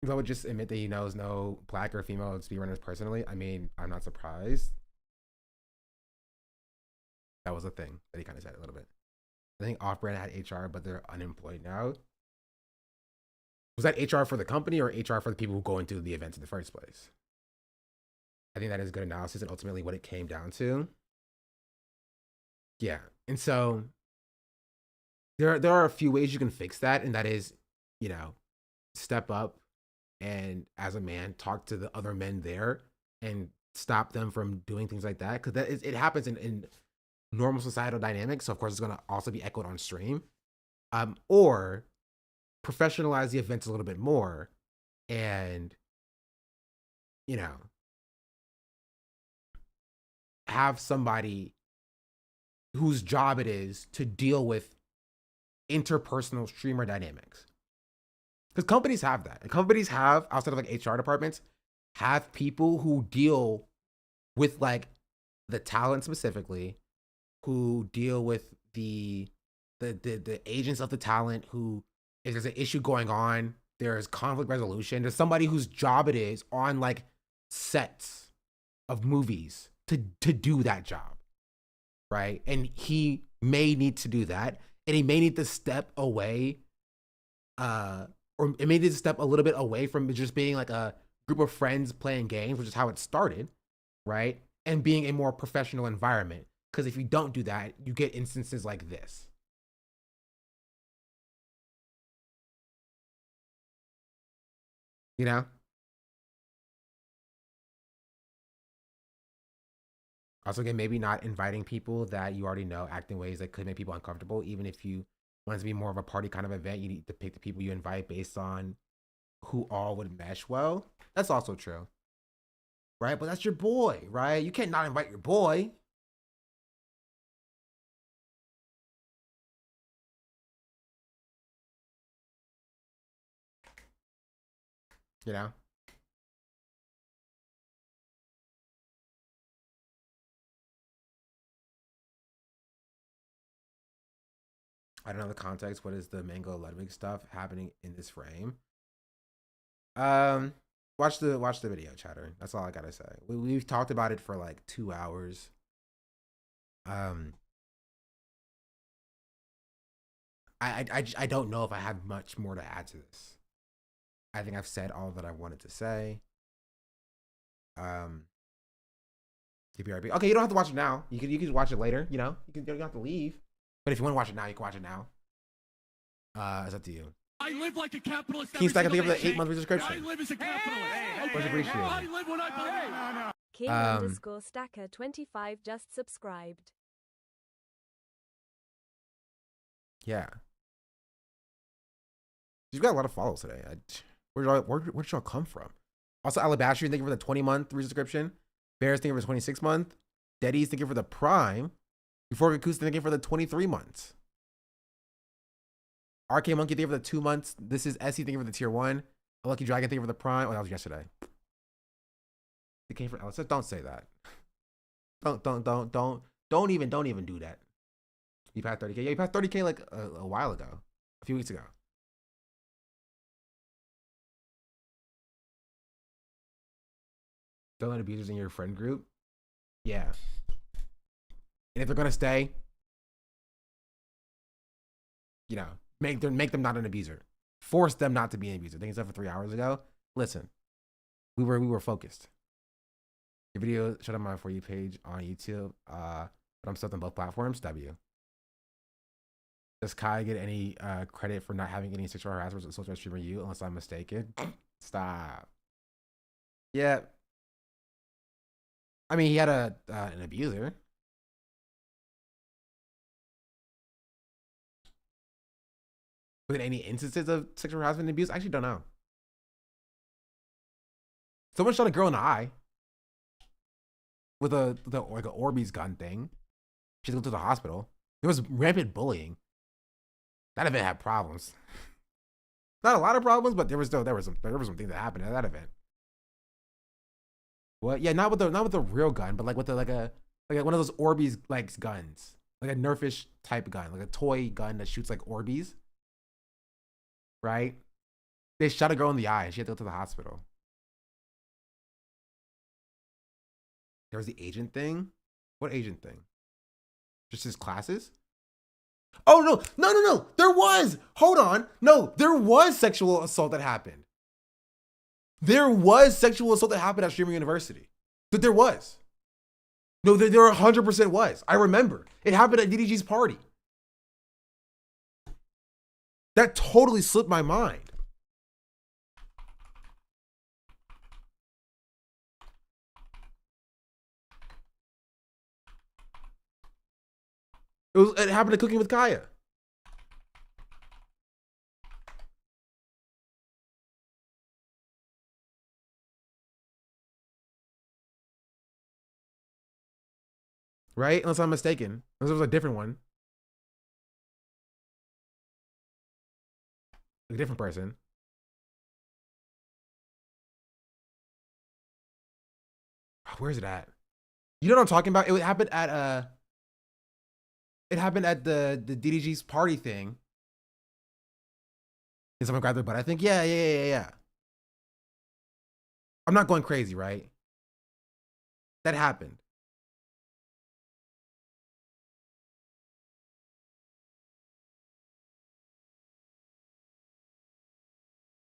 I would just admit that he knows no black or female speedrunners personally. I mean, I'm not surprised. That was a thing that he kind of said a little bit. I think Off-Brand had HR, but they're unemployed now. Was that HR for the company or HR for the people who go into the events in the first place? I think that is good analysis and ultimately what it came down to. Yeah. And so there are a few ways you can fix that, and that is, you know, step up and as a man talk to the other men there and stop them from doing things like that, because it happens in normal societal dynamics. So of course it's going to also be echoed on stream, or professionalize the events a little bit more, and you know, have somebody whose job it is to deal with interpersonal streamer dynamics. Because companies have that. And companies have, outside of like HR departments, have people who deal with like the talent specifically, who deal with the agents of the talent, who, if there's an issue going on, there's conflict resolution. There's somebody whose job it is on like sets of movies to do that job, right? And he may need to do that, and he may need to step away, or it may need to step a little bit away from just being like a group of friends playing games, which is how it started, right? And being a more professional environment. Because if you don't do that, you get instances like this. You know? Also, again, maybe not inviting people that you already know acting ways that could make people uncomfortable. Even if you want it to be more of a party kind of event, you need to pick the people you invite based on who all would mesh well. That's also true, right? But that's your boy, right? You can't not invite your boy. You know? I don't know the context. What is the Mango Ludwig stuff happening in this frame? Watch the video, chatter. That's all I gotta say. We've talked about it for like 2 hours. I don't know if I have much more to add to this. I think I've said all that I wanted to say. TPRB. Okay, you don't have to watch it now. You can watch it later. You know, you don't have to leave. But if you want to watch it now, you can watch it now. It's up to you. I live like a capitalist. Can you stack up the 8-month subscription? I live as a capitalist. Much appreciated. I live when I believe. King_Stacker25 just subscribed. Yeah. You've got a lot of follows today. Where'd y'all come from? Also, Alabastrian, thank you for the 20-month resubscription. Bears, thank you for the 26-month. Deddy's, thank you for the Prime. Before Kakusta, thank you for the 23 months. RK Monkey, thank you for the 2 months. This is Essie, thank you for the tier 1. A Lucky Dragon, thank you for the Prime. Oh, that was yesterday. It came from Elsa. Don't say that. Don't even do that. You passed 30K. Yeah, you passed 30K like a while ago. A few weeks ago. Don't let abusers in your friend group. Yeah. And if they're gonna stay, you know, make them not an abuser. Force them not to be an abuser. I think it's up for 3 hours ago. Listen, we were focused. Your video shut up my For You page on YouTube. But I'm stuck on both platforms. W. Does Kai get any credit for not having any sexual harassment with social streamer you, unless I'm mistaken? Stop. Yeah. I mean, he had an abuser. With any instances of sexual harassment and abuse? I actually don't know. Someone shot a girl in the eye with like an Orbeez gun thing. She had to go to the hospital. There was rampant bullying. That event had problems. Not a lot of problems, but there were some things that happened at that event. What? Yeah, not with the real gun, but like with like one of those Orbeez like guns, like a Nerfish type gun, like a toy gun that shoots like Orbeez. Right? They shot a girl in the eye and she had to go to the hospital. There was the agent thing. What agent thing? Just his classes? Oh no! There was. Hold on. No, there was sexual assault that happened. There was sexual assault that happened at Streamer University. But there was. No, there 100% was. I remember. It happened at DDG's party. That totally slipped my mind. It happened to Cooking with Kaya. Right? Unless I'm mistaken. Unless it was a different one. A different person. Where's it at? You know what I'm talking about? It happened at the DDG's party thing. Did someone grab their butt? I think, yeah. I'm not going crazy, right? That happened.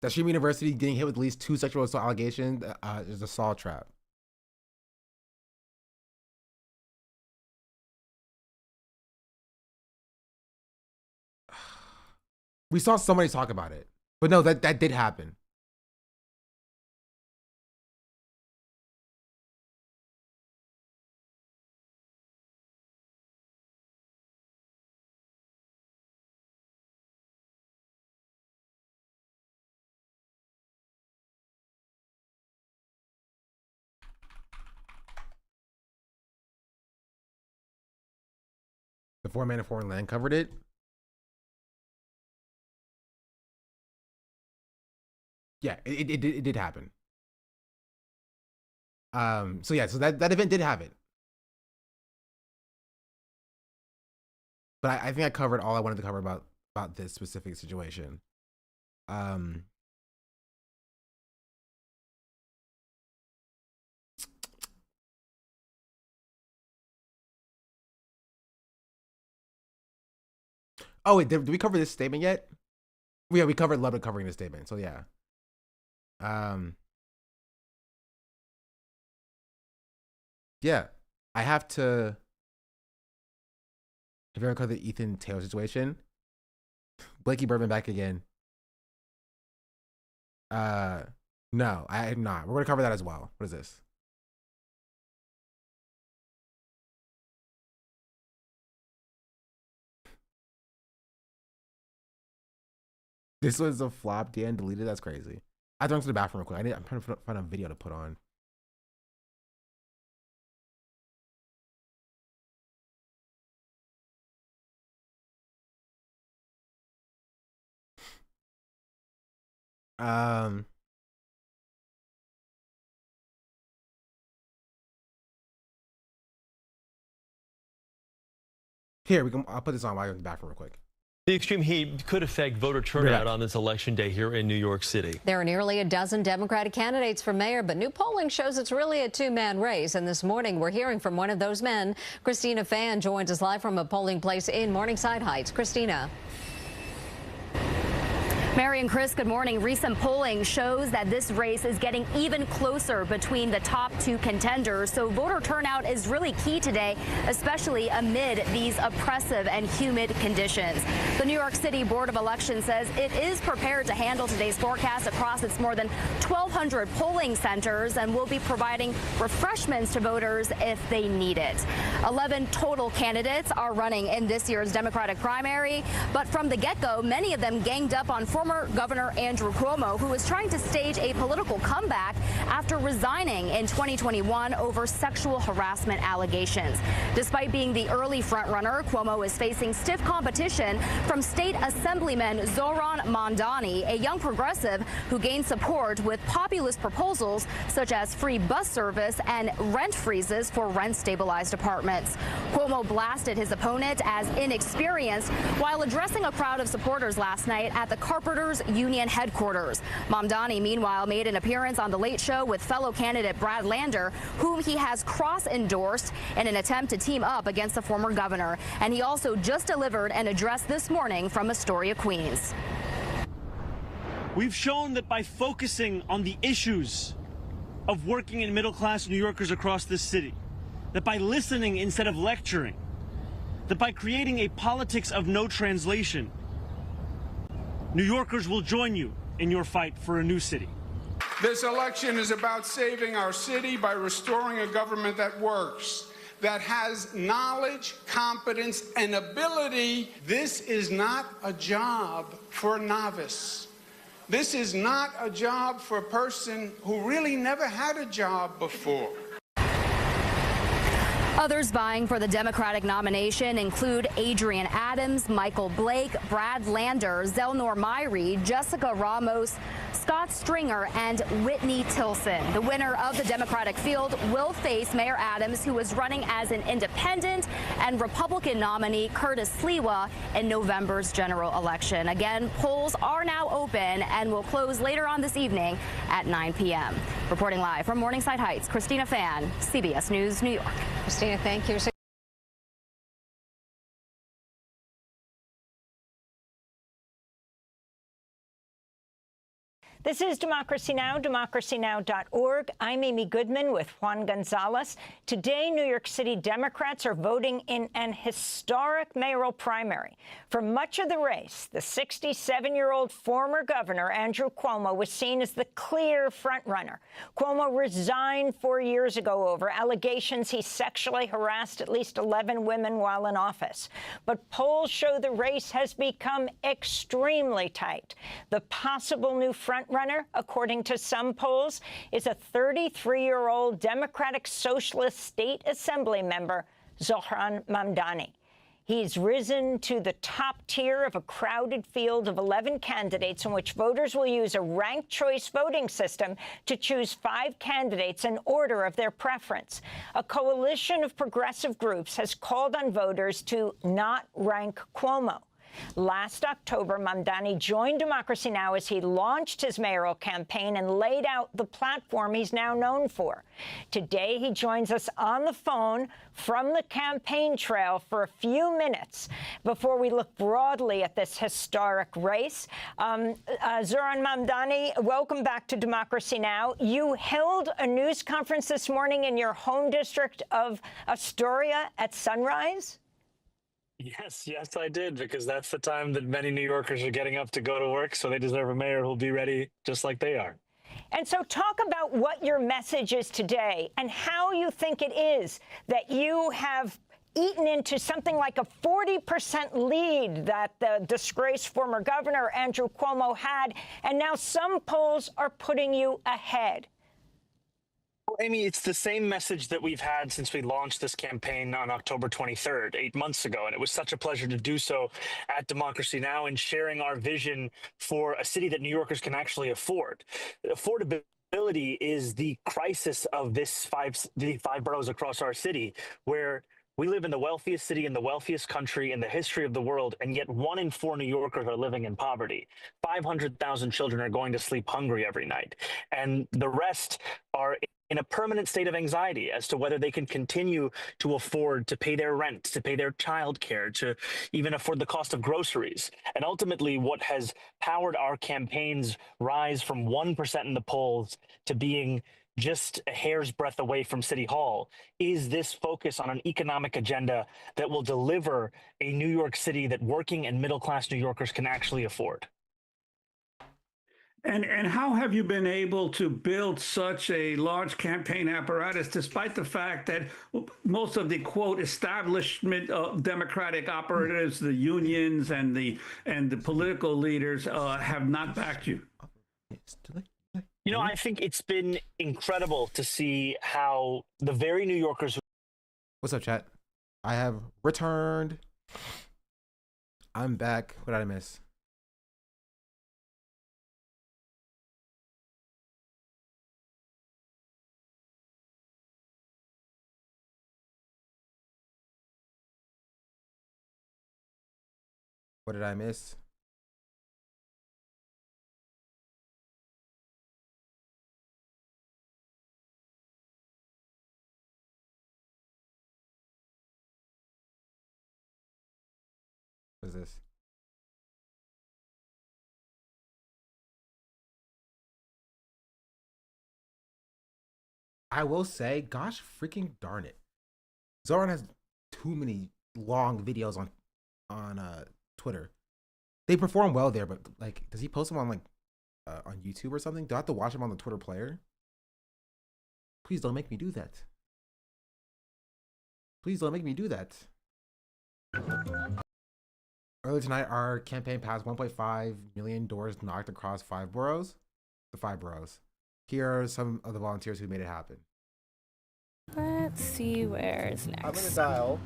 That Stream University getting hit with at least 2 sexual assault allegations is a saw trap. We saw somebody talk about it, but no, that did happen. The 4-man in foreign land covered it. Yeah, it did happen. So yeah, so that event did have it. But I think I covered all I wanted to cover about this specific situation. Oh wait, did we cover this statement yet? Yeah, we covered Ludwig covering this statement. So yeah. Yeah, I have to. Have you ever covered the Ethan Taylor situation? Blakey Bourbon back again. No, I have not. We're gonna cover that as well. What is this? This was a flop. Dan deleted. That's crazy. I went to the bathroom real quick. I'm trying to find a video to put on. Here we can. I'll put this on while you're in the bathroom real quick. The extreme heat could affect voter turnout on this election day here in New York City. There are nearly a dozen Democratic candidates for mayor, but new polling shows it's really a two-man race. And this morning, we're hearing from one of those men. Christina Fan joins us live from a polling place in Morningside Heights. Christina. Mary and Chris, good morning. Recent polling shows that this race is getting even closer between the top 2 contenders. So voter turnout is really key today, especially amid these oppressive and humid conditions. The New York City Board of Elections says it is prepared to handle today's forecast across its more than 1,200 polling centers and will be providing refreshments to voters if they need it. 11 total candidates are running in this year's Democratic primary, but from the get-go, many of them ganged up on former Governor Andrew Cuomo, who is trying to stage a political comeback after resigning in 2021 over sexual harassment allegations. Despite being the early frontrunner, Cuomo is facing stiff competition from State Assemblyman Zoran Mondani, a young progressive who gained support with populist proposals such as free bus service and rent freezes for rent-stabilized apartments. Cuomo blasted his opponent as inexperienced while addressing a crowd of supporters last night at the Carpenters Union headquarters. Mamdani, meanwhile, made an appearance on The Late Show with fellow candidate Brad Lander, whom he has cross-endorsed in an attempt to team up against the former governor. And he also just delivered an address this morning from Astoria, Queens. We've shown that by focusing on the issues of working and middle-class New Yorkers across this city, that by listening instead of lecturing, that by creating a politics of no translation, New Yorkers will join you in your fight for a new city. This election is about saving our city by restoring a government that works, that has knowledge, competence, and ability. This is not a job for a novice. This is not a job for a person who really never had a job before. Others vying for the Democratic nomination include Adrian Adams, Michael Blake, Brad Lander, Zelnor Myrie, Jessica Ramos, Scott Stringer, and Whitney Tilson. The winner of the Democratic field will face Mayor Adams, who is running as an independent, and Republican nominee Curtis Sliwa in November's general election. Again, polls are now open and will close later on this evening at 9 p.m. Reporting live from Morningside Heights, Christina Fan, CBS News, New York. Christina, thank you. This is Democracy Now!, democracynow.org. I'm Amy Goodman with Juan Gonzalez. Today, New York City Democrats are voting in an historic mayoral primary. For much of the race, the 67-year-old former governor, Andrew Cuomo, was seen as the clear frontrunner. Cuomo resigned 4 years ago over allegations he sexually harassed at least 11 women while in office. But polls show the race has become extremely tight. The possible new frontrunner, according to some polls, is a 33-year-old Democratic Socialist State Assembly member, Zohran Mamdani. He's risen to the top tier of a crowded field of 11 candidates in which voters will use a ranked choice voting system to choose 5 candidates in order of their preference. A coalition of progressive groups has called on voters to not rank Cuomo. Last October, Mamdani joined Democracy Now! As he launched his mayoral campaign and laid out the platform he's now known for. Today, he joins us on the phone from the campaign trail for a few minutes before we look broadly at this historic race. Zohran Mamdani, welcome back to Democracy Now! You held a news conference this morning in your home district of Astoria at sunrise? Yes, I did, because that's the time that many New Yorkers are getting up to go to work, so they deserve a mayor who'll be ready just like they are. And so talk about what your message is today and how you think it is that you have eaten into something like a 40% lead that the disgraced former governor Andrew Cuomo had, and now some polls are putting you ahead. Well, Amy, it's the same message that we've had since we launched this campaign on October 23rd, 8 months ago. And it was such a pleasure to do so at Democracy Now! And sharing our vision for a city that New Yorkers can actually afford. Affordability is the crisis of the 5 boroughs across our city, where we live in the wealthiest city in the wealthiest country in the history of the world, and yet 1 in 4 New Yorkers are living in poverty. 500,000 children are going to sleep hungry every night, and the rest are in a permanent state of anxiety as to whether they can continue to afford to pay their rent, to pay their child care, to even afford the cost of groceries. And ultimately, what has powered our campaign's rise from 1% in the polls to being just a hair's breadth away from City Hall is this focus on an economic agenda that will deliver a New York City that working and middle-class New Yorkers can actually afford. And how have you been able to build such a large campaign apparatus, despite the fact that most of the, quote, establishment Democratic operatives, the unions and the political leaders have not backed you? You know, I think it's been incredible to see how the very New Yorkers. What's up, chat? I have returned. I'm back. What did I miss? What did I miss? What is this? I will say, gosh freaking darn it, Zoran has too many long videos on Twitter. They perform well there, but like, does he post them on like on YouTube or something? Do I have to watch him on the Twitter player? Please don't make me do that. Please don't make me do that. Earlier tonight, our campaign passed 1.5 million doors knocked across 5 boroughs. The 5 boroughs. Here are some of the volunteers who made it happen. Let's see where's next. I'm gonna dial.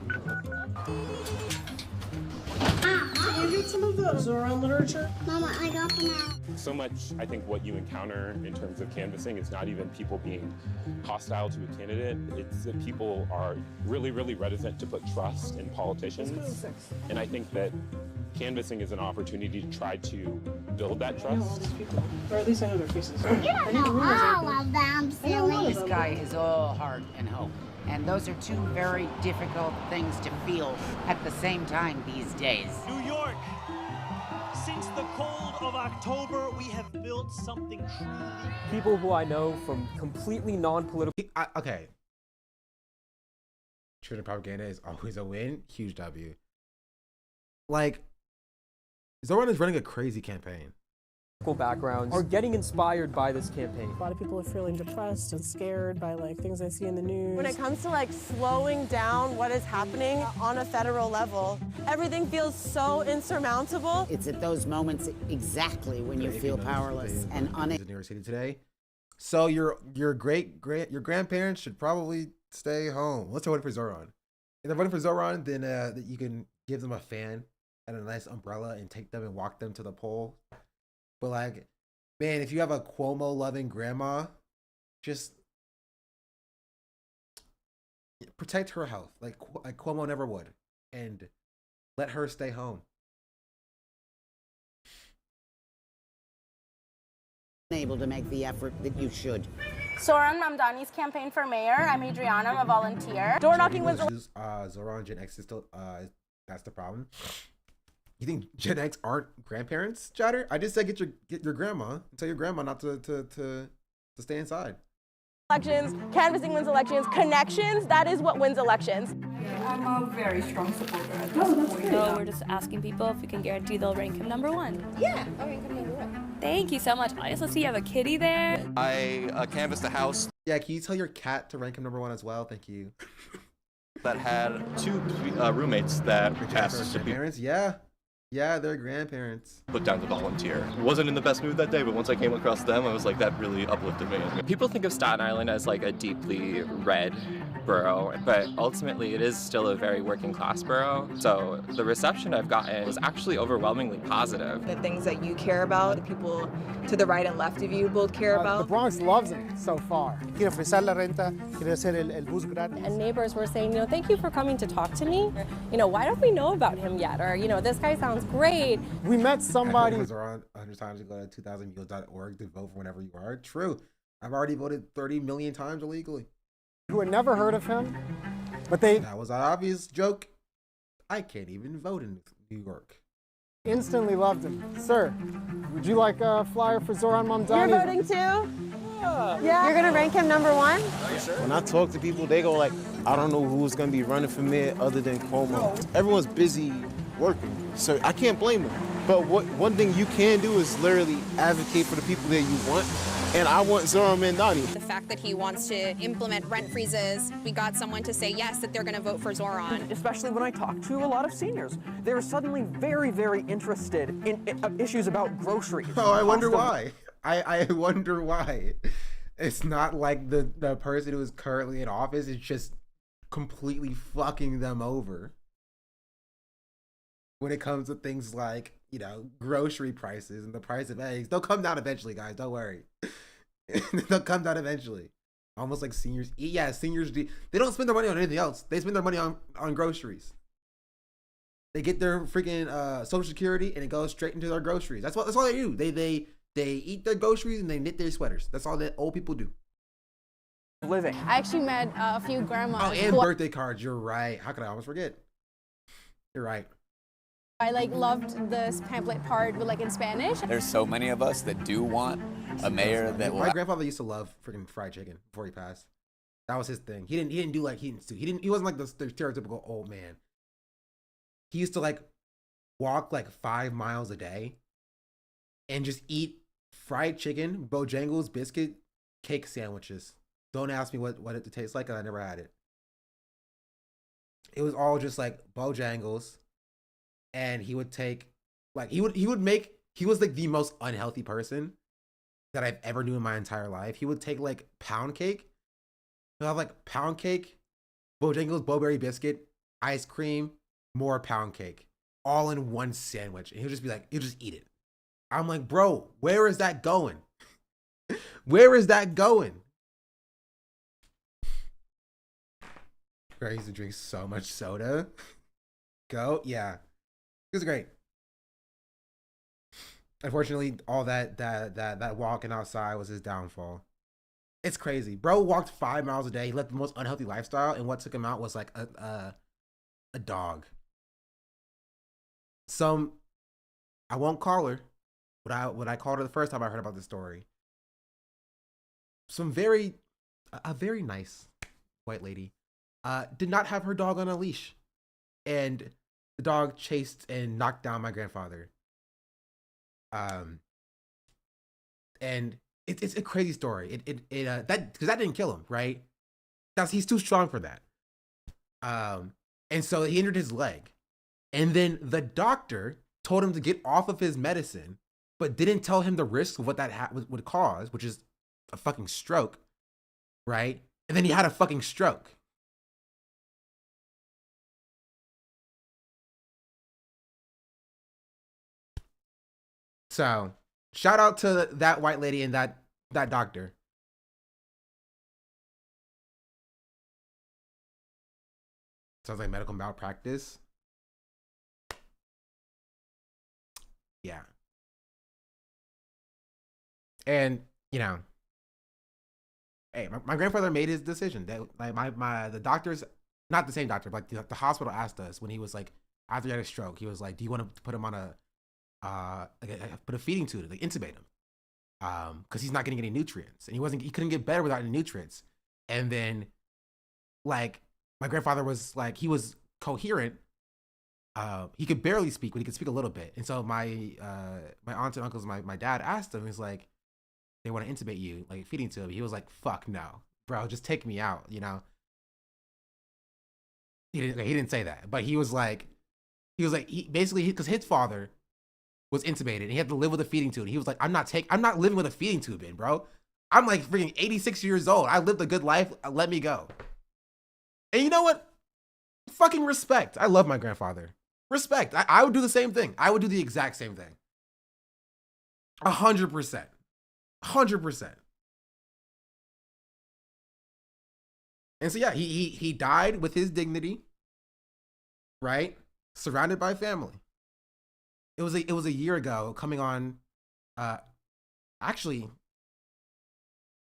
Can you read some of the Zoran literature? Mama, I got them out. So much, I think, what you encounter in terms of canvassing is not even people being hostile to a candidate. It's that people are really, really reticent to put trust in politicians. And I think that canvassing is an opportunity to try to build that trust. Or at least I know their faces. You don't know all of them, silly. This guy is all heart and hope. And those are two very difficult things to feel at the same time these days. New York, since the cold of October, we have built something truly. People who I know from completely non-political. Okay. True propaganda is always a win. Huge W. Like, Zoran is running a crazy campaign. Backgrounds are getting inspired by this campaign. A lot of people are feeling depressed and scared by like things they see in the news. When it comes to like slowing down what is happening on a federal level, everything feels so insurmountable. It's at those moments exactly when you feel powerless and unable. New York City today. So your grandparents should probably stay home. Let's vote for Zoran. If they're voting for Zoran, then you can give them a fan and a nice umbrella and take them and walk them to the poll. But like, man, if you have a Cuomo loving grandma, just protect her health, like Cuomo never would, and let her stay home. Able to make the effort that you should. Zoran Mamdani's campaign for mayor. I'm Adriana, I'm a volunteer. Door knocking was Zoran Gen X is still that's the problem. You think Gen X aren't grandparents, Chatter? I just said get your grandma and tell your grandma not to stay inside. elections. Canvassing wins elections. Connections, that is what wins elections. I'm a very strong supporter. So we're just asking people if we can guarantee they'll rank him #1. Yeah, I'll rank him #1. Thank you so much. I also see you have a kitty there. I canvassed a house. Yeah, can you tell your cat to rank him #1 as well? Thank you. That had 2 roommates that asked to be parents. Yeah, they're grandparents. Put down to volunteer. Wasn't in the best mood that day, but once I came across them, I was like, that really uplifted me. People think of Staten Island as like a deeply red borough, but ultimately it is still a very working class borough. So the reception I've gotten is actually overwhelmingly positive. The things that you care about, the people to the right and left of you both care about. The Bronx loves him so far. Quiere ofrecer la renta, quiere hacer el bus gratis. And neighbors were saying, thank you for coming to talk to me. Why don't we know about him yet? Or, this guy sounds great. We met somebody. Around 100 times to go to 2000mules.org to vote for whenever you are. True. I've already voted 30 million times illegally. Who had never heard of him, but that was an obvious joke. I can't even vote in New York. Instantly loved him. Sir, would you like a flyer for Zoran Mamdani? You're voting too? Yeah. You're gonna rank him #1? When I talk to people, they go like, I don't know who's gonna be running for mayor other than Cuomo. Everyone's busy working, so I can't blame them. But one thing you can do is literally advocate for the people that you want. And I want Zoran Mamdani. The fact that he wants to implement rent freezes, we got someone to say yes, that they're going to vote for Zoran. Especially when I talk to a lot of seniors. They're suddenly very, very interested in issues about groceries. Oh, I wonder why. I wonder why. It's not like the person who is currently in office is just completely fucking them over. When it comes to things like, grocery prices and the price of eggs, they'll come down eventually, guys. Don't worry. They'll come down eventually. Almost like seniors eat. Yeah, seniors do. They don't spend their money on anything else. They spend their money on groceries. They get their freaking Social Security and it goes straight into their groceries. That's all they do. They eat their groceries and they knit their sweaters. That's all that old people do. Living. I actually met a few grandmas. Oh, and birthday cards. You're right. How could I almost forget? You're right. I loved this pamphlet part in Spanish. There's so many of us that do want a mayor that will. My grandfather used to love freaking fried chicken before he passed. That was his thing. He didn't do like he wasn't like the stereotypical old man. He used to walk like 5 miles a day and just eat fried chicken, Bojangles biscuit cake sandwiches. Don't ask me what it tastes like, because I never had it. It was all just like Bojangles, and he would take like he was like the most unhealthy person that I've ever knew in my entire life. He would take like pound cake. He'll have like pound cake, Bojangles, Bowberry biscuit, ice cream, more pound cake, all in one sandwich. And he'll just be like, he'll just eat it. I'm like, bro, where is that going? Where is that going? Bro, I used to drink so much soda. Go, yeah. It was great. Unfortunately, all that walking outside was his downfall. It's crazy. Bro walked 5 miles a day. He lived the most unhealthy lifestyle, and what took him out was like a dog. I won't call her, but what I called her the first time I heard about this story. A very nice white lady did not have her dog on a leash, and the dog chased and knocked down my grandfather. And it's a crazy story. That because that didn't kill him, right? He's too strong for that. And so he injured his leg, and then the doctor told him to get off of his medicine, but didn't tell him the risk of what that would cause, which is a fucking stroke, right? And then he had a fucking stroke. So, shout out to that white lady and that doctor. Sounds like medical malpractice. Yeah. And, you know, hey, my grandfather made his decision. That like the doctors, not the same doctor, but like the hospital asked us when he was like, after he had a stroke, he was like, do you want to put him on put a feeding tube, like intubate him, because he's not getting any nutrients, and he couldn't get better without any nutrients. And then, like, my grandfather was like, he was coherent. He could barely speak, but he could speak a little bit. And so my aunts and uncles, my dad asked him, he's like, they want to intubate you, like feeding tube. He was like, fuck no, bro, just take me out, you know. He didn't say that, but he basically because his father was intubated and he had to live with a feeding tube. He was like, I'm not living with a feeding tube in, bro. I'm like freaking 86 years old. I lived a good life. Let me go. And you know what? Fucking respect. I love my grandfather. Respect. I would do the same thing. I would do the exact same thing. 100%. 100%. And so yeah, he died with his dignity, right? Surrounded by family. It was a year ago, coming on, actually,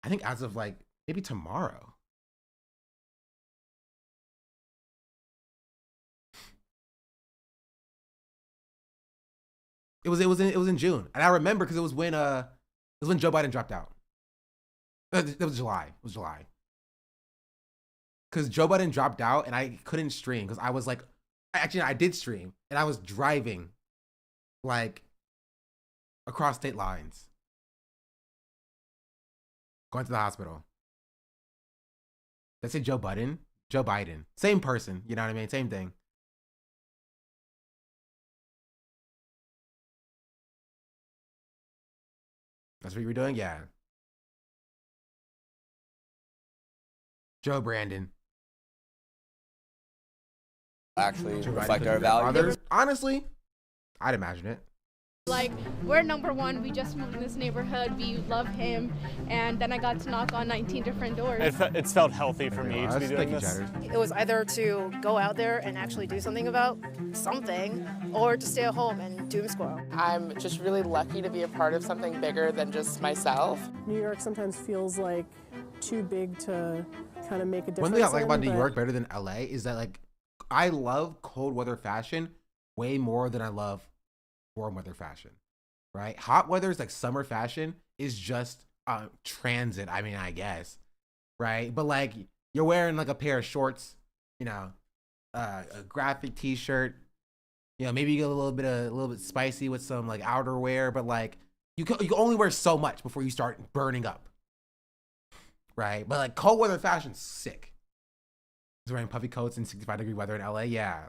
I think as of like maybe tomorrow. It was in June, and I remember because it was when Joe Biden dropped out. It was July. It was July. Because Joe Biden dropped out, and I couldn't stream because I was like, actually I did stream, and I was driving like across state lines, going to the hospital. Did I say Joe Biden? Joe Biden. Same person, you know what I mean? Same thing. That's what you were doing? Yeah. Joe Brandon. Actually reflect our values. Honestly, I'd imagine it. Like, we're number one, we just moved in this neighborhood, we love him, and then I got to knock on 19 different doors. It's felt healthy for me to be doing this. It was either to go out there and actually do something about something, or to stay at home and doom scroll. I'm just really lucky to be a part of something bigger than just myself. New York sometimes feels like too big to kind of make a difference. One thing I like about New York better than LA is that, like, I love cold weather fashion way more than I love warm weather fashion, right? Hot weather is like summer fashion is just transit, I mean, I guess, right? But like, you're wearing like a pair of shorts, you know, a graphic t-shirt, You know, maybe you get a little bit spicy with some like outerwear, but like you can only wear so much before you start burning up, right? But like cold weather fashion's sick. He's wearing puffy coats in 65-degree weather in LA, yeah.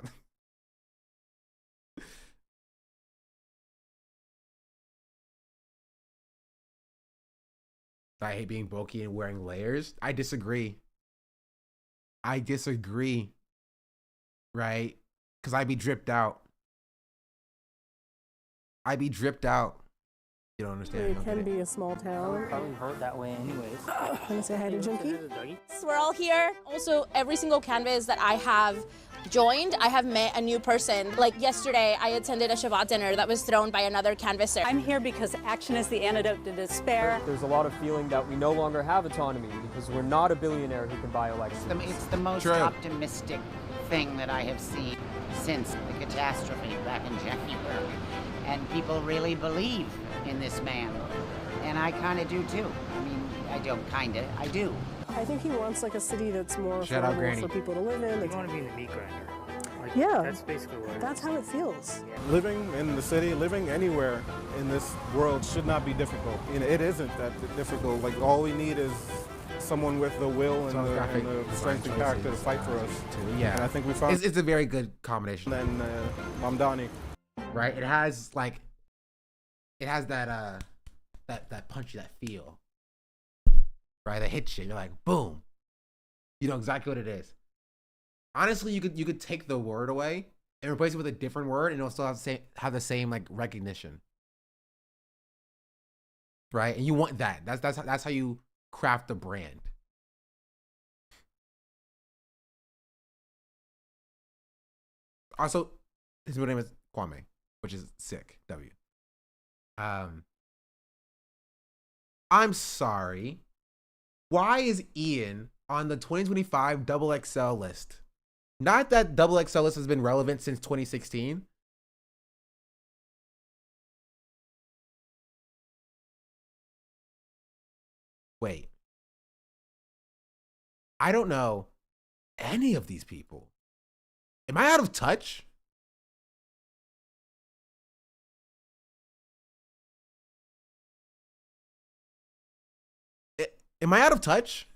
I hate being bulky and wearing layers. I disagree. Right? Because I be dripped out. You don't understand. It can be a small town. Probably hurt that way anyways. Can I say hi to Junkie? We're all here. Also, every single canvas that I have joined, I have met a new person. Like yesterday, I attended a Shabbat dinner that was thrown by another canvasser. I'm here because action is the antidote to despair. There's a lot of feeling that we no longer have autonomy because we're not a billionaire who can buy elections. It's the most optimistic thing that I have seen since the catastrophe back in January. And people really believe in this man. And I kind of do too. I mean, I don't kind of, I do. I think he wants like a city that's more Shout out affordable Granny. for people to live in. You want to be in the meat grinder. Like, Yeah. That's basically what That's how it feels. Living in the city, living anywhere in this world should not be difficult. You know, it isn't that difficult. Like all we need is someone with the will and the strength and character to fight for us. Yeah, and I think we found. It's a very good combination. And Mamdani, right? It has that that punchy, that feel, right? That hits you. You're like, boom. You know exactly what it is. Honestly, you could take the word away and replace it with a different word, and it'll still have the same like recognition, right? And you want that. That's how you craft the brand. Also, his middle name is Kwame, which is sick. W. I'm sorry. Why is Ian on the 2025 XXL list? Not that XXL list has been relevant since 2016. Wait. I don't know any of these people. Am I out of touch? Am I out of touch?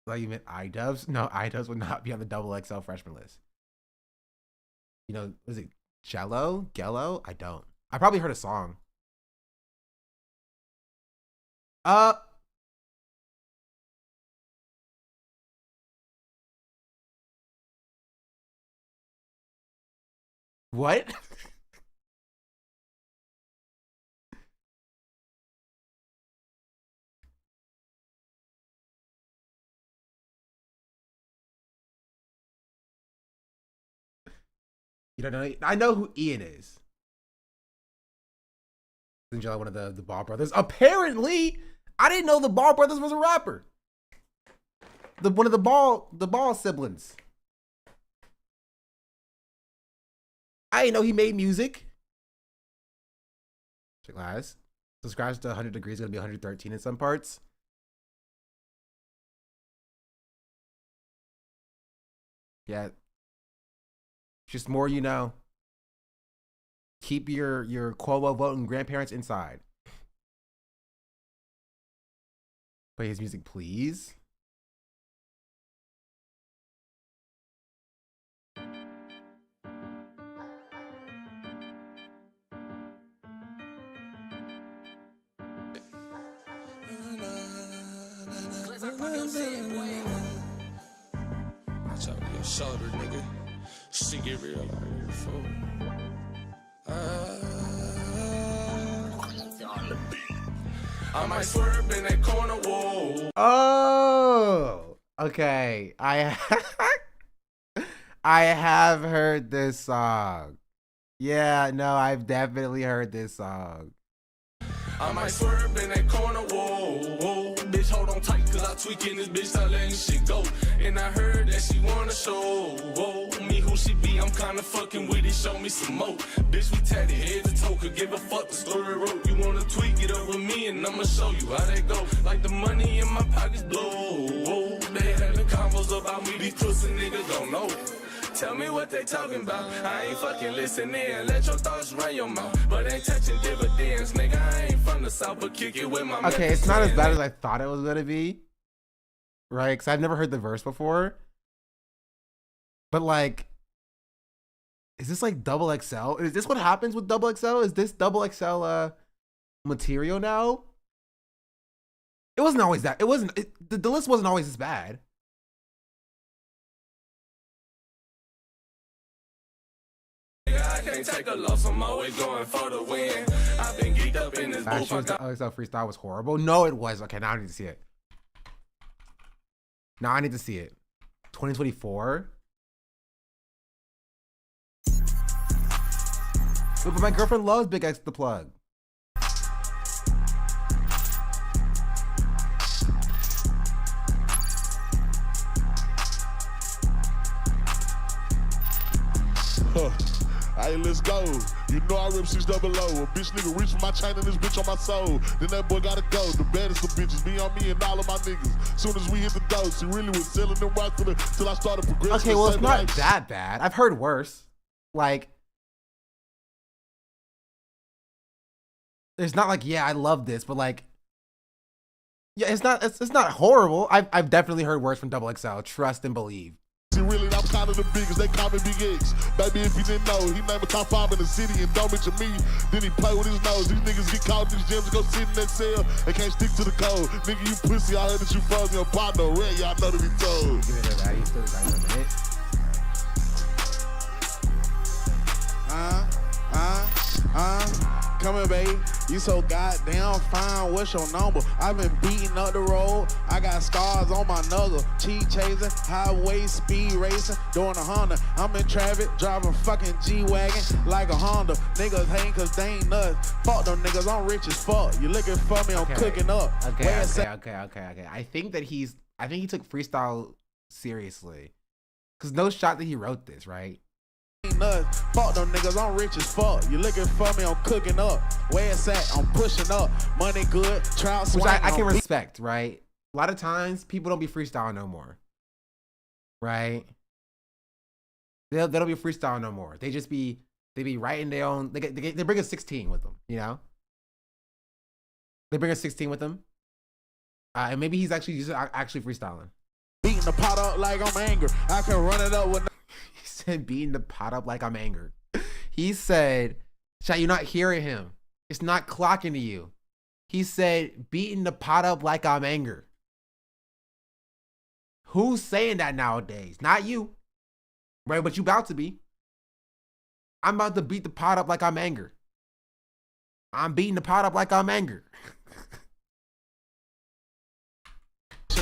Like you meant iDubbbz? No, iDubbbz would not be on the XXL freshman list. You know, was it Jello? Gello? I don't. I probably heard a song. What? You don't know? I know who Ian is. Isn't Jello one of the Ball brothers? Apparently, I didn't know the Ball brothers was a rapper. One of the Ball siblings. I didn't know he made music. Check guys. Subscribe to 100 degrees, gonna be 113 in some parts. Yeah. Just more you know. Keep your Cuomo voting grandparents inside. Play his music, please. Watch out your shoulder, nigga. She get real out here, fool. I might swerve in that corner, whoa. Oh, okay. I have heard this song. Yeah, no, I've definitely heard this song. I might swerve in that corner, whoa, whoa. Bitch, hold on tight, cause I tweaking this bitch, I letting shit go. And I heard that she wanna show, whoa. Me who she be, I'm kinda fucking with it, show me some more. Bitch, we tatted head to toe, could give a fuck the story wrote. You wanna tweak it over me, and I'ma show you how that go. Like the money in my pockets blow, whoa. knows about me, these pussy niggas don't know. Tell me what they talking about. I ain't fucking listening. Let your thoughts run your mouth, but ain't touching dividends, nigga. I ain't from the south, but kick it with my. Okay, it's not as bad as I thought it was gonna be, right? Because I've never heard the verse before. But like, is this like double XL? Is this what happens with double XL? Is this double XL material now? It wasn't always that. It wasn't. The list wasn't always this bad. I can't take a loss. I'm always going for the win. I've been geeked up in this Last year's double XL freestyle was horrible. No, it was. Okay, now I need to see it. Now I need to see it. 2024. But my girlfriend loves Big X the Plug. Hey, let's go. You know I rip 600. A bitch nigga reach for my chain and this bitch on my soul. Then that boy gotta go. The baddest of bitches be on me and all of my niggas. Soon as we hit the dose, he really was selling them right till I started progressing. Okay, well, it's not that bad. I've heard worse. Like, it's not like, yeah, I love this, but like, yeah, it's not horrible. I've definitely heard worse from Double XL. Trust and believe. Really, I'm kind of the biggest. They call me Big X. Baby, if you didn't know, he named a top 5 in the city and don't mention me. Then he play with his nose. These niggas get caught in these gyms and go sit in that cell and can't stick to the code. Nigga, you pussy. I heard that you froze your partner. Red, y'all know to be told. Give it a that. He's still got a minute. Come here, babe. You so goddamn fine. What's your number? I've been beating up the road. I got scars on my knuckle. Cheat chasing, highway speed racing, doing a Honda. I'm in traffic, driving fucking G-Wagon like a Honda. Niggas hate cause they ain't nuts. Fuck them niggas, I'm rich as fuck. You looking for me, I'm cooking up. Okay. I think he took freestyle seriously. Cause no shot that he wrote this, right? Nuts. Fuck them niggas, I'm rich as fuck. You looking for me, I'm cooking up. Where it's at, I'm pushing up. Money good, trout swing. Which I can respect, right? A lot of times people don't be freestyling no more, right? They don't be freestyling no more. They be writing their own. They bring a 16 with them, you know. They bring a 16 with them, and maybe he's actually freestyling. Beating the pot up like I'm angry. I can run it up with. He said beating the pot up like I'm angered. He said, "Chat, you're not hearing him. It's not clocking to you." He said beating the pot up like I'm angered. Who's saying that nowadays? Not you, right? But you about to be. I'm about to beat the pot up like I'm angered. I'm beating the pot up like I'm angered.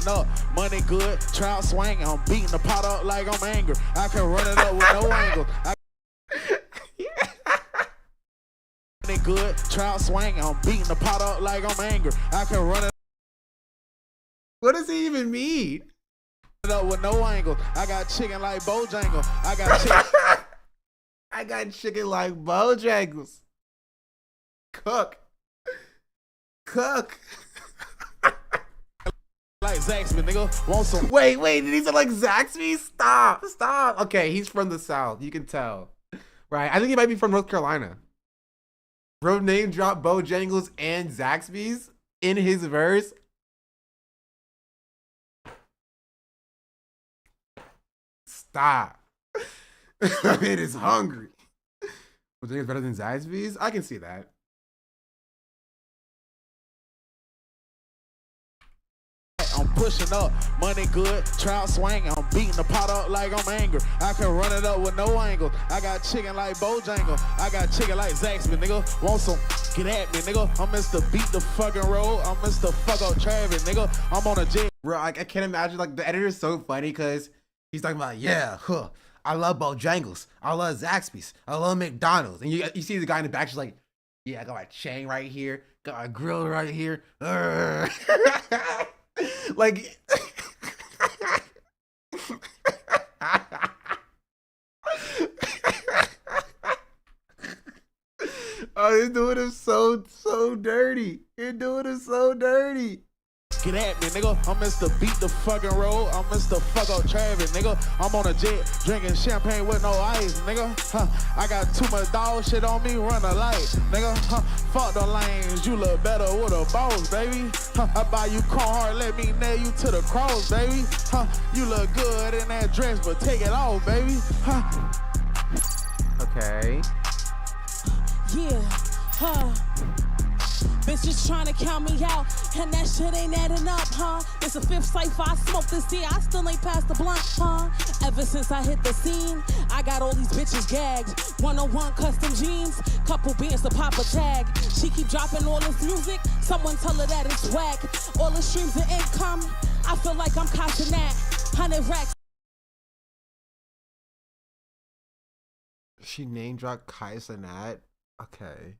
Up, money good, trout swinging. I'm beating the pot up like I'm angry. I can run it up with no angle. Money good, trout swinging. I'm beating the pot up like I'm angry. I can run it. What does he even mean? Up with no angle. I got chicken like Bojangles. I got chicken. I got chicken like Bojangles. Cook. Like Zaxby, nigga. Want some? Wait, did he say like Zaxby? Stop. Okay, he's from the South. You can tell. Right? I think he might be from North Carolina. Bro name dropped Bojangles and Zaxby's in his verse. Stop. It is hungry. Bojangles better than Zaxby's? I can see that. I'm pushing up, money good, trout swinging. I'm beating the pot up like I'm angry. I can run it up with no angle. I got chicken like Bojangles. I got chicken like Zaxby, nigga. Want some? Get at me, nigga. I'm Mr. Beat the fucking road. I'm Mr. Fuck up Travis, nigga. I'm on a jet. Bro, I can't imagine. Like, the editor is so funny because he's talking about, I love Bojangles. I love Zaxby's. I love McDonald's. And you see the guy in the back, she's like, yeah, I got my chain right here. Got my grill right here. Like, oh, you're doing him so dirty. You're doing him so dirty. Get at me, nigga. I'm Mr. Beat the fucking road. I'm Mr. Fuck up Travis, nigga. I'm on a jet drinking champagne with no ice, nigga. I got too much dog shit on me, run a light, nigga. Fuck the lanes, you look better with a boss, baby. I buy you Carhartt, let me nail you to the cross, baby. You look good in that dress, but take it off, baby. Okay. Yeah, bitches trying to count me out, and that shit ain't adding up, huh? It's a fifth cipher, I smoked this year, I still ain't passed the blunt, huh? Ever since I hit the scene, I got all these bitches gagged. 101 custom jeans, couple beans to pop a tag. She keep dropping all this music, someone tell her that it's whack. All the streams of income, I feel like I'm costing that. 100 racks. She name dropped Kai Cenat. Okay.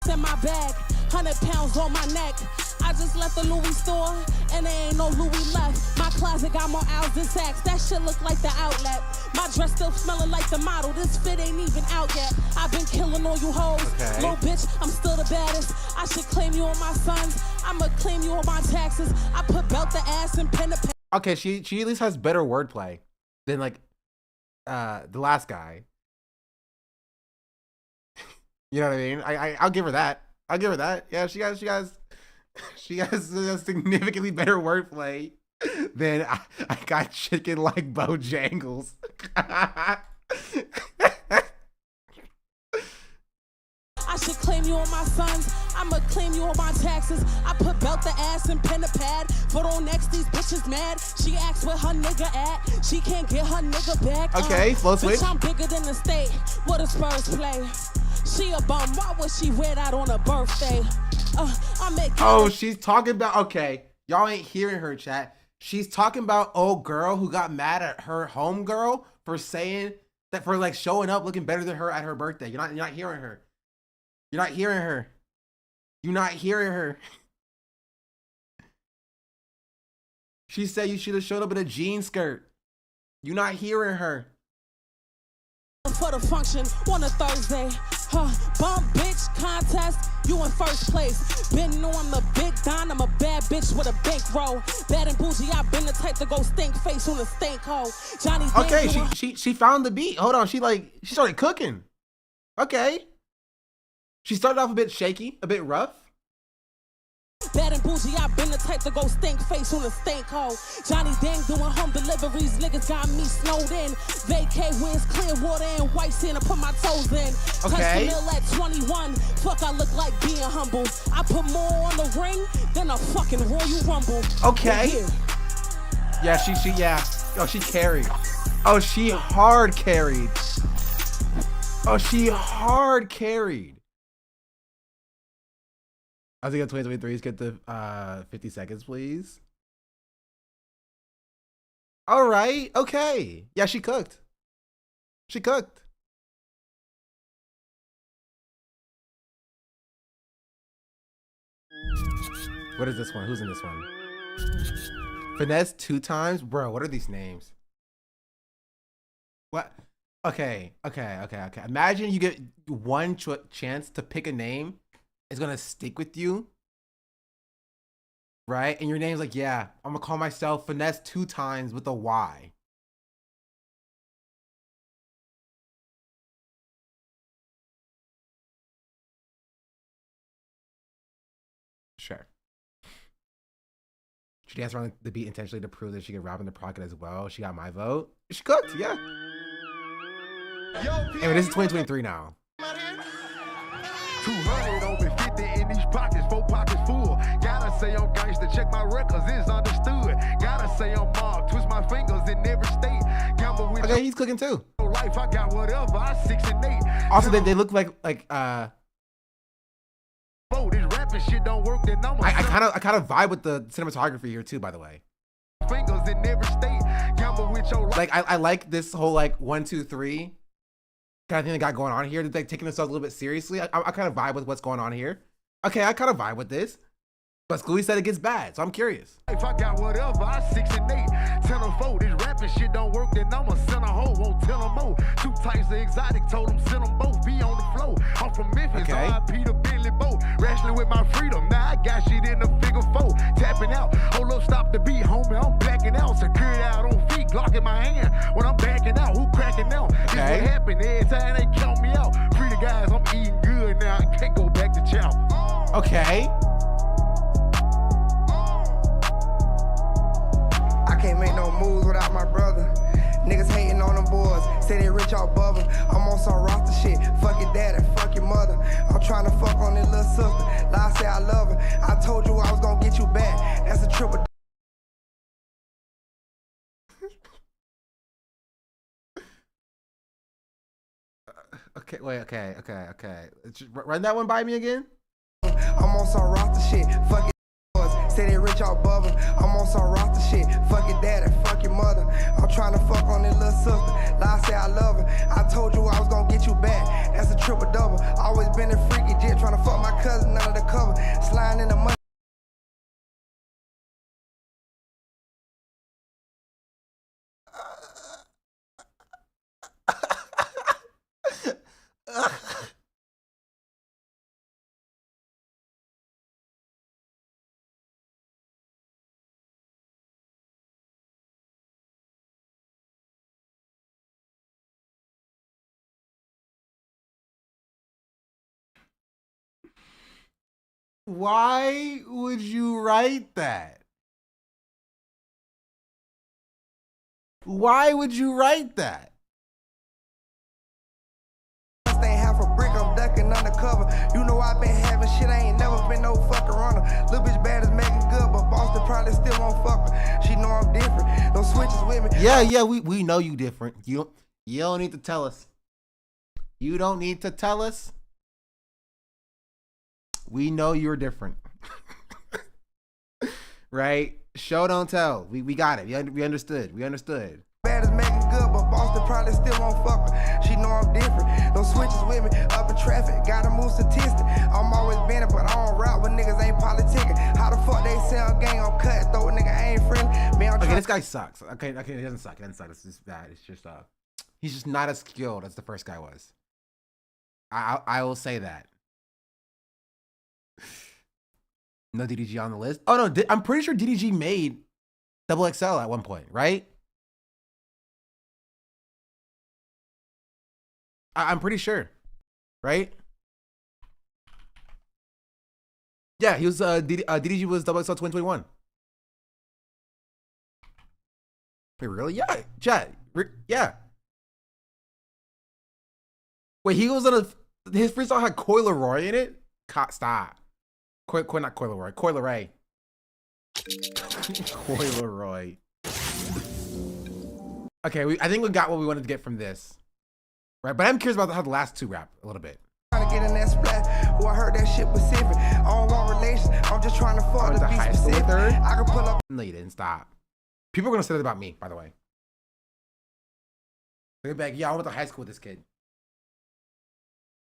In my bag, 100 pounds on my neck. I just left the Louis store, and there ain't no Louis left. My closet got more owls than sacks. That shit look like the outlet. My dress still smelling like the model. This fit ain't even out yet. I've been killing all you hoes. Okay. Little bitch, I'm still the baddest. I should claim you on my sons. I'ma claim you on my taxes. I put belt the ass and pen the pen. Okay, she at least has better wordplay than like the last guy. You know what I mean? I'll give her that. I'll give her that. Yeah, she has a significantly better wordplay than I got chicken like Bojangles. I should claim you on my sons. I'ma claim you on my taxes. I put belt the ass and pen the pad. Foot on next, these bitches mad. She asked where her nigga at. She can't get her nigga back. Okay, slow switch. Bitch, I'm bigger than the state. What a Spurs play. She a bum. Why would she wear that on her birthday? Oh, she's talking about, okay, y'all ain't hearing her, chat. She's talking about old girl who got mad at her home girl for saying that, for like showing up looking better than her at her birthday. You're not hearing her. You're not hearing her. You're not hearing her. She said you should have showed up in a jean skirt. You're not hearing her. For the function on a Thursday, bum bitch contest, you in first place. Been on the big Don, I'm a bad bitch with a bankroll. Bad and bougie, I've been the type to go stink face on a stink hole. Johnny. Okay, she found the beat. Hold on, she started cooking. Okay. She started off a bit shaky, a bit rough. Bad and bougie, I've been the type to go stink face on a stink hole. Johnny Dang doing home deliveries, niggas got me snowed in. Vacay wins, clear water and white sand, I put my toes in. Okay. Touch the mill at 21, fuck I look like being humble. I put more on the ring than a fucking Royal Rumble. Okay. Yeah, yeah. Oh, she carried. Oh, she hard carried. Oh, she hard carried. I think 2023 is get the 50 seconds, please. All right. Okay. Yeah, she cooked. She cooked. What is this one? Who's in this one? Finesse 2 times? Bro, what are these names? What? Okay. Imagine you get one chance to pick a name. It's gonna stick with you, right? And your name's like, yeah, I'm gonna call myself Finesse 2 times with a Y. Sure. She danced around the beat intentionally to prove that she could rap in the pocket as well. She got my vote. She cooked, yeah. Anyway, this is 2023 now. 200 on me, 50 in these pockets, 4 pockets full. Gotta say I'm gangsta, check my records, it's understood. Gotta say I'm mob, twist my fingers in every state. Gamble with okay, he's cooking too. Life, I got whatever, I 6 and 8. Also, they look like this rapping shit don't work, then I'm I kind of vibe with the cinematography here too, by the way. Fingers in every state. Gamble with your life. Like I like this whole like 1, 2, 3 kind of thing they got going on here. They're like taking themselves a little bit seriously. I kind of vibe with what's going on here. Okay, I kind of vibe with this. But Schoolie said it gets bad, so I'm curious. If I got whatever, I 6 and 8. Tell them 4, this rapping shit don't work, then I'ma send a hoe, won't tell them more. 2 types of exotic, told them send them both, be on the flow. I'm from Memphis, okay. RIP to Bentley boat. Wrestling with my freedom, now I got shit in the figure 4. the beat, homie. I'm blacking out. Security out on feet, Glock in my hand. When I'm backing out, who cracking out? This what happened every time they count me out. Free the guys, I'm eating good now. I can't go back to chow. Okay. I can't make no moves without my brother. Niggas hating on them boys, say they rich off bubble. I'm on some roster shit, fuck your daddy, fuck your mother. I'm trying to fuck on this little sister, lie say I love her. I told you I was gonna get you back, that's a triple. Okay, wait, okay. Run that one by me again. I'm on some roster shit, fuck your boys, say they rich off bubble. I'm on some roster shit, fuck your daddy, fuck your mother. I'm trying to fuck on this little sister, lie say I love her. I told you I was gonna get you back, that's a triple double. Always been a freaky jet, trying to fuck my cousin under the cover, sliding in the money. Why would you write that? Why would you write that? Ain't half a brick, I'm ducking undercover. You know I been having shit, I ain't never been no fucking runner. Little bitch bad is making good, but Boston probably still won't fuck her. She know I'm different, no switches with me. Yeah, we know you different. You don't need to tell us. You don't need to tell us. We know you're different. Right? Show, don't tell. We got it. We understood. Bad is making good, but Boston probably still won't fuck her. She know I'm different. No switches with me. Up in traffic, gotta move statistic. I'm always been it, but I don't rap when niggas ain't politicking. How the fuck they sell gang on cut? Though nigga ain't friendly. Man, okay, this guy sucks. Okay, it doesn't suck. It's just bad. It's just he's just not as skilled as the first guy was. I will say that. No DDG on the list. Oh no, I'm pretty sure DDG made XXL at one point, right? I'm pretty sure, right? Yeah, he was DDG was XXL 2021. Wait, really? Yeah, chat. Yeah. Wait, he was on his freestyle had Coil Roy in it? Stop. Not Coil Roy. Coil Ray. Coil Roy. Okay, I think we got what we wanted to get from this. Right, but I'm curious about how the last two rap a little bit. Trying to get in that splat. Well, I heard that shit Pacific. I don't want relations. I'm just trying to fuck to be specific. I can pull up. No, you didn't. Stop. People are gonna say that about me, by the way. They're back. Yeah, I went to high school with this kid.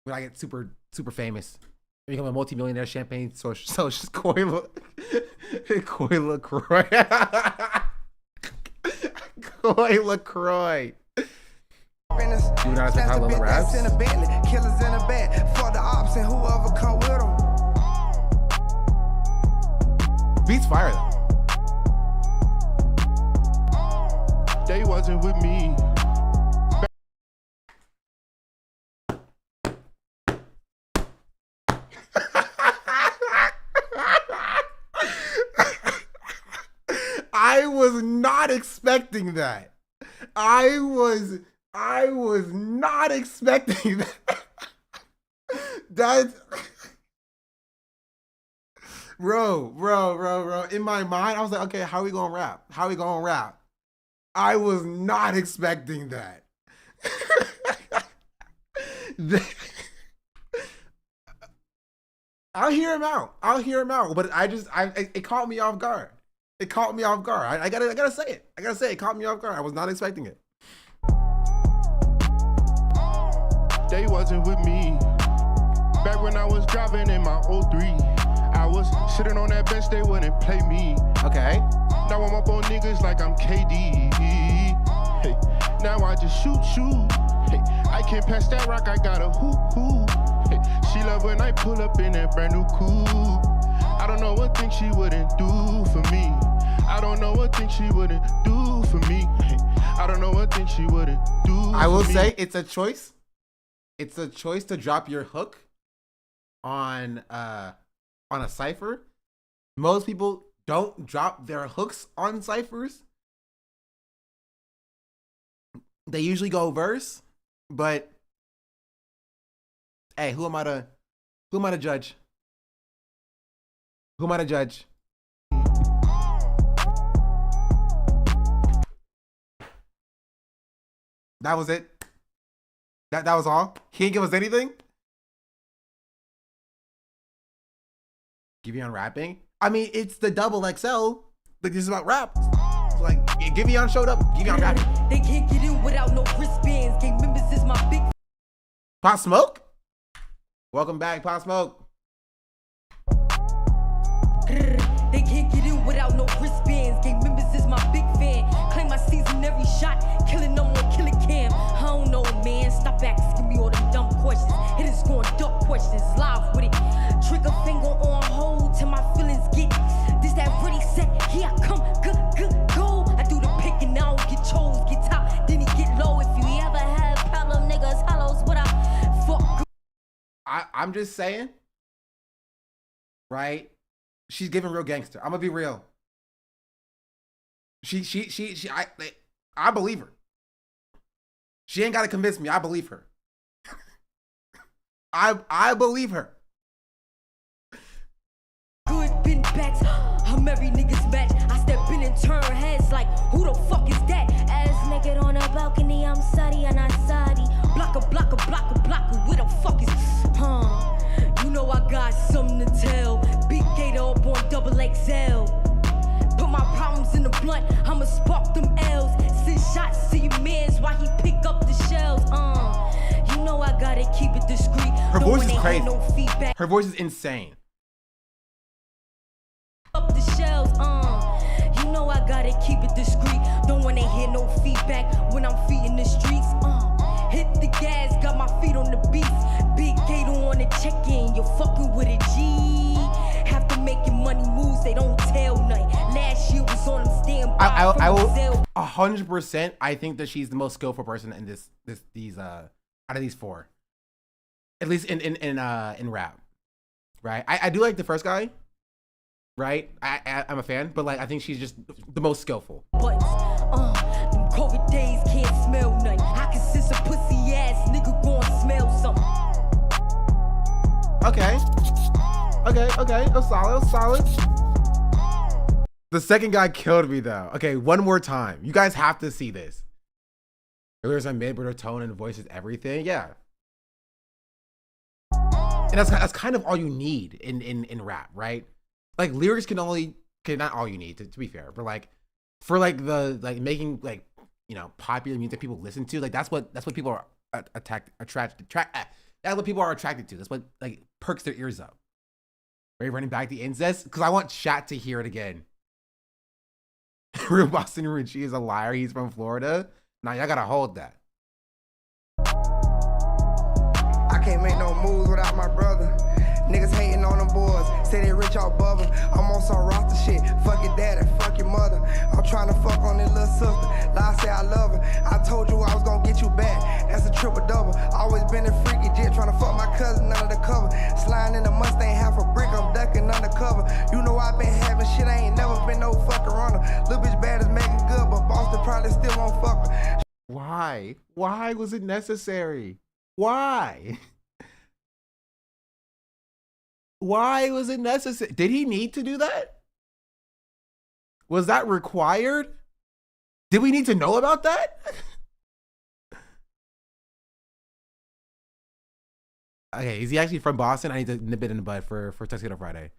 When I get super famous, become a multi-millionaire champagne. So it's just Coil LaCroix. Coil LaCroix. Do you not expect how little raps? Killers in a bed. For the ops and whoever come with them. Beats fire though. They wasn't with me. I was not expecting that. I was not expecting that. That's bro. In my mind, I was like, okay, how we gonna rap? I was not expecting that. I'll hear him out. But it caught me off guard. I gotta say it. It caught me off guard. I was not expecting it. They wasn't with me. Back when I was driving in my 03, I was sitting on that bench, they wouldn't play me. Okay. Now I'm up on niggas like I'm KD. Hey, now I just shoot. Hey, I can't pass that rock, I got a hoop. Hey, she love when I pull up in that brand new coupe. I don't know what thing she wouldn't do for me. I don't know what thing she wouldn't do for me. I don't know what thing she wouldn't do. I will for me. say it's a choice. It's a choice to drop your hook on a cipher. Most people don't drop their hooks on ciphers. They usually go verse, but hey, who am I to judge? Who am I to judge? That was it. That was all. He didn't give us anything. Giveon rapping. I mean, it's the double XL. Like, this is about rap. Like, Giveon showed up. Giveon rapping. They can't get in without no wristbands. Gang members is my big. Pop Smoke. Welcome back, Pop Smoke. They can't get in without no wristbands. Gang members is my big fan. Claim my season every shot. Killing them on killer cam. I don't know, man. Stop asking me all them dumb questions. Hitters going duck questions. Live with it. Trigger finger on hold till my feelings get. This that ready set. Here I come. Go. I do the picking now. Get chose. Get top. Then he get low. If you ever had problem, niggas, hollows. What I fuck. I'm just saying. Right? She's giving real gangster. I'm gonna be real. I believe her. She ain't gotta convince me. I believe her. I believe her. Good bin backs. I'm every nigga's match. I step in and turn heads like, who the fuck is that? Ass naked on a balcony. I'm Sadi and I Sadi. Blocker. Where the fuck is, You know I got something to tell. Big gator up on double XL. Put my problems in the blunt. I'ma spark them L's. Send shots to your mans while he pick up the shells. You know I gotta keep it discreet. Her Don't voice is wanna hear crazy. no feedback. Her voice is insane. Up the shells. You know I gotta keep it discreet. Don't wanna hear no feedback when I'm feeding the streets. Hit the gas, got my feet on the beats. Big gator on the check-in, you're fucking with a G. Have to make your money moves, they don't tell nothing. Last year was on them standby. I will 100%. I think that she's the most skillful person in these out of these four, at least in rap, right? I do like the first guy, right? I'm a fan, but like I think she's just the most skillful. Buttons, them COVID days can't smell nothing. I can sense a pussy ass nigga gon' smell something. Okay. That's solid. The second guy killed me though. Okay, one more time. You guys have to see this. There's a mid, but her tone and voice is everything. Yeah. And that's kind of all you need in rap, right? Like lyrics not all you need to be fair, but like for like the making like, you know, popular music people listen to, like that's what people are attracted to. That's what like perks their ears up. Are you running back the incest? Because I want chat to hear it again. Real Boston Richie is a liar. He's from Florida. Now y'all gotta hold that. I can't make no moves without my brother. Niggas hating on them boys, say they rich off bubble. I'm on some roster shit, fuck your daddy, fuck your mother. I'm trying to fuck on this little sister, lie say I love her. I told you I was gonna get you back, that's a triple double. Always been a freaky jet, trying to fuck my cousin under the cover. Sliding in the Mustang, half a brick, I'm ducking undercover. You know I been having shit, I ain't never been no fucker runner. Little bitch bad is making good, but Boston probably still won't fuck her. Why? Why was it necessary? Why? Why was it necessary? Did he need to do that? Was that required? Did we need to know about that? Okay, is he actually from Boston? I need to nip it in the bud for Tuxedo Friday.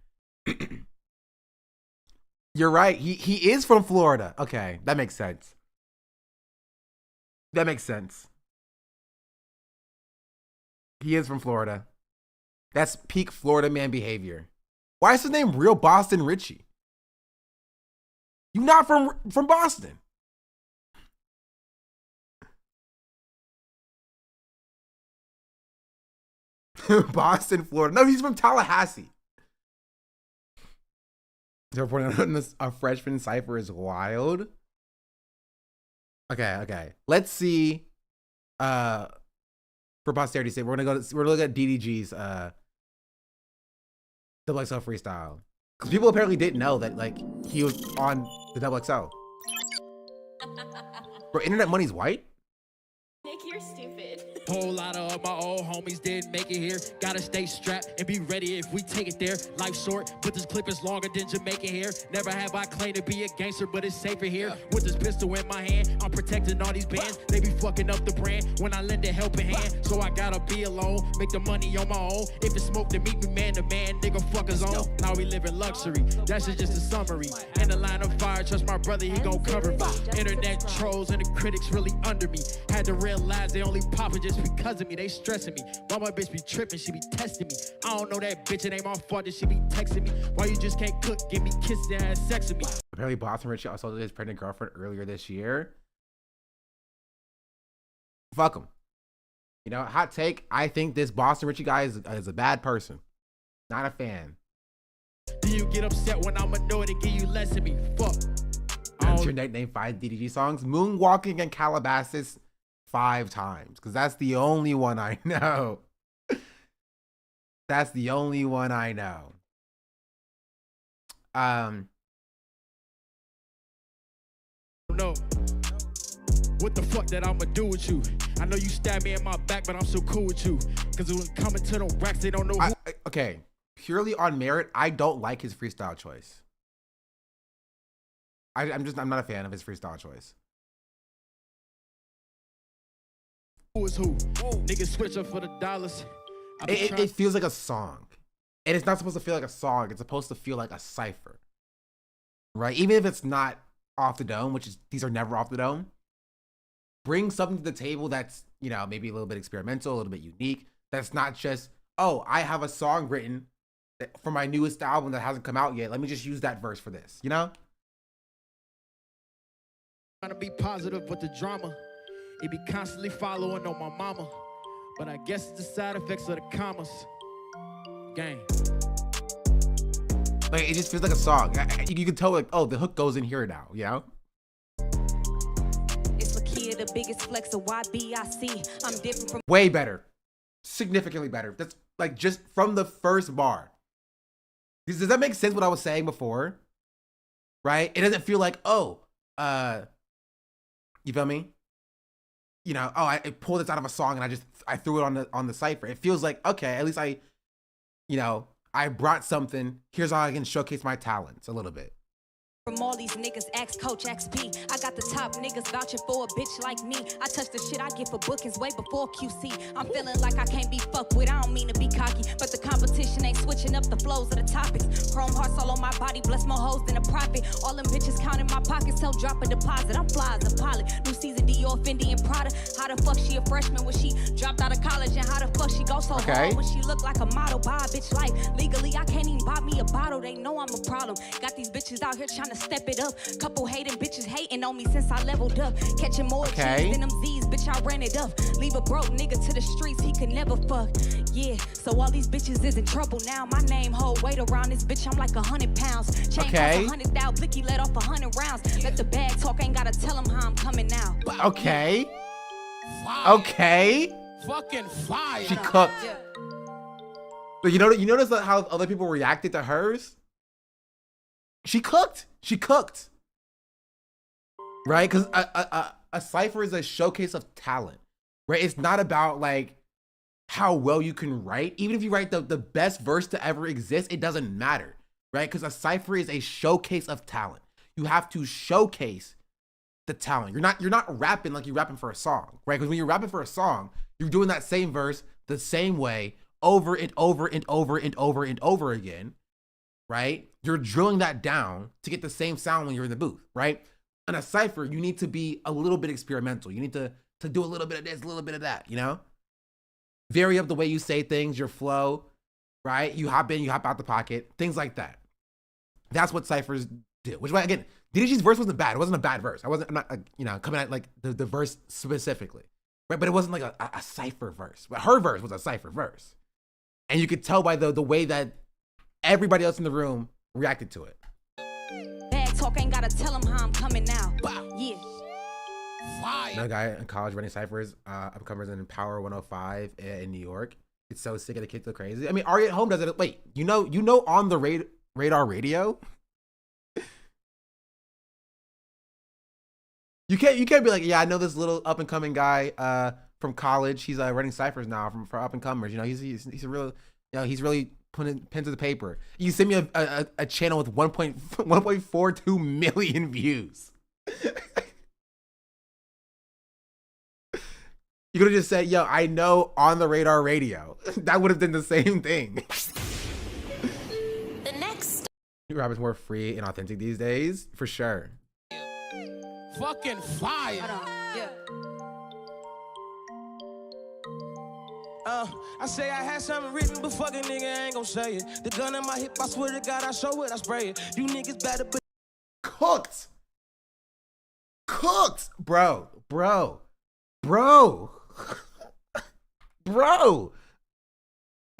You're right. He is from Florida. Okay, that makes sense. That makes sense. He is from Florida. That's peak Florida man behavior. Why is his name Real Boston Richie? You not from Boston. Boston, Florida. No, he's from Tallahassee. They're reporting on this, a freshman cipher is wild. Okay. Let's see. For posterity's sake, we're gonna look at DDG's double XL freestyle. Because people apparently didn't know that like he was on the double XL. Bro, Internet Money's white? Nick, you're stupid. Whole lot of my old homies didn't make it here. Gotta stay strapped and be ready if we take it there. Life short, but this clip is longer than Jamaican here. Never have I claimed to be a gangster, but it's safer here. With this pistol in my hand, I'm protecting all these bands. They be fucking up the brand when I lend a helping hand. So I gotta be alone, make the money on my own. If it's smoke, then meet me man to man, nigga fuckers on. Now we live in luxury, that's just a summary. In the line of fire, trust my brother, he gon' cover me. Internet trolls and the critics really under me. Had to realize they only poppin' just because of me, they stressing me. Why my bitch be tripping, she be testing me. I don't know that bitch, it ain't my fault that she be texting me. Why you just can't cook, give me kisses and have sex with me. Apparently Boston Richie also did his pregnant girlfriend earlier this year. Fuck him. You know, hot take, I think this Boston Richie guy is a bad person. Not a fan. Do you get upset when I'm annoyed and give you less of me? Fuck. That's your nickname 5 DDG songs. Moonwalking and Calabasas 5 times. Because that's the only one I know. That's the only one I know. No. What the fuck that I'ma do with you? I know you stabbed me in my back, but I'm so cool with you. Cause when coming to the racks, they don't know who. Okay. Purely on merit, I don't like his freestyle choice. I'm not a fan of his freestyle choice. Who is who? Niggas switch up for the dollars. It feels like a song. And it's not supposed to feel like a song. It's supposed to feel like a cipher. Right? Even if it's not off the dome, which is, these are never off the dome. Bring something to the table that's, you know, maybe a little bit experimental, a little bit unique. That's not just, oh, I have a song written for my newest album that hasn't come out yet. Let me just use that verse for this, you know? Trying to be positive, but the drama, it be constantly following on my mama. But I guess it's the side effects of the commas. Gang. Like, it just feels like a song. You can tell, like, oh, the hook goes in here now, you know? It's Lakia, the biggest flex of YBIC. I'm different from. Way better. Significantly better. That's, like, just from the first bar. Does that make sense what I was saying before? Right? It doesn't feel like, oh, you feel me? You know, oh, I pulled this out of a song and I threw it on the cipher. It feels like, okay, at least I brought something. Here's how I can showcase my talents a little bit. From all these niggas, ask Coach XP. I got the top niggas vouching for a bitch like me. I touch the shit I get for bookings way before QC. I'm feeling like I can't be fucked with. I don't mean to be cocky, but the competition ain't switching up the flows of the topics. Chrome hearts all on my body, bless more hoes than a profit. All them bitches counting my pockets, tell drop a deposit. I'm fly as a pilot. New season Dior, Fendi, and Prada. How the fuck she a freshman when she dropped out of college? And how the fuck she go so hard when she look like a model? Buy a bitch life. Legally, I can't even buy me a bottle. They know I'm a problem. Got these bitches out here trying to step it up. Couple hating bitches hating on me since I leveled up. Catching more cheese than them Z's, bitch, I ran it up. Leave a broke nigga to the streets, he could never fuck. Yeah, so all these bitches is in trouble now. My name hold weight around this bitch, I'm like 100 pounds. Chain cost 100,000, Blicky let off 100 rounds. Let the bag talk, ain't gotta tell him how I'm coming now. Okay. Fire. Okay. Fucking fire. She cooked. But you notice how other people reacted to hers? She cooked. She cooked. Right? Because a cipher is a showcase of talent. Right? It's not about like how well you can write. Even if you write the best verse to ever exist, it doesn't matter. Right? Because a cipher is a showcase of talent. You have to showcase the talent. You're not rapping like you're rapping for a song. Right? Because when you're rapping for a song, you're doing that same verse the same way over and over and over and over and over again. Right? You're drilling that down to get the same sound when you're in the booth, right? In a cipher, you need to be a little bit experimental. You need to do a little bit of this, a little bit of that, you know? Vary up the way you say things, your flow, right? You hop in, you hop out the pocket, things like that. That's what ciphers do. Which, again, DDG's verse wasn't bad. It wasn't a bad verse. I'm not coming at like the verse specifically, right? But it wasn't like a cipher verse. But her verse was a cipher verse. And you could tell by the way that everybody else in the room reacted to it. talk, ain't gotta tell them how I'm coming now. Yeah. Another guy in college running ciphers, upcomers in Power 105 in New York. It's so sick of the kids go crazy. I mean, Ari at home does it. Wait, you know on the radar radio. You can't be like, yeah, I know this little up and coming guy from college. He's running ciphers now for up and comers. You know, he's a real, you know, he's really putting pen to the paper. You send me a channel with 1.42 million views. You could have just said, yo, I know on the radar radio. That would have been the same thing. The next Rap is more free and authentic these days, for sure. Fucking fire. Yeah. I say I had something written, but fucking nigga ain't gon' say it. The gun in my hip, I swear to God, I show it, I spray it. You niggas better be cooked, bro.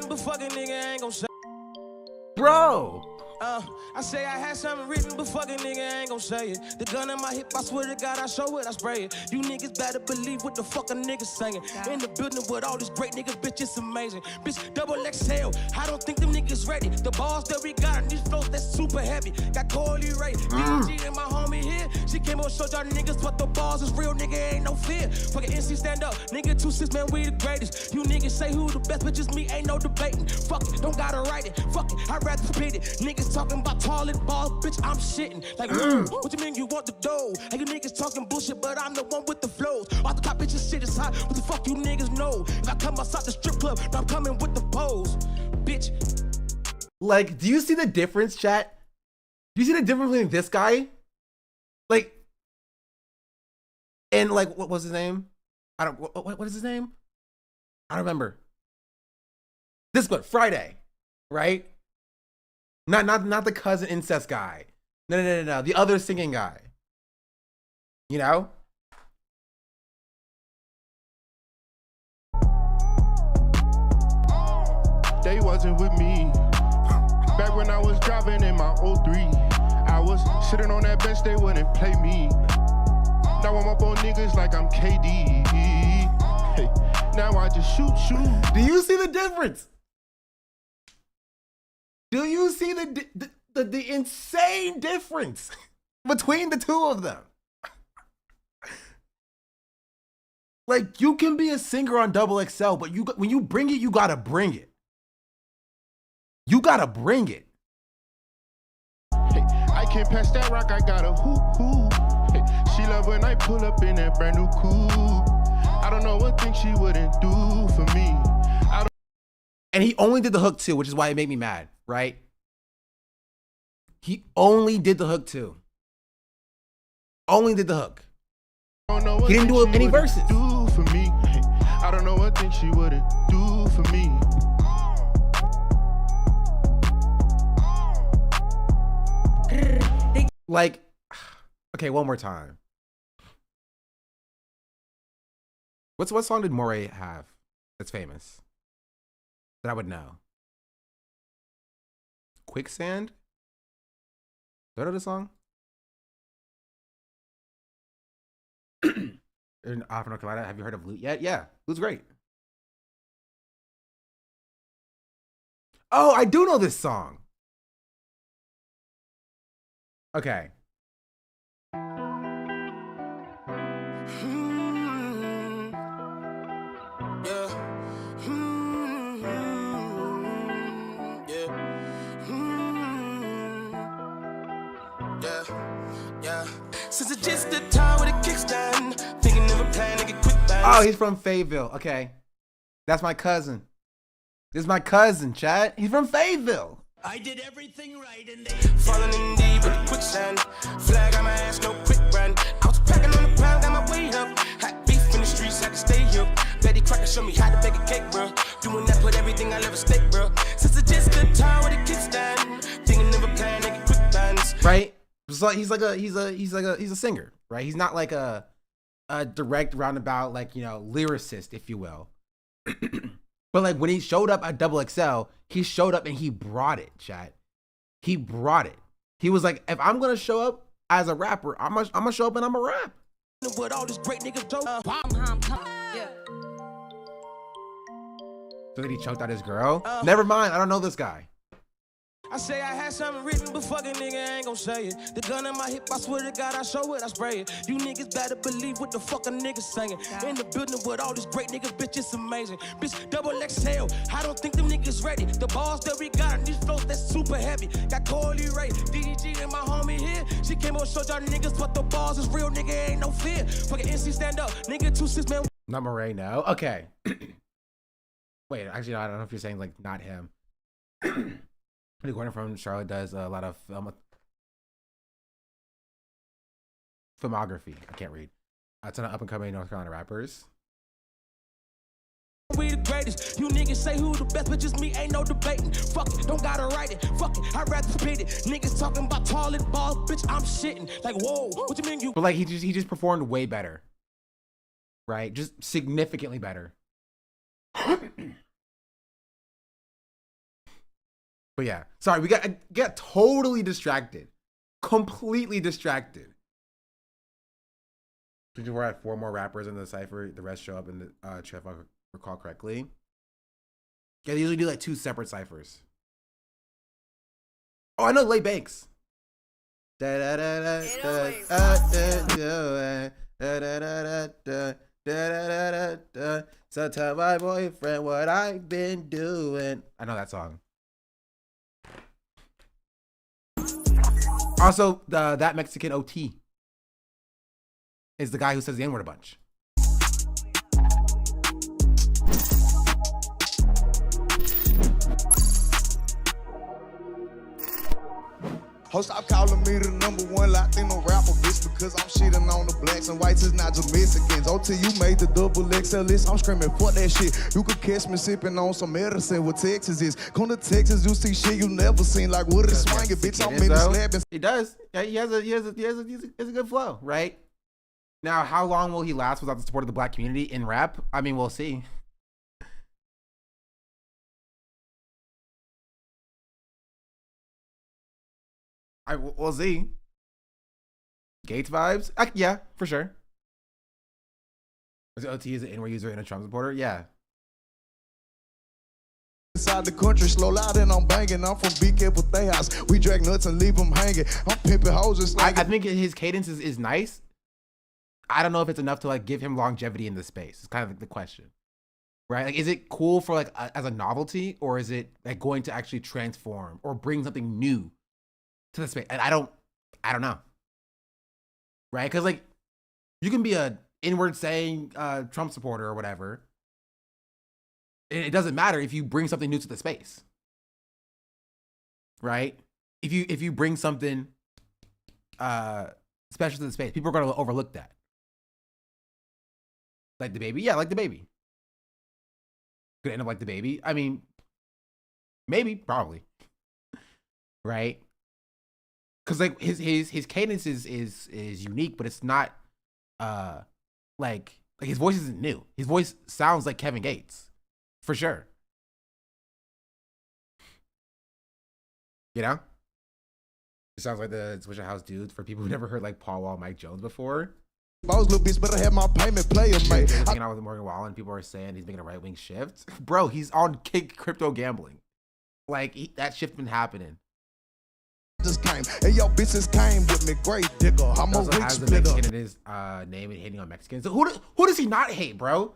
but fucking nigga ain't gon' say bro. I say I had something written, but fucking nigga ain't gon' say it. The gun in my hip, I swear to God, I show it, I spray it. You niggas better believe what the fuck a nigga saying. In the building with all these great niggas, bitch, it's amazing. Bitch, double XL, I don't think them niggas ready. The balls that we got on these flows, that's super heavy. Got Corley Ray, DG and my homie here. She came on show y'all niggas, but the balls is real, nigga, ain't no fear. Fucking NC stand up, nigga 2-6, man, we the greatest. You niggas say who the best, but just me, ain't no debating. Fuck it, don't gotta write it, fuck it, I'd rather spit it. Niggas talking about toilet balls, bitch, I'm shitting. Like, what you mean you want the dough? And you niggas talking bullshit, but I'm the one with the flows. Off the top, bitches, shit is hot. What the fuck you niggas know? If I come outside the strip club, now I'm coming with the pose, bitch. Like, do you see the difference, chat? Do you see the difference between this guy? Like, and like, what was his name? What is his name? I don't remember. This one, Friday, right? Not the cousin incest guy. No. The other singing guy. You know? They wasn't with me. Back when I was driving in my 03, I was sitting on that bench, they wouldn't play me. Now I'm up on niggas like I'm KD. Hey, now I just shoot. Do you see the difference? Do you see the insane difference between the two of them? Like, you can be a singer on XXL, but when you bring it, you gotta bring it. You gotta bring it. Hey, I can't pass that rock, I got a hoop. Hey, she love when I pull up in that brand new coupe. I don't know what thing she wouldn't do for me. And he only did the hook too, which is why it made me mad, right? He only did the hook too. Only did the hook. He didn't do any verses. Do for me. Hey, I don't know what thing she wouldn't do for me. Like, okay, one more time. What song did Moray have that's famous that I would know? Quicksand? Do I know the song? In North Carolina, have you heard of Loot yet? Yeah, Loot's great. Oh, I do know this song. Okay. Since it's just the time with a kickstand, thinking of a plan to get quick bands. Oh, he's from Fayetteville. Okay. That's my cousin. This is my cousin, chat. He's from Fayetteville. I did everything right and they falling in deep with a quicksand. Flag on my ass, no quick brand. I was packing on the pound, got my weight up. Hot beef in the streets, I can stay here. Betty Crocker showed me how to bake a cake, bro. Doing that, put everything I love at stake, bro. Since it's just the time with a kickstand, thinking of a plan to get quick bands. Right? So he's a singer, right? He's not like a direct roundabout, like, you know, lyricist, if you will. But like when he showed up at XXL, he showed up and he brought it, chat. He brought it. He was like, if I'm gonna show up, as a rapper, I'm gonna show up and I'm gonna rap. With all these great niggas, So did he choked out his girl? Never mind, I don't know this guy. I say I had something written, but fucking nigga ain't gon' say it. The gun in my hip, I swear to God, I show it, I spray it. You niggas better believe what the fuck a nigga saying. In the building with all these great niggas, bitch, it's amazing. Bitch, double XL, I don't think them niggas ready. The balls that we got on these flows, that's super heavy. Got Corley Ray, DDG and my homie here. She came on showed y'all niggas, but the balls is real, nigga, ain't no fear. Fucking NC stand up, nigga, 2-6 man. Not Murray, no. Okay. Wait, actually, I don't know if you're saying like not him. Gordon from Charlotte does a lot of filmography. I can't read. It's on up and coming North Carolina rappers. We the greatest. You niggas say who the best, but just me, ain't no debating. Fuck it, don't gotta write it. Fuck it, I'd rather spit it. Niggas talking about toilet balls, bitch, I'm shitting. Like, whoa, what you mean you? But like he just performed way better. Right? Just significantly better. But yeah, sorry, we got totally distracted, completely distracted. We're at 4 more rappers in the cipher. The rest show up in the if I recall correctly. Yeah, they usually do like 2 separate ciphers. Oh, I know Lay Banks. So tell my boyfriend what I've been doing. I know that song. Also, that Mexican OT is the guy who says the N-word a bunch. Ho, stop calling me the #1 Latino rapper, bitch, because I'm shitting on the blacks and whites, is not just Mexicans. Until you made the double XL list, I'm screaming, fuck that shit. You could catch me sipping on some medicine what Texas is. Come to Texas, you see shit you never seen, like what is swinging, bitch, I'm in the slab. He does. Yeah, he has a good flow, right? Now, how long will he last without the support of the black community in rap? I mean, we'll see. We'll see. Gates vibes? Yeah, for sure. Was OT is an N-word user and a Trump supporter? Yeah. Inside the country, slow loud and I'm banging. I'm from BK with their house. We drag nuts and leave them hanging. I'm pimping hoes just like. I think his cadence is nice. I don't know if it's enough to like give him longevity in the space. It's kind of like the question, right? Like, is it cool for like as a novelty, or is it like going to actually transform or bring something new to the space? And I don't know, right? Because like you can be a inward saying Trump supporter or whatever. It doesn't matter if you bring something new to the space, right? If you bring something special to the space, people are going to overlook that. Like the baby, yeah, like the baby. Could end up like the baby. I mean, maybe, probably, right? Because like his cadence is unique, but it's not like his voice isn't new. His voice sounds like Kevin Gates, for sure. You know, it sounds like the Swisher House dude for people who never heard like Paul Wall, Mike Jones before. Boss little bitch better have my payment player, mate. Hanging out with Morgan Wallen, people are saying he's making a right-wing shift. Bro, he's on crypto gambling. Like that shift been happening. Just came. Hey, yo, bitches came with me. Great digger. I'm a rich has the Mexican in his name and hating on Mexicans. Who does he not hate, bro?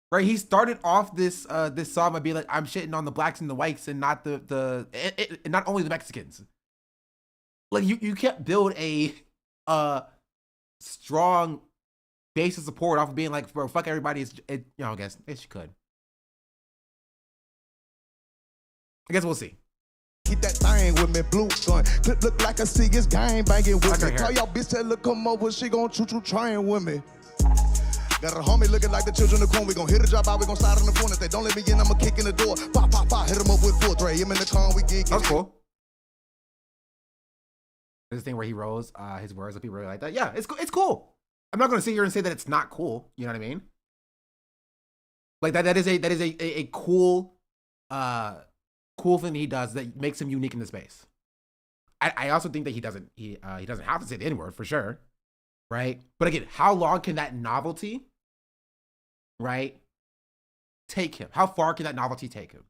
Right, he started off this song by being like, "I'm shitting on the blacks and the whites, and not not only the Mexicans." Like you can't build a strong base of support off of being like, "Bro, fuck everybody." I guess you could. I guess we'll see. Keep that thing with me, blue gun. Clip look like a Seag's gang banging with me. Call y'all bitch, tell her come over, she gon' choo-choo train with me. Got a homie looking like the children of corn. We gon' hit a drop out, we gon' slide on the corner. If they don't let me in, I'ma kick in the door. Pop, pop, pop, hit him up with 4-3. Him in the car, we get. That's cool. There's this thing where he rolls his words with people really like that. Yeah, it's cool. I'm not gonna sit here and say that it's not cool. You know what I mean? Like that is a cool cool thing he does that makes him unique in the space. I also think that he doesn't have to say the N-word for sure, right? But again, how long can that novelty, right, take him? How far can that novelty take him?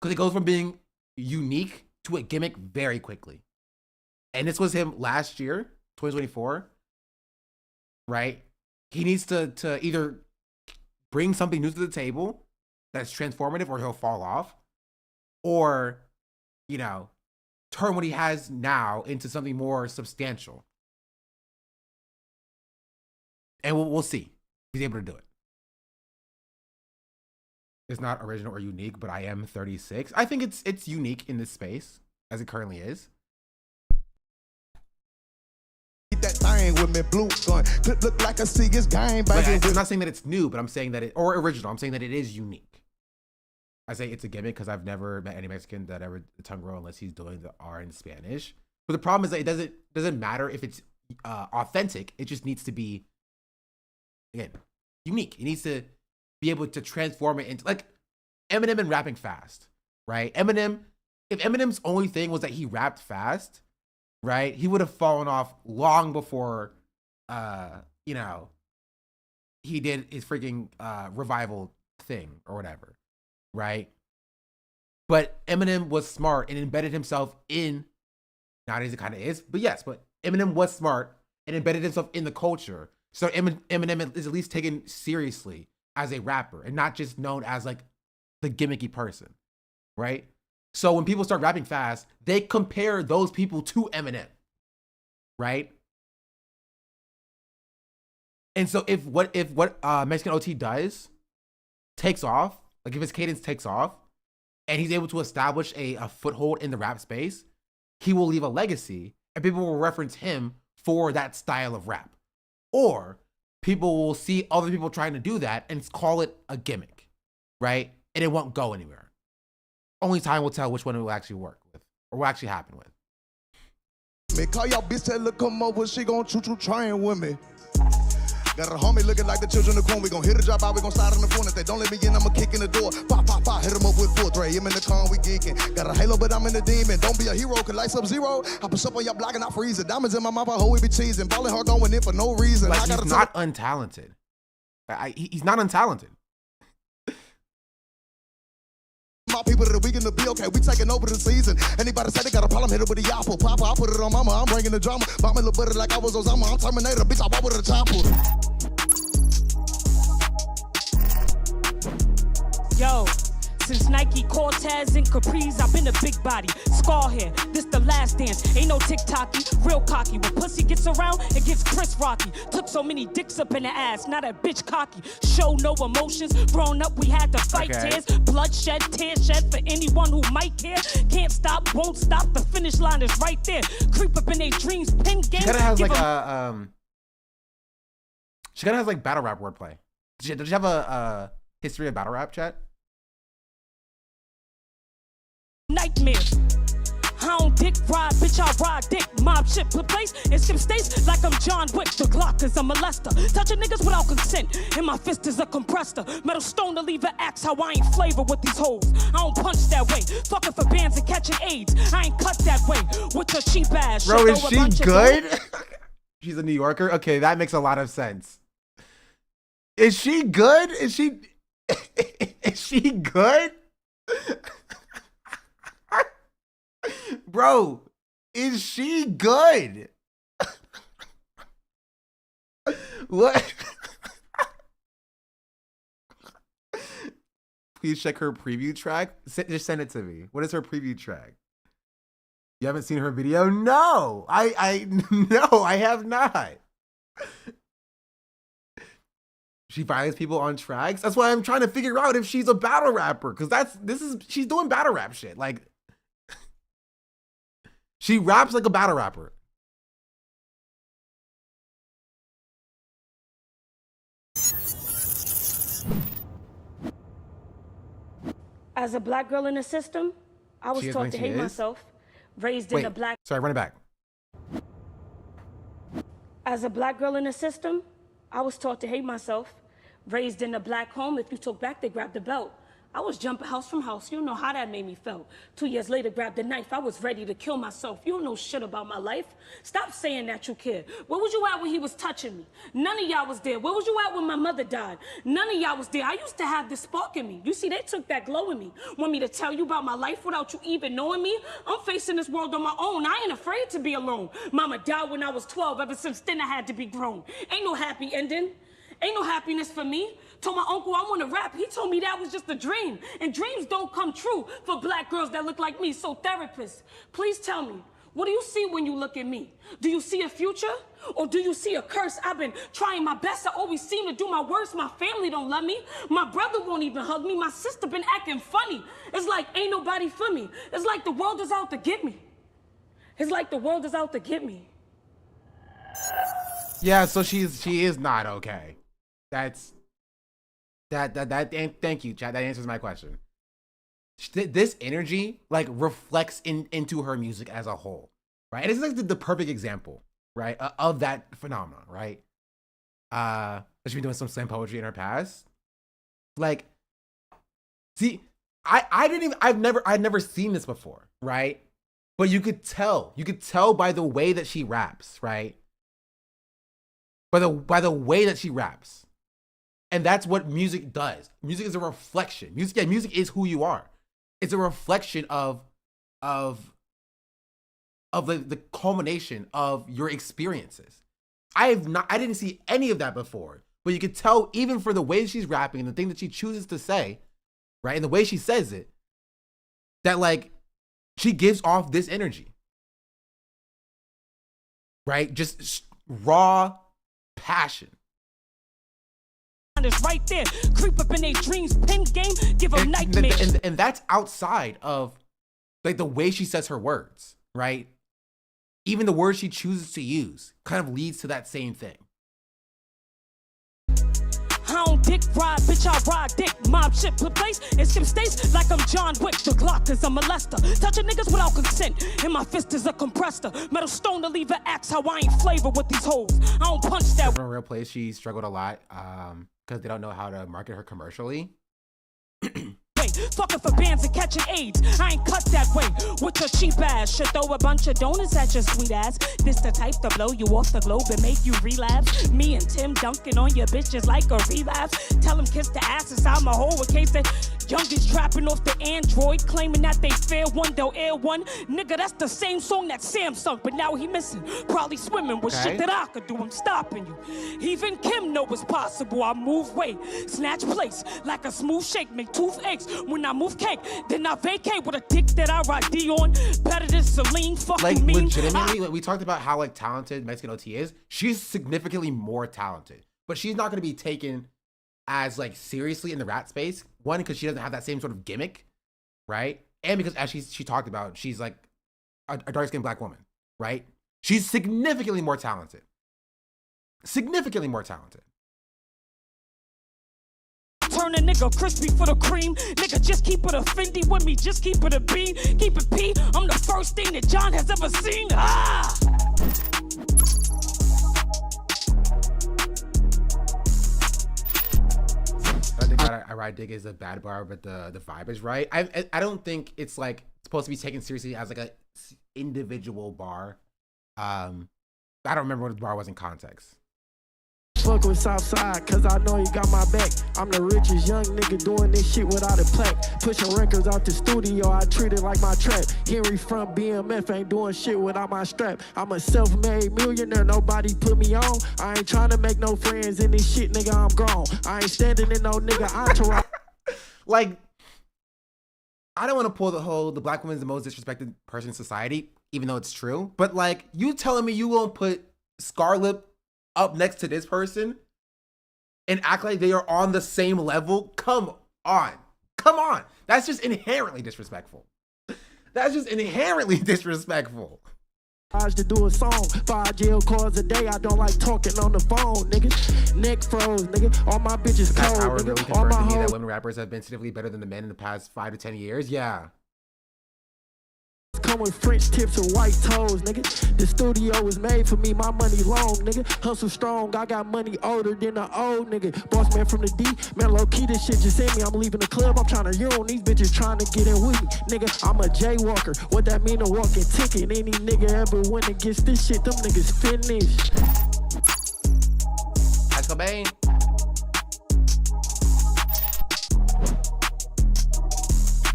Because it goes from being unique to a gimmick very quickly. And this was him last year, 2024, right? He needs to either bring something new to the table that's transformative or he'll fall off, or, you know, turn what he has now into something more substantial. And we'll see if he's able to do it. It's not original or unique, but I am 36. I think it's unique in this space as it currently is. That thing with me, blue gun. Look like a Seaga's game, baby. I'm not saying that it's new, but I'm saying that or original. I'm saying that it is unique. I say it's a gimmick because I've never met any Mexican that ever tongue roll unless he's doing the R in Spanish. But the problem is that it doesn't matter if it's authentic. It just needs to be, again, unique. It needs to be able to transform it into, like Eminem and rapping fast, right? Eminem, if Eminem's only thing was that he rapped fast, right, he would have fallen off long before, you know, he did his freaking revival thing or whatever, right? But Eminem was smart and embedded himself in, nowadays it kind of is, but yes, but Eminem was smart and embedded himself in the culture. So Eminem is at least taken seriously as a rapper and not just known as like the gimmicky person, right? So when people start rapping fast, they compare those people to Eminem, right? And so if what Mexican OT does takes off, like if his cadence takes off and he's able to establish a foothold in the rap space, he will leave a legacy and people will reference him for that style of rap. Or people will see other people trying to do that and call it a gimmick, right? And it won't go anywhere. Only time will tell which one it will actually work with or will actually happen with. Me call your bitch, tell her come over, she gon' choo-choo train with me. Got a homie looking like the children of the corn. We gon' hit a drop out, we gon' slide on the phone. If they don't let me in, I'ma kick in the door. Pop, pop, pop, hit him up with 4-3. I'm in the con, we geeking. Got a halo, but I'm in the demon. Don't be a hero, cause like Sub-Zero. I push up on your block and I freeze it. Diamonds in my mouth, I hoe we be cheesing. Ballin' hard going in for no reason. Like, he's not untalented. He's not untalented. My people that we gonna be okay. We taking over the season. Anybody say they got a problem, hit it with the apple. Papa, I put it on mama. I'm bringing the drama. Bombing little butter like I was Osama. I'm Terminator, bitch. I walk with a chopper. Yo, since Nike, Cortez, and Capri's, I've been a big body. Scar hair, this the last dance. Ain't no tick-tocky, real cocky. When pussy gets around, it gets Chris Rocky. Took so many dicks up in the ass, now that bitch cocky. Show no emotions, growing up we had to fight tears. Bloodshed, tears shed for anyone who might care. Can't stop, won't stop, the finish line is right there. Creep up in their dreams, pin game. She kinda has like she kinda has like battle rap wordplay. Does she have a history of battle rap, chat? Nightmare. I don't dick ride, bitch, I ride dick. Mob shit put place and skip states like I'm John Wick. The Glock is a molester. Touching niggas without consent. And my fist is a compressor. Metal stone to leave an axe. How I ain't flavor with these hoes. I don't punch that way. Fucking for bands and catching AIDS. I ain't cut that way. With your cheap ass. Bro, is she good? She's a New Yorker? Okay, that makes a lot of sense. Is she good? Is she good? Bro, is she good? What? Please check her preview track. Just send it to me. What is her preview track? You haven't seen her video? No, no, I have not. She violates people on tracks. That's why I'm trying to figure out if she's a battle rapper, because she's doing battle rap shit. Like, she raps like a battle rapper. As a black girl in the system, I was taught to hate myself, raised in a black... Sorry, run it back. As a black girl in the system, I was taught to hate myself, raised in a black home. If you took back, they grabbed the belt. I was jumping house from house. You don't know how that made me feel. 2 years later, grabbed a knife. I was ready to kill myself. You don't know shit about my life. Stop saying that you care. Where was you at when he was touching me? None of y'all was there. Where was you at when my mother died? None of y'all was there. I used to have this spark in me. You see, they took that glow in me. Want me to tell you about my life without you even knowing me? I'm facing this world on my own. I ain't afraid to be alone. Mama died when I was 12. Ever since then, I had to be grown. Ain't no happy ending. Ain't no happiness for me. Told my uncle I want to rap. He told me that was just a dream. And dreams don't come true for black girls that look like me. So therapists, please tell me, what do you see when you look at me? Do you see a future? Or do you see a curse? I've been trying my best. I always seem to do my worst. My family don't love me. My brother won't even hug me. My sister been acting funny. It's like ain't nobody for me. It's like the world is out to get me. It's like the world is out to get me. Yeah, so she is not okay. Thank you, Chad. That answers my question. This energy like reflects into her music as a whole, right? And it's like the perfect example, right, of that phenomenon, right? She's been doing some slam poetry in her past. Like, see, I'd never seen this before, right? But you could tell by the way that she raps, right? By the way that she raps. And that's what music does. Music is a reflection. Music is who you are. It's a reflection of the culmination of your experiences. I didn't see any of that before, but you could tell even for the way she's rapping and the thing that she chooses to say, right, and the way she says it, that like she gives off this energy, right? Just raw passion. Is right there, creep up in their dreams, pen game, give them nightmares. And that's outside of like the way she says her words, right? Even the words she chooses to use kind of leads to that same thing. I don't dick ride, bitch, I ride dick. Mob shit put place and skip states like I'm John Wick. The Glock is a molester, touching niggas without consent. And my fist is a compressor, metal stone to leave an axe. How I ain't flavor with these hoes. I don't punch that. From a real place, she struggled a lot because they don't know how to market her commercially. Fucking for bands and catching AIDS. I ain't cut that way with your cheap ass. Should throw a bunch of donuts at your sweet ass. This the type to blow you off the globe and make you relapse. Me and Tim dunking on your bitches like a relapse. Tell them kiss the ass inside my hole in case that youngest trapping off the Android, claiming that they fair one, they'll air one. Nigga, that's the same song that Sam sung, but now he missing. Probably swimming with shit that I could do. I'm stopping you. Even Kim know it's possible. I move weight, snatch place like a smooth shake, make toothaches. When I move cake, then I vacate with a dick that I ride D on. Better than Celine, fucking like, mean. Legitimately, we talked about how like talented Mexican OT is. She's significantly more talented, but she's not going to be taken as like seriously in the rap space. One, because she doesn't have that same sort of gimmick, right? And because as she talked about, she's like a dark-skinned black woman, right? She's significantly more talented. Significantly more talented. Turn a nigga crispy for the cream. Nigga, just keep it a Fendi with me. Just keep it a B. Keep it P. I'm the first thing that John has ever seen. Ah! I think I Ride Dick is a bad bar, but the vibe is right. I don't think it's like supposed to be taken seriously as like a individual bar. I don't remember what the bar was in context. Fuck with Southside, cause I know you got my back. I'm the richest young nigga doing this shit without a plaque. Pushing records out the studio, I treat it like my trap. Henry from BMF ain't doing shit without my strap. I'm a self-made millionaire, nobody put me on. I ain't trying to make no friends in this shit, nigga, I'm grown. I ain't standing in no nigga entourage. Like, I don't want to pull the black woman's the most disrespected person in society, even though it's true. But like, you telling me you won't put Scarlett up next to this person and act like they are on the same level? Come on. That's just inherently disrespectful. That's just inherently disrespectful. To do a song, 5 jail calls a day. I don't like talking on the phone, nigga. Neck froze, nigga. All my bitches cold, Really nigga. All my confirmed to me that hoes women rappers have been significantly better than the men in the past 5 to 10 years. Yeah. come with French tips or white toes, nigga. The studio was made for me, my money long, nigga. Hustle strong, I got money older than the old nigga. Boss man from the D, man, low key, this shit just hit me. I'm leaving the club, I'm trying to euro. These bitches trying to get in with me, nigga. I'm a jaywalker. What that mean, a walking ticket? Any nigga ever went against this shit, them niggas finished. Cobain.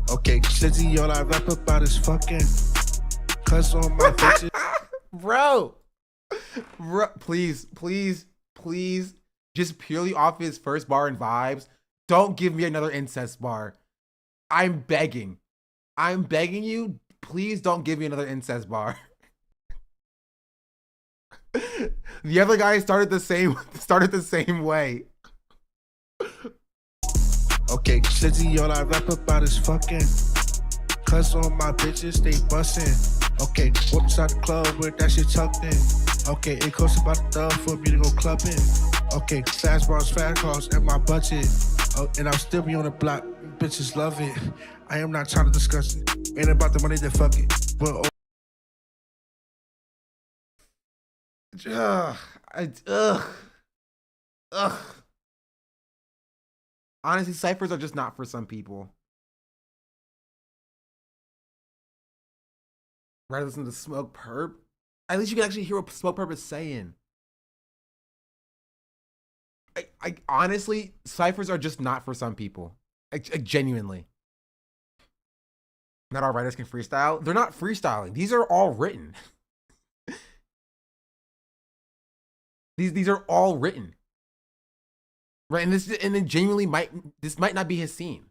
Okay, Shizzy, all I rap about is fucking. Cuz on my bitches. Bro, please, just purely off his first bar and vibes, don't give me another incest bar. I'm begging you, please don't give me another incest bar. The other guy started the same way. Okay, Shizzy, all I rap about is fucking. Cuz on my bitches, they bustin'. Okay, walk inside the club with that shit tucked in. Okay, it costs about $1 for me to go clubbing. Okay, fast bars, fast cars, and my budget. Oh, and I'll still be on the block. Bitches love it. I am not trying to discuss it. Ain't about the money, then fuck it. But Honestly, ciphers are just not for some people. Rather listen to Smoke Perp. At least you can actually hear what Smoke Perp is saying. I honestly, ciphers are just not for some people. Genuinely. Not all writers can freestyle. They're not freestyling. These are all written. These are all written. Right? And then genuinely this might not be his scene.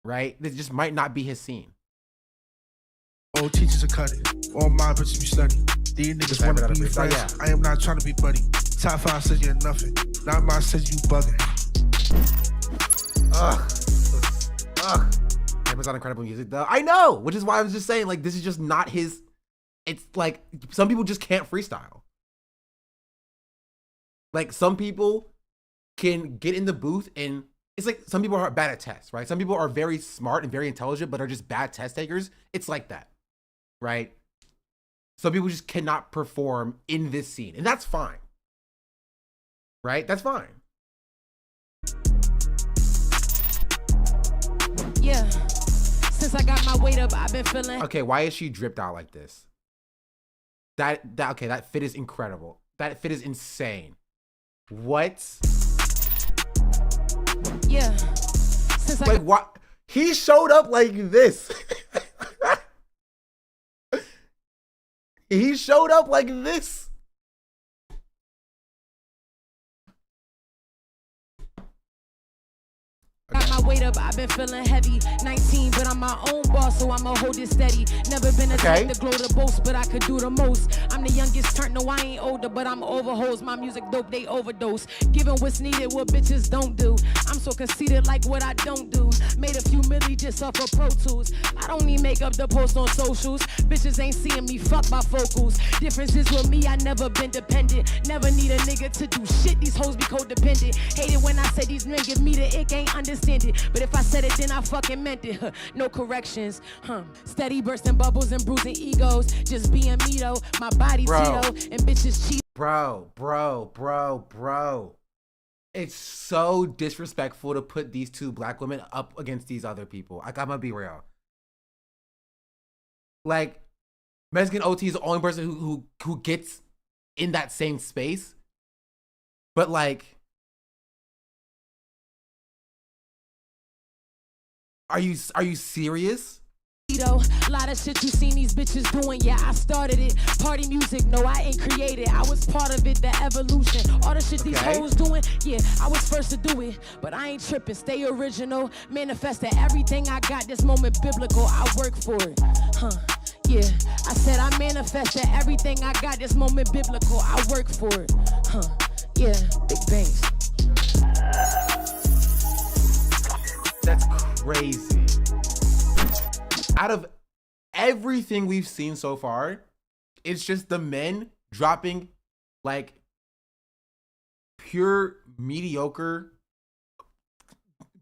Right? This just might not be his scene. old teachers are cutting. All my bitches be slutty. These niggas wanna be friends. Yeah. I am not trying to be buddy. Top 5 says you're nothing. Not mine says you bugging. Amazon incredible music though. I know, which is why I was just saying, like, this is just not his. It's like some people just can't freestyle. Like some people can get in the booth and it's like some people are bad at tests, right? Some people are very smart and very intelligent, but are just bad test takers. It's like that, right? Some people just cannot perform in this scene, and that's fine, right? That's fine. Yeah, since I got my weight up, I've been feeling. Okay, why is she dripped out like this? That fit is incredible. That fit is insane. What? Yeah. Since like what? He showed up like this. He showed up like this. Got my weight up, I've been feeling heavy. 19, but I'm my own boss, so I'ma hold it steady. Never been a type to glow the boast, but I could do the most. I'm the youngest turn, no, I ain't older, but I'm overhoes. My music dope, they overdose. Giving what's needed, what bitches don't do. I'm so conceited, like what I don't do. Made a few milli just off of Pro Tools. I don't need makeup to post on socials. Bitches ain't seeing me, fuck my focals. Differences with me, I never been dependent. Never need a nigga to do shit, these hoes be codependent. Hate it when I say these men give me the ick, ain't understand it. But if I said it, then I fucking meant it. No corrections. Steady bursting bubbles and bruising egos. Just being me though. My body Tito and bitches cheat. Bro. It's so disrespectful to put these two black women up against these other people. Like, I'm gonna be real. Like, Mexican OT is the only person who gets in that same space. But like, Are you serious? A lot of shit you seen these bitches doing, yeah, I started it. Party music, no, I ain't created. I was part of it, the evolution. All the shit these hoes doing, yeah, I was first to do it. But I ain't tripping, stay original. Manifested everything I got, this moment biblical. I work for it, yeah. I said I manifested everything I got, this moment biblical. I work for it, yeah, big bangs. That's crazy. Out of everything we've seen so far, it's just the men dropping like pure mediocre,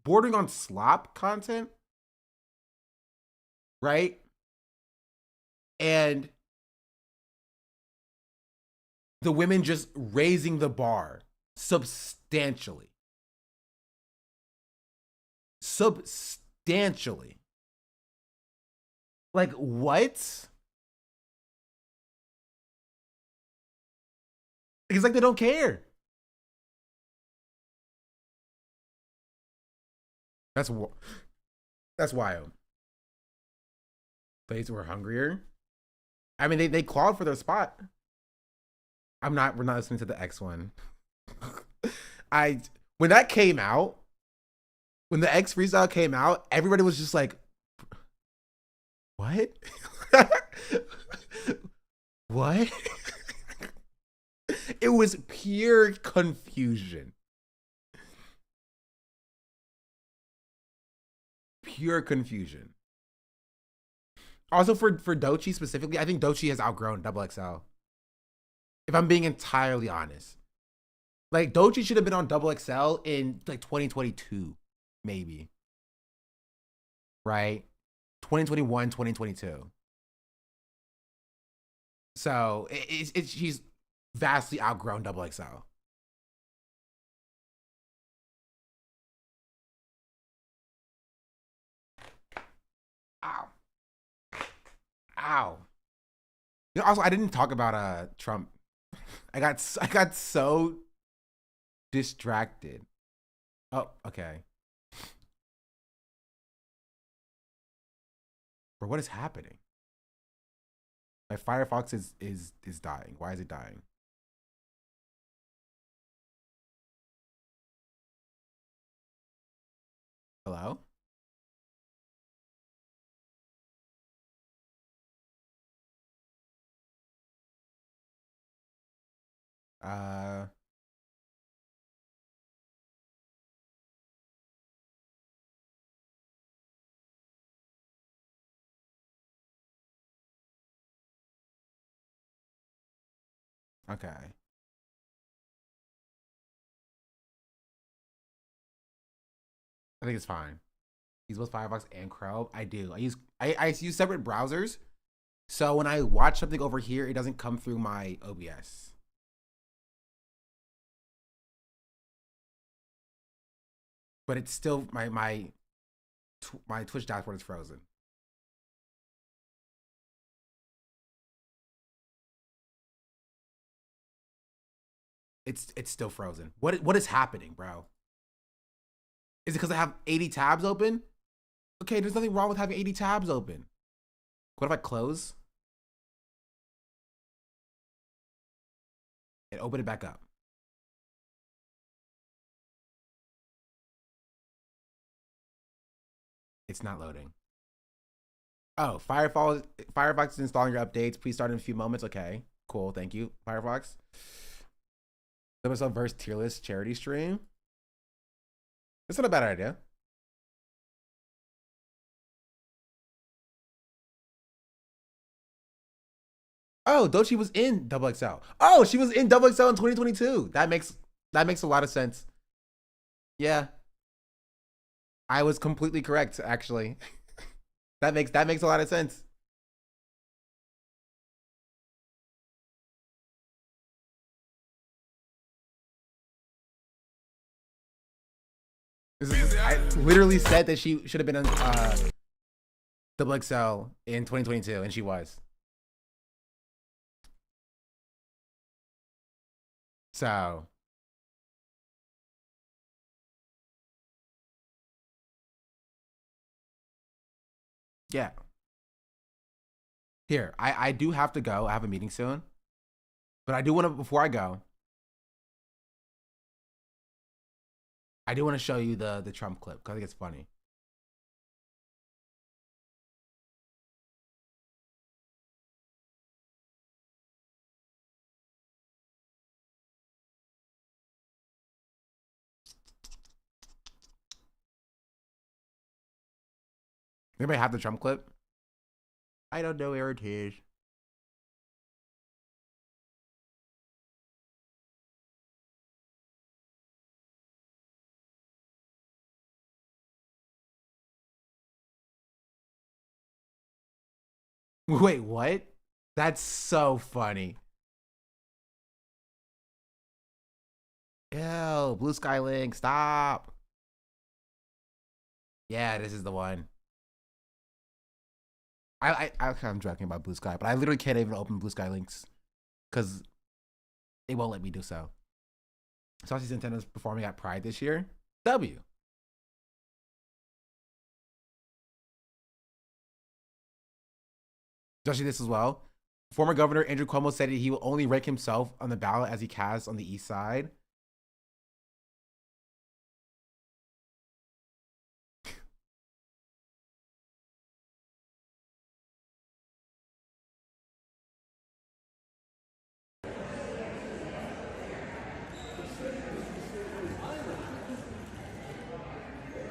bordering on slop content, right? And the women just raising the bar substantially. Substantially. Like, what? It's like they don't care. That's wild. They were hungrier. I mean, they clawed for their spot. We're not listening to the X one. When that came out, when the X freestyle came out, everybody was just like, what? What? It was pure confusion. Pure confusion. Also for Doechii specifically, I think Doechii has outgrown XXL. If I'm being entirely honest. Like, Doechii should have been on XXL in like 2022, maybe. Right? 2021, 2022. So she's vastly outgrown XXL. Ow. Ow. You know, also, I didn't talk about Trump. I got so distracted. Oh, okay. Bro, what is happening? My Firefox is dying. Why is it dying? Hello? Okay. I think it's fine. Use both Firefox and Chrome. I do. I use separate browsers. So when I watch something over here, it doesn't come through my OBS. But it's still my Twitch dashboard is frozen. It's still frozen. What is happening, bro? Is it because I have 80 tabs open? Okay, there's nothing wrong with having 80 tabs open. What if I close? And open it back up. It's not loading. Oh, Firefox is installing your updates. Please start in a few moments. Okay, cool. Thank you, Firefox. Versus tier list charity stream. That's not a bad idea. Oh, Doechii was in XXL. Oh, she was in XXL in 2022. That makes a lot of sense. Yeah. I was completely correct, actually. that makes a lot of sense. I literally said that she should have been on XXL in 2022, and she was. So yeah. Here, I do have to go. I have a meeting soon. But I do want to, before I go, I do want to show you the Trump clip because I think it's funny. Anybody have the Trump clip? I don't know where it is. Wait, what? That's so funny. Ew, Blue Sky link, stop. Yeah, this is the one. I'm joking about Blue Sky, but I literally can't even open Blue Sky links because it won't let me do so. Saucy Nintendo's performing at Pride this year. W. Especially this as well. Former Governor Andrew Cuomo said he will only rank himself on the ballot as he casts on the east side.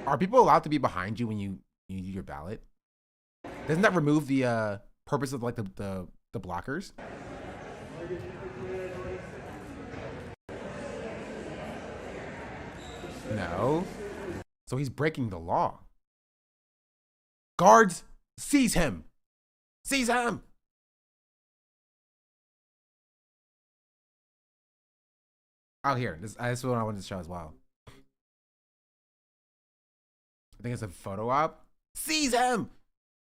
Are people allowed to be behind you when you do your ballot? Doesn't that remove the purpose of like the blockers? No. So he's breaking the law. Guards, seize him. Seize him. Oh, here. This is what I wanted to show as well. I think it's a photo op. Seize him.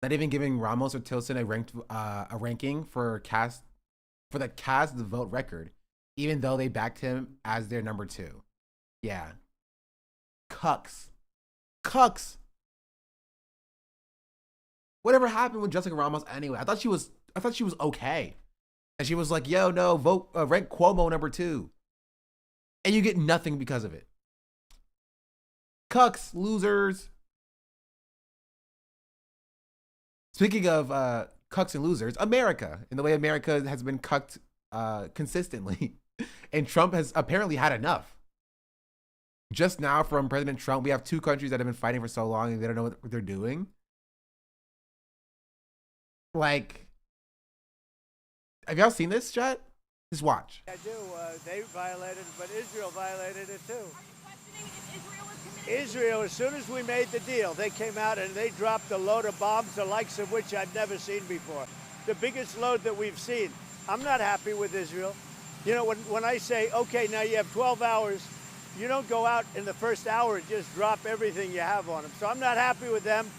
Not even giving Ramos or Tilson a ranking for the cast the vote record, even though they backed him as their number 2. Yeah. Cucks. Whatever happened with Jessica Ramos anyway? I thought she was okay. And she was like, yo, no, vote rank Cuomo number 2. And you get nothing because of it. Cucks, losers. Speaking of cucks and losers, America, in the way America has been cucked consistently. And Trump has apparently had enough. Just now from President Trump, we have 2 countries that have been fighting for so long and they don't know what they're doing. Like, have y'all seen this, chat? Just watch. I do. They violated it, but Israel violated it too. Israel, as soon as we made the deal, they came out and they dropped a load of bombs, the likes of which I'd never seen before. The biggest load that we've seen. I'm not happy with Israel. You know, when I say, okay, now you have 12 hours, you don't go out in the first hour and just drop everything you have on them. So I'm not happy with them.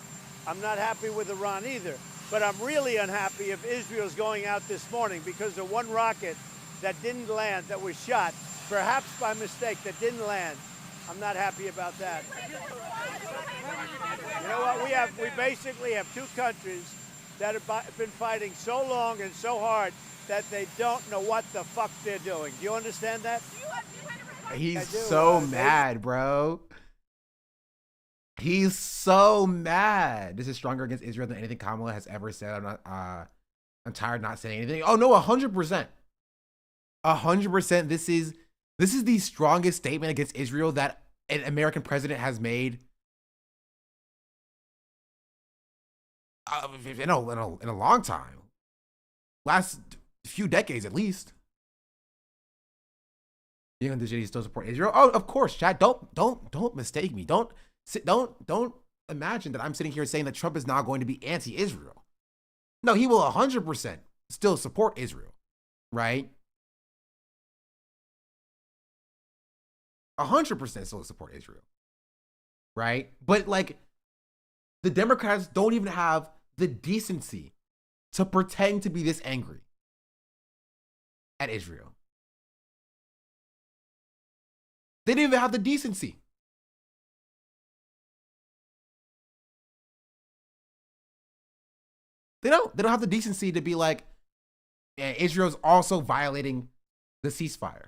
I'm not happy with Iran either. But I'm really unhappy if Israel's going out this morning because of one rocket that didn't land, that was shot, perhaps by mistake, that didn't land. I'm not happy about that. You know what? We basically have 2 countries that have been fighting so long and so hard that they don't know what the fuck they're doing. Do you understand that? He's so mad, bro. He's so mad. This is stronger against Israel than anything Kamala has ever said. I'm tired of not saying anything. Oh no, 100%. 100%. This is the strongest statement against Israel that an American president has made in a long time. Last few decades, at least. You know, did you still support Israel? Oh, of course, Chad. Don't mistake me. Don't imagine that I'm sitting here saying that Trump is now going to be anti-Israel. No, he will 100% still support Israel, right? 100% still support Israel, right? But like, the Democrats don't even have the decency to pretend to be this angry at Israel. They didn't even have the decency. They don't have the decency to be like, yeah, Israel's also violating the ceasefire.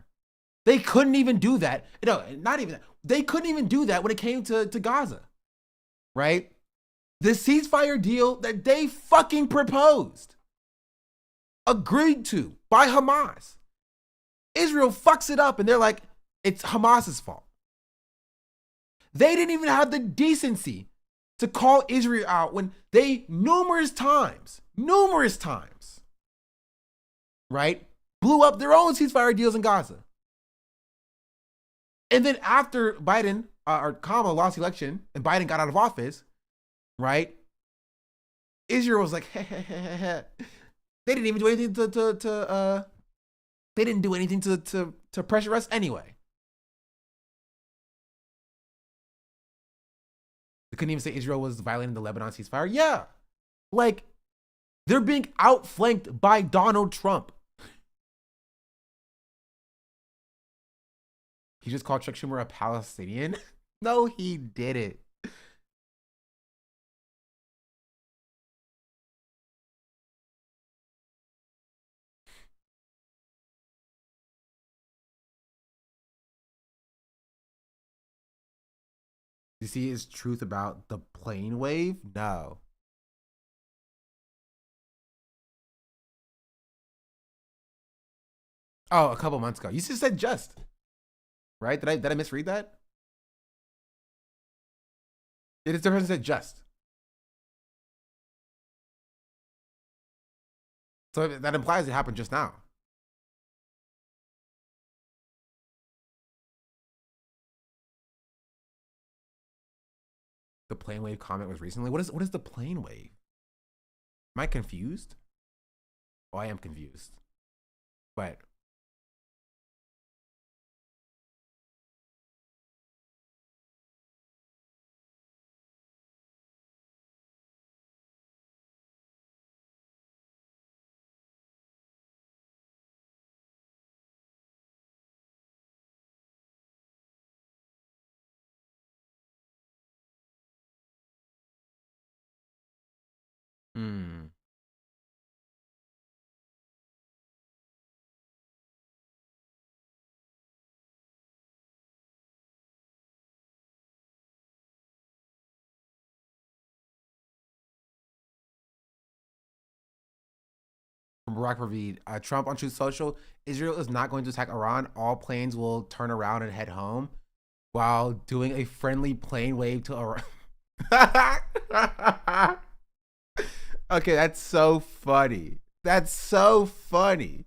They couldn't even do that. No, not even that. They couldn't even do that when it came to Gaza, right? The ceasefire deal that they fucking proposed, agreed to by Hamas. Israel fucks it up and they're like, it's Hamas's fault. They didn't even have the decency to call Israel out when they numerous times, right, blew up their own ceasefire deals in Gaza. And then after Biden or Kamala lost the election and Biden got out of office, right, Israel was like, they didn't even do anything they didn't do anything to pressure us anyway. They couldn't even say Israel was violating the Lebanon ceasefire. Yeah. Like, they're being outflanked by Donald Trump. He just called Chuck Schumer a Palestinian? No, he didn't. You see his truth about the plane wave? No. Oh, a couple months ago. You just said just. Right? Did I misread that? It is the person said just. So that implies it happened just now. The plane wave comment was recently. What is the plane wave? Am I confused? Oh, I am confused. But Barack Ravid, Trump on Truth Social, Israel is not going to attack Iran. All planes will turn around and head home while doing a friendly plane wave to Iran. Okay, that's so funny. That's so funny.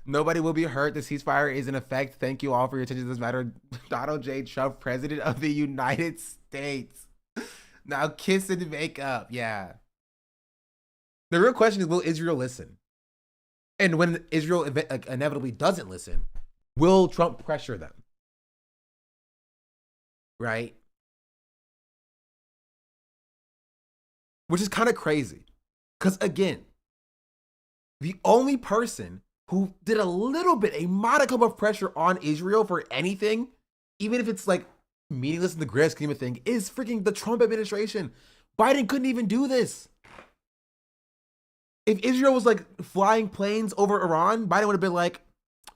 Nobody will be hurt. The ceasefire is in effect. Thank you all for your attention to this matter. Donald J. Trump, President of the United States. Now kiss and make up. Yeah. The real question is, will Israel listen? And when Israel inevitably doesn't listen, will Trump pressure them? Right? Which is kind of crazy. Because again, the only person who did a little bit, a modicum of pressure on Israel for anything, even if it's like meaningless in the grand scheme of things, is freaking the Trump administration. Biden couldn't even do this. If Israel was like flying planes over Iran, Biden would have been like,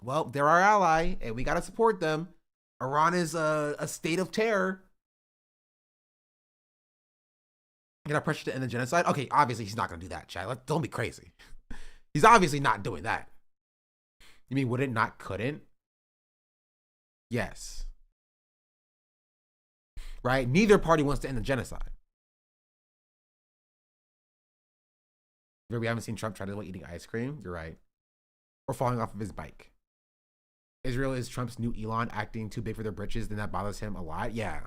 well, they're our ally and we got to support them. Iran is a state of terror. You got pressure to end the genocide? Okay, obviously he's not going to do that, Chad. Don't be crazy. He's obviously not doing that. You mean wouldn't, not couldn't? Yes. Right? Neither party wants to end the genocide. We haven't seen Trump try to eating ice cream. You're right. Or falling off of his bike. Israel is Trump's new Elon, acting too big for their britches, then that bothers him a lot. Yeah.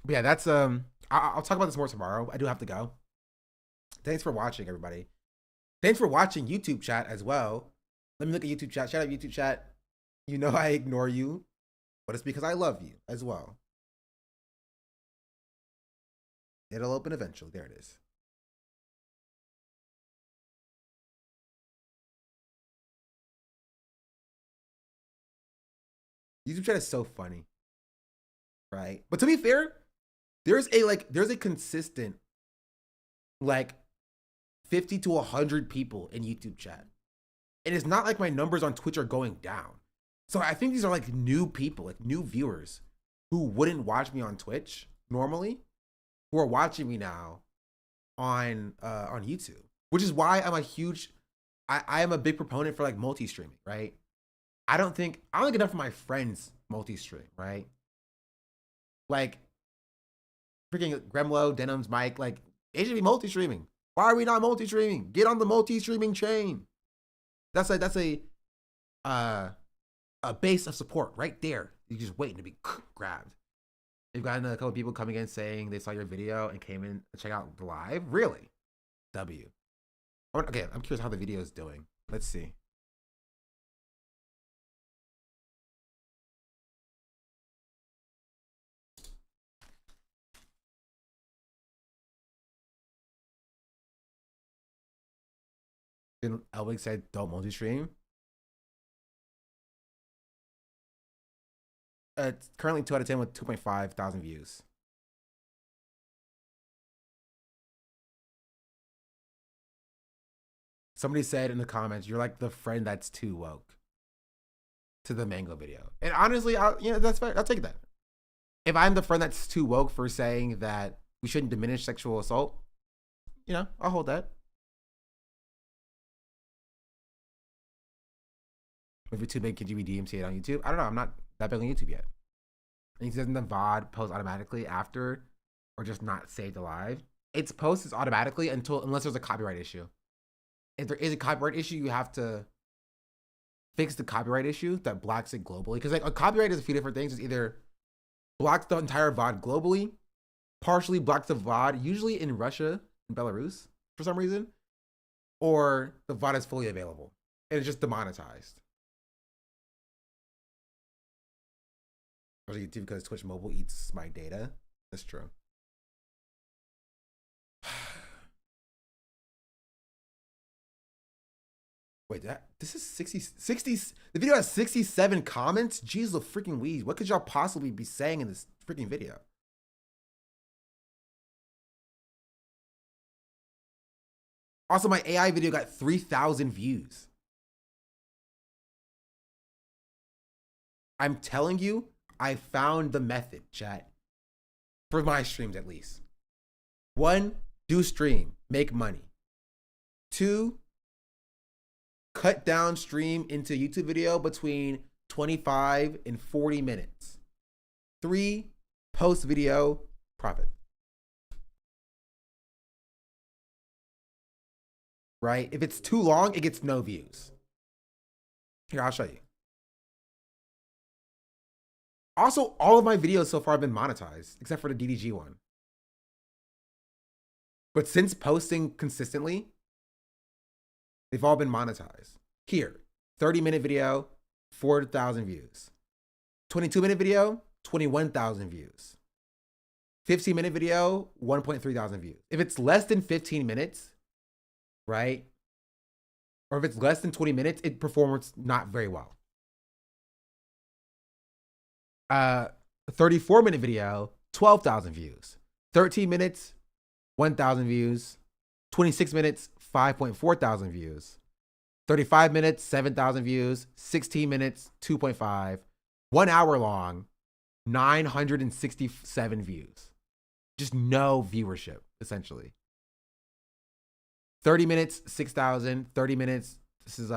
But yeah, that's I'll talk about this more tomorrow. I do have to go. Thanks for watching, everybody. Thanks for watching YouTube chat as well. Let me look at YouTube chat. Shout out YouTube chat. You know I ignore you, but it's because I love you as well. It'll open eventually. There it is. YouTube chat is so funny. Right? But to be fair, there's a consistent like 50 to 100 people in YouTube chat. And it's not like my numbers on Twitch are going down. So I think these are like new people, like new viewers who wouldn't watch me on Twitch normally, who are watching me now on YouTube, which is why I'm I am a big proponent for like multi-streaming, right? I don't think enough of my friends multi-stream, right? Like freaking Gremlo, Denims, Mike, like they should be multi-streaming. Why are we not multi-streaming? Get on the multi-streaming chain. That's a a base of support right there. You're just waiting to be grabbed. You've gotten a couple of people coming in saying they saw your video and came in to check out the live. Really? W. Okay, I'm curious how the video is doing. Let's see. Then Ludwig said, "Don't multi-stream." It's currently 2 out of 10 with 2.5 thousand views. Somebody said in the comments, "You're like the friend that's too woke." To the Mango video, and honestly, that's fair. I'll take that. If I'm the friend that's too woke for saying that we shouldn't diminish sexual assault, I'll hold that. If you're too big, could you be DMCA'd on YouTube? I don't know. I'm not that big on YouTube yet. And he doesn't the VOD post automatically after, or just not saved alive. Its posts automatically unless there's a copyright issue. If there is a copyright issue, you have to fix the copyright issue that blocks it globally. Because like a copyright is a few different things. It's either blocks the entire VOD globally, partially blocks the VOD, usually in Russia and Belarus for some reason, or the VOD is fully available and it's just demonetized. YouTube because Twitch mobile eats my data. That's true. Wait, this is 60. The video has 67 comments. Jeez, the freaking weed. What could y'all possibly be saying in this freaking video? Also, my AI video got 3,000 views. I'm telling you, I found the method, chat. For my streams, at least. 1, do stream, make money. 2, cut down stream into YouTube video between 25 and 40 minutes. 3, post video, profit. Right? If it's too long, it gets no views. Here, I'll show you. Also, all of my videos so far have been monetized, except for the DDG one. But since posting consistently, they've all been monetized. Here, 30-minute video, 4,000 views. 22-minute video, 21,000 views. 15-minute video, 1.3 thousand views. If it's less than 15 minutes, right? Or if it's less than 20 minutes, it performs not very well. 34-minute video, 12,000 views. 13 minutes, 1,000 views. 26 minutes, 5.4 thousand views. 35 minutes, 7,000 views. 16 minutes, 2.5. 1 hour long, 967 views. Just no viewership, essentially. 30 minutes, 6,000. 30 minutes, this is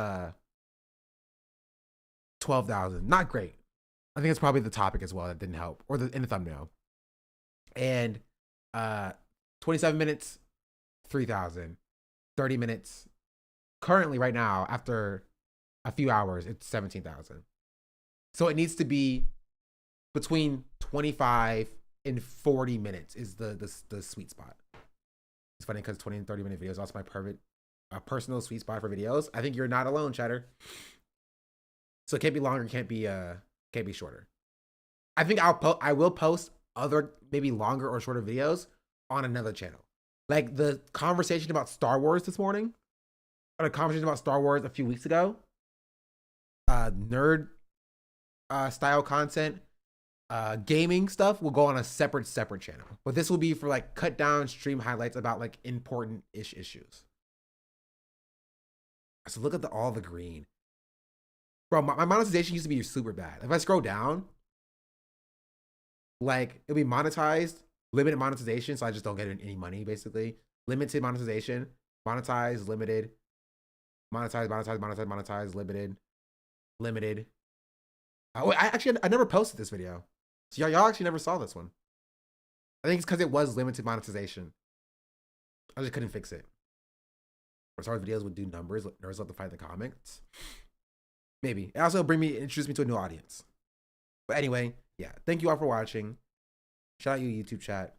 12,000. Not great. I think it's probably the topic as well that didn't help, or in the thumbnail. And 27 minutes, 3,000. 30 minutes. Currently, right now, after a few hours, it's 17,000. So it needs to be between 25 and 40 minutes is the sweet spot. It's funny because 20 and 30-minute videos are also my personal sweet spot for videos. I think you're not alone, chatter. So it can't be longer, can't be shorter. I think I will post other maybe longer or shorter videos on another channel. Like the conversation about Star Wars this morning, or the conversation about Star Wars a few weeks ago. Nerd style content, gaming stuff will go on a separate channel. But this will be for like cut down stream highlights about like important-ish issues. So look at all the green. Bro, my monetization used to be super bad. If I scroll down, like it'll be monetized, limited monetization, so I just don't get any money basically. Limited monetization, monetize, limited, monetize, limited. Oh, I never posted this video. So y'all actually never saw this one. I think it's because it was limited monetization. I just couldn't fix it. Or sorry, videos would do numbers. Nerds love to fight in the comments. Maybe. It also introduce me to a new audience. But anyway, yeah. Thank you all for watching. Shout out you YouTube chat.